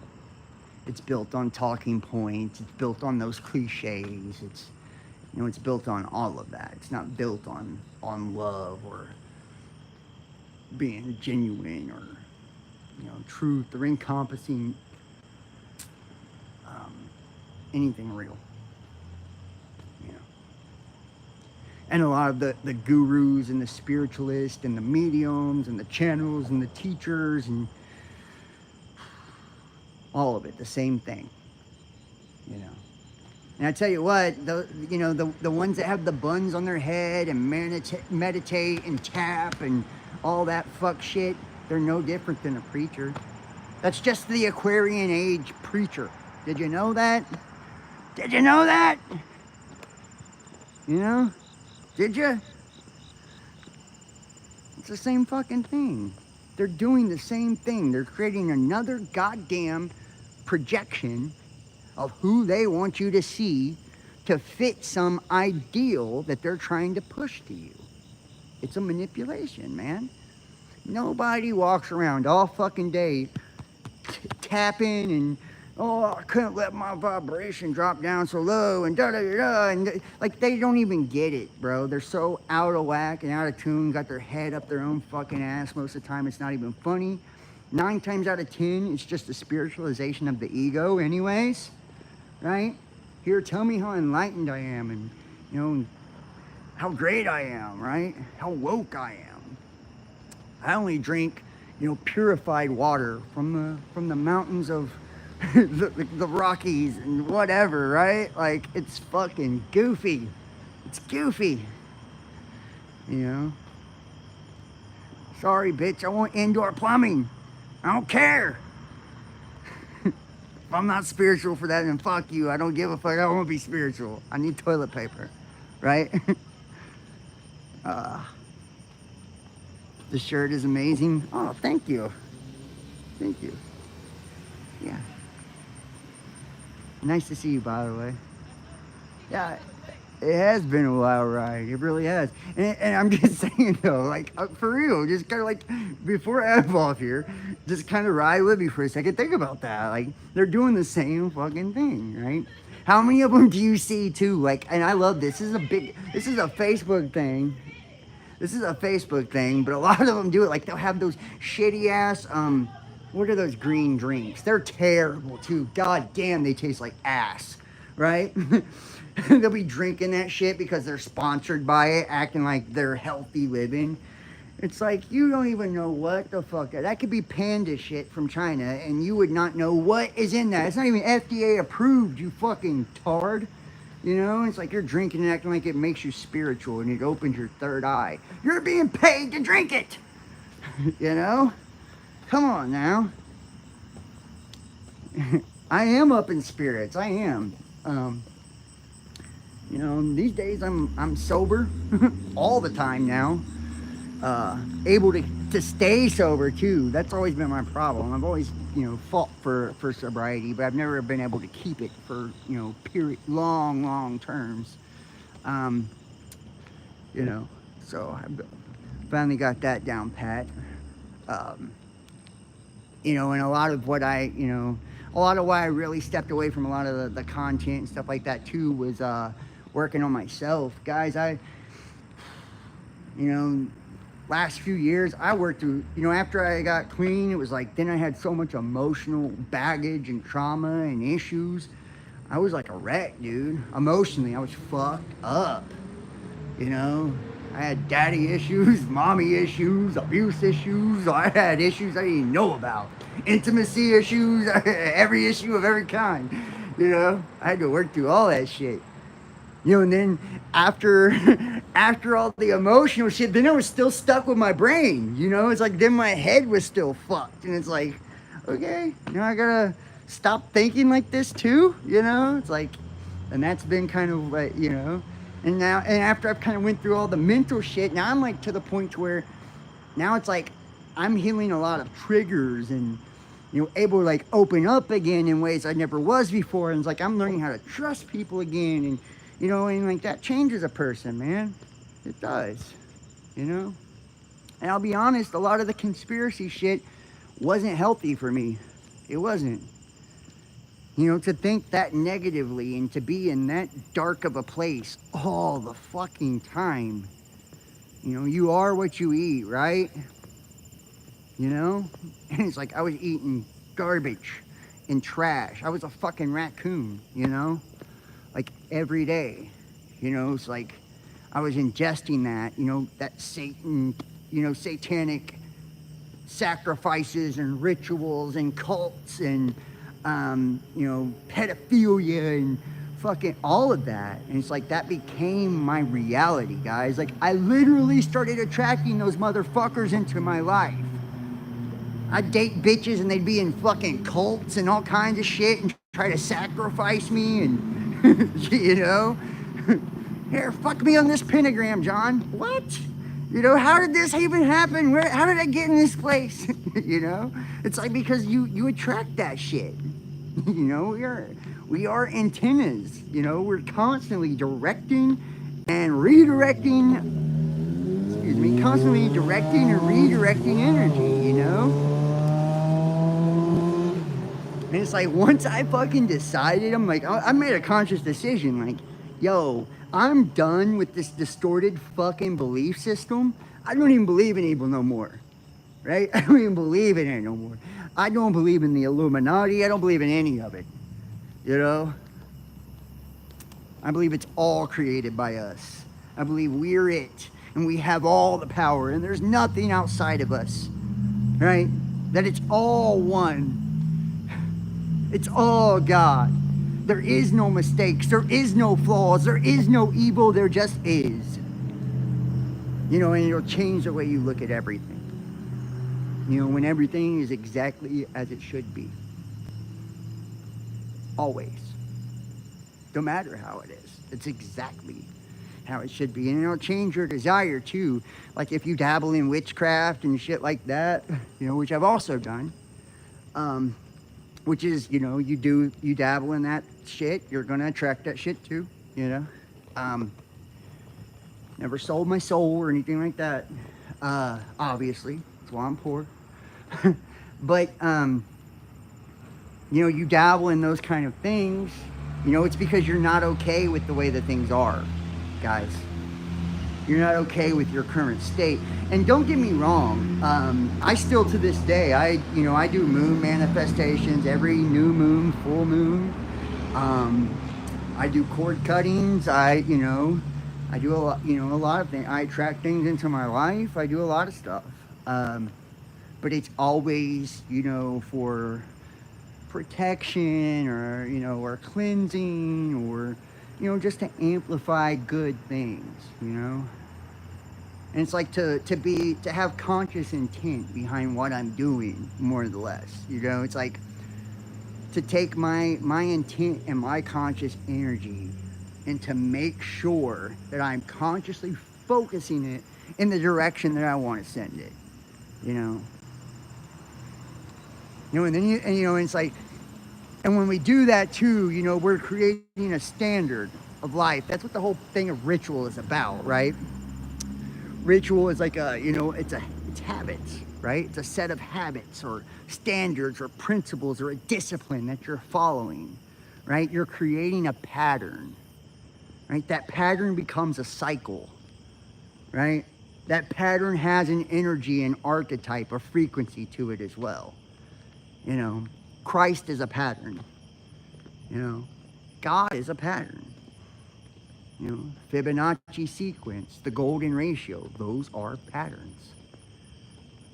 It's built on talking points. It's built on those cliches. It's, you know, it's built on all of that. It's not built on love or being genuine or, you know, truth or encompassing anything real. You know. And a lot of the gurus and the spiritualists and the mediums and the channels and the teachers and all of it, the same thing. You know. And I tell you what, you know, the ones that have the buns on their head and meditate and tap and all that fuck shit, they're no different than a preacher. That's just the Aquarian age preacher. Did you know that? Did you know that? You know? Did you? It's the same fucking thing. They're doing the same thing. They're creating another goddamn projection of who they want you to see to fit some ideal that they're trying to push to you. It's a manipulation, man. Nobody walks around all fucking day tapping and, oh, I couldn't let my vibration drop down so low and da-da-da-da, and like, they don't even get it, bro. They're so out of whack and out of tune, got their head up their own fucking ass most of the time. It's not even funny. 9 times out of 10, it's just a spiritualization of the ego anyways, right? Here, tell me how enlightened I am and, you know, how great I am, right? How woke I am. I only drink, you know, purified water from the mountains of the Rockies and whatever, right? Like, it's fucking goofy. It's goofy. You know? Sorry, bitch, I want indoor plumbing. I don't care. If I'm not spiritual for that, then fuck you. I don't give a fuck. I don't want to be spiritual. I need toilet paper, right? The shirt is amazing. Oh, thank you. Thank you. Yeah. Nice to see you, by the way. Yeah, it has been a wild ride. It really has. And I'm just saying, though, like, for real, just kind of like, before I have off here, just kind of ride with me for a second. Think about that. Like, they're doing the same fucking thing, right? How many of them do you see, too? Like, and I love this. This is a Facebook thing. This is a Facebook thing, but a lot of them do it. Like, they'll have those shitty ass, what are those green drinks? They're terrible, too. God damn, they taste like ass, right? They'll be drinking that shit because they're sponsored by it, acting like they're healthy living. It's like, you don't even know what the fuck. That could be panda shit from China, and you would not know what is in that. It's not even FDA approved, you fucking tard. You know, it's like you're drinking and acting like it makes you spiritual and it opens your third eye. You're being paid to drink it. You know? Come on now. I am up in spirits. I am. Um, you know, these days I'm sober all the time now. Able to stay sober too. That's always been my problem. I've always, you know, fought for sobriety, but I've never been able to keep it for, you know, period long terms. Um, you know, so I finally got that down pat. Um, you know, and a lot of what a lot of why I really stepped away from a lot of the content and stuff like that too was working on myself, guys. You know, last few years I worked through, you know, after I got clean, it was like then I had so much emotional baggage and trauma and issues. I was like a wreck, dude. Emotionally, I was fucked up. You know, I had daddy issues, mommy issues, abuse issues. I had issues I didn't even know about. Intimacy issues, every issue of every kind. You know, I had to work through all that shit. You know, and then after after all the emotional shit, then I was still stuck with my brain. You know, it's like then my head was still fucked, and it's like, okay, you know, I gotta stop thinking like this too. You know, it's like, and that's been kind of like, you know, and now and after I've kind of went through all the mental shit, now I'm like to the point to where now it's like I'm healing a lot of triggers and, you know, able to like open up again in ways I never was before. And it's like I'm learning how to trust people again, and you know, and like that changes a person, man. It does, you know. And I'll be honest, a lot of the conspiracy shit wasn't healthy for me. It wasn't. You know, to think that negatively and to be in that dark of a place all the fucking time. You know, you are what you eat, right? You know? And it's like I was eating garbage and trash. I was a fucking raccoon, you know? Like every day. You know, it's like I was ingesting that, you know, that Satan, you know, satanic sacrifices and rituals and cults and, you know, pedophilia and fucking all of that. And it's like that became my reality, guys. Like I literally started attracting those motherfuckers into my life. I'd date bitches and they'd be in fucking cults and all kinds of shit and try to sacrifice me and, you know, here, fuck me on this pentagram, John. What? You know, how did this even happen? How did I get in this place? You know, it's like because you attract that shit. You know, we are antennas. You know, we're constantly directing and redirecting. Excuse me, constantly directing and redirecting energy. You know. And it's like once I fucking decided, I'm like, I made a conscious decision, like, yo, I'm done with this distorted fucking belief system. I don't even believe in evil no more, right? I don't even believe in it no more. I don't believe in the Illuminati. I don't believe in any of it, you know? I believe it's all created by us. I believe we're it, and we have all the power, and there's nothing outside of us, right? That it's all one. It's all God. There is no mistakes. There is no flaws. There is no evil. There just is. You know, and it'll change the way you look at everything. You know, when everything is exactly as it should be. Always. No matter how it is. It's exactly how it should be. And it'll change your desire too. Like if you dabble in witchcraft and shit like that, you know, which I've also done. Which is, you know, you dabble in that shit, you're gonna attract that shit too, you know. Never sold my soul or anything like that. Obviously, that's why I'm poor. But you know, you dabble in those kind of things, you know, it's because you're not okay with the way that things are, guys. You're not okay with your current state. And don't get me wrong, I still to this day, I do moon manifestations every new moon, full moon. I do cord cuttings. I do a lot of things. I attract things into my life. I do a lot of stuff. But it's always, you know, for protection or, you know, or cleansing or, you know, just to amplify good things, you know. And it's like to have conscious intent behind what I'm doing, more or less. You know, it's like to take my intent and my conscious energy and to make sure that I'm consciously focusing it in the direction that I want to send it, you know. And then and it's like, and when we do that too, we're creating a standard of life. That's what the whole thing of ritual is about, right? Ritual is like it's habits, right? It's a set of habits or standards or principles or a discipline that you're following, right? You're creating a pattern, right? That pattern becomes a cycle, right? That pattern has an energy, an archetype, a frequency to it as well. Christ is a pattern. God is a pattern. Fibonacci sequence, the golden ratio, those are patterns.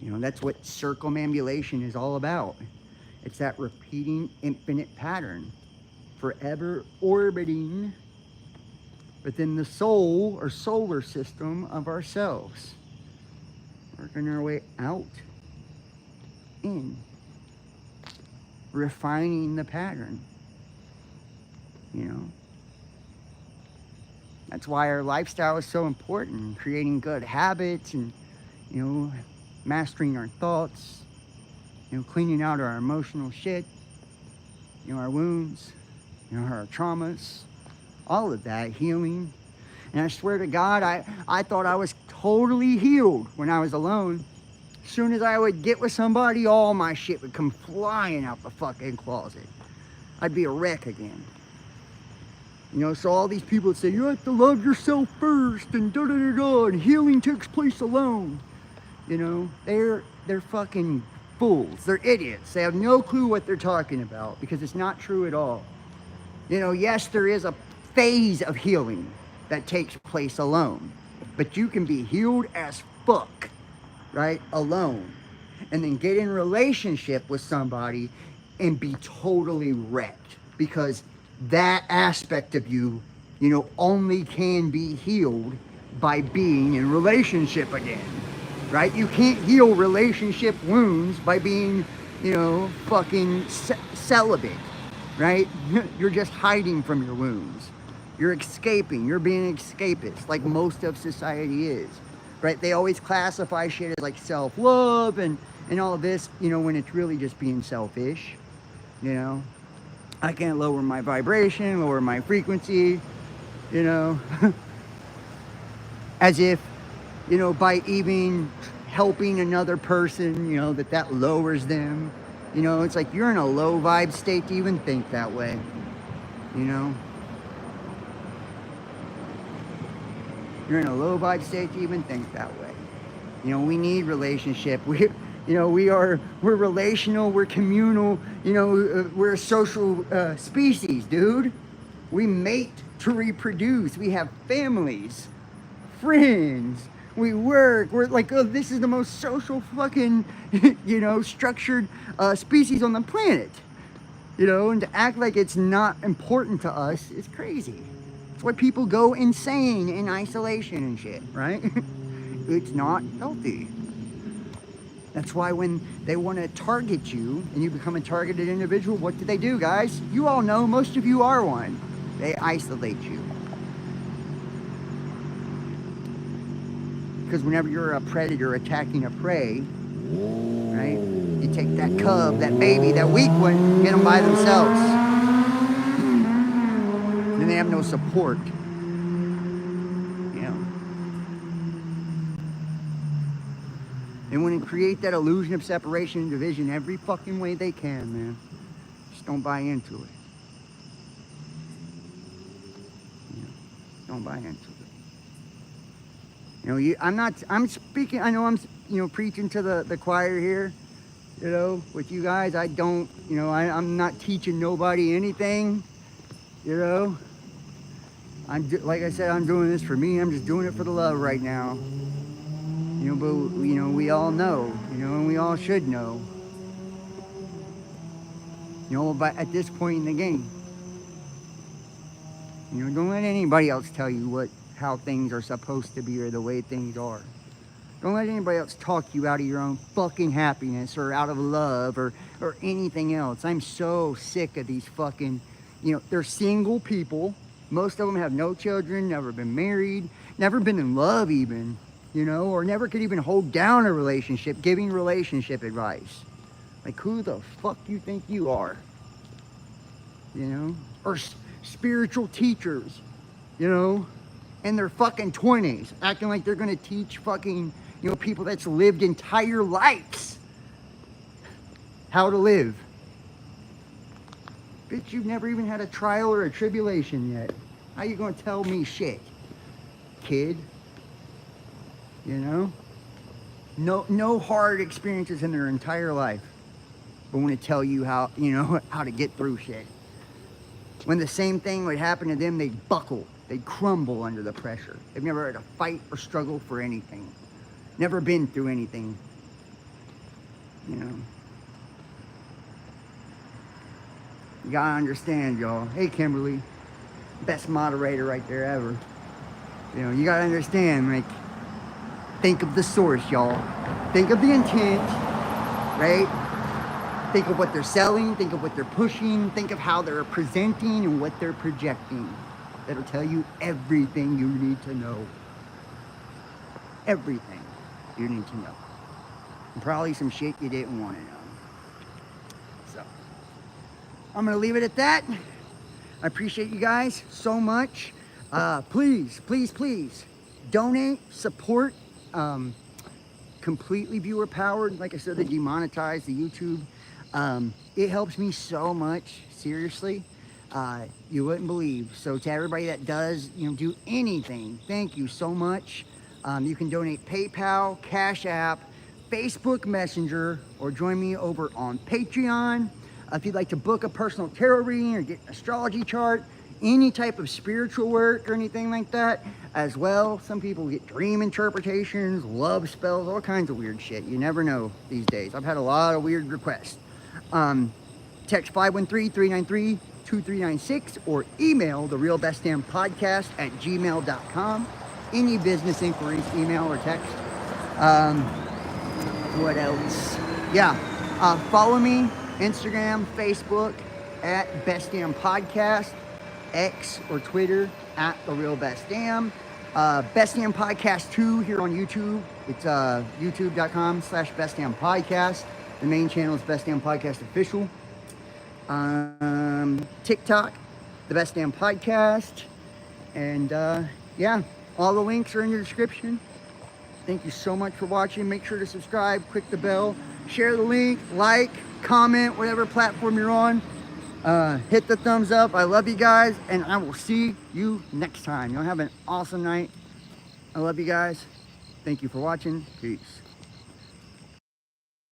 That's what circumambulation is all about. It's that repeating infinite pattern, forever orbiting within the soul or solar system of ourselves, working our way out, in, refining the pattern. That's why our lifestyle is so important, creating good habits and mastering our thoughts, cleaning out our emotional shit, our wounds, our traumas, all of that, healing. And I swear to God, I thought I was totally healed when I was alone. As soon as I would get with somebody, all my shit would come flying out the fucking closet. I'd be a wreck again. So all these people say, you have to love yourself first, and da-da-da-da, and healing takes place alone. They're fucking fools. They're idiots. They have no clue what they're talking about, because it's not true at all. Yes, there is a phase of healing that takes place alone, but you can be healed as fuck, right, alone, and then get in relationship with somebody and be totally wrecked, because that aspect of you, only can be healed by being in relationship again, right? You can't heal relationship wounds by being, fucking celibate, right? You're just hiding from your wounds. You're escaping. You're being escapist, like most of society is, right? They always classify shit as like self-love and all of this, when it's really just being selfish, I can't lower my vibration, lower my frequency, as if, by even helping another person, that lowers them. It's like you're in a low vibe state to even think that way, You're in a low vibe state to even think that way. We need relationship. We're relational, we're communal, we're a social species, dude. We mate to reproduce. We have families, friends, we work. We're like, oh, this is the most social fucking, structured species on the planet. And to act like it's not important to us is crazy. That's why people go insane in isolation and shit, right? It's not healthy. That's why when they want to target you and you become a targeted individual, what do, guys? You all know, most of you are one. They isolate you. Because whenever you're a predator attacking a prey, right? You take that cub, that baby, that weak one, get them by themselves. Then they have no support. They want to create that illusion of separation and division every fucking way they can, man. Just don't buy into it. Don't buy into it. I'm speaking, I know I'm, preaching to the choir here, with you guys. I don't, I'm not teaching nobody anything, like I said, I'm doing this for me. I'm just doing it for the love right now. But, we all know, and we all should know, but at this point in the game, don't let anybody else tell you how things are supposed to be or the way things are. Don't let anybody else talk you out of your own fucking happiness or out of love or anything else. I'm so sick of these fucking, they're single people. Most of them have no children, never been married, never been in love even, or never could even hold down a relationship, giving relationship advice. Like, who the fuck you think you are? Or spiritual teachers, in their fucking 20s, acting like they're gonna teach fucking, people that's lived entire lives how to live. Bitch, you've never even had a trial or a tribulation yet. How you gonna tell me shit, kid? No hard experiences in their entire life, but want to tell you how, how to get through shit. When the same thing would happen to them, they'd buckle, they'd crumble under the pressure. They've never had to fight or struggle for anything. Never been through anything, You gotta understand, y'all. Hey, Kimberly, best moderator right there ever. You gotta understand, like, think of the source, y'all. Think of the intent, right? Think of what they're selling, think of what they're pushing, think of how they're presenting and what they're projecting. That'll tell you everything you need to know. Everything you need to know. And probably some shit you didn't want to know. So, I'm going to leave it at that. I appreciate you guys so much. Please, please, please, donate, support. Completely viewer powered. Like I said, they demonetized the YouTube. It helps me so much, seriously. You wouldn't believe. So to everybody that does, do anything, thank you so much. You can donate PayPal, Cash App, Facebook Messenger, or join me over on Patreon. If you'd like to book a personal tarot reading or get an astrology chart, any type of spiritual work or anything like that as well. Some people get dream interpretations, love spells, all kinds of weird shit. You never know these days. I've had a lot of weird requests. Text 513-393-2396 or email therealbestdampodcast@gmail.com. Any business inquiries, email or text. What else? Yeah, follow me, Instagram, Facebook, at Best Damn Podcast, X or Twitter, at The Real Best Damn. Best Damn Podcast 2 here on YouTube. It's youtube.com/Best Damn Podcast. The main channel is Best Damn Podcast Official. TikTok, The Best Damn Podcast. And yeah, all the links are in the description. Thank you so much for watching. Make sure to subscribe, click the bell, share the link, like, comment, whatever platform you're on. Hit the thumbs up. I love you guys, and I will see you next time. Y'all have an awesome night. I love you guys. Thank you for watching. Peace.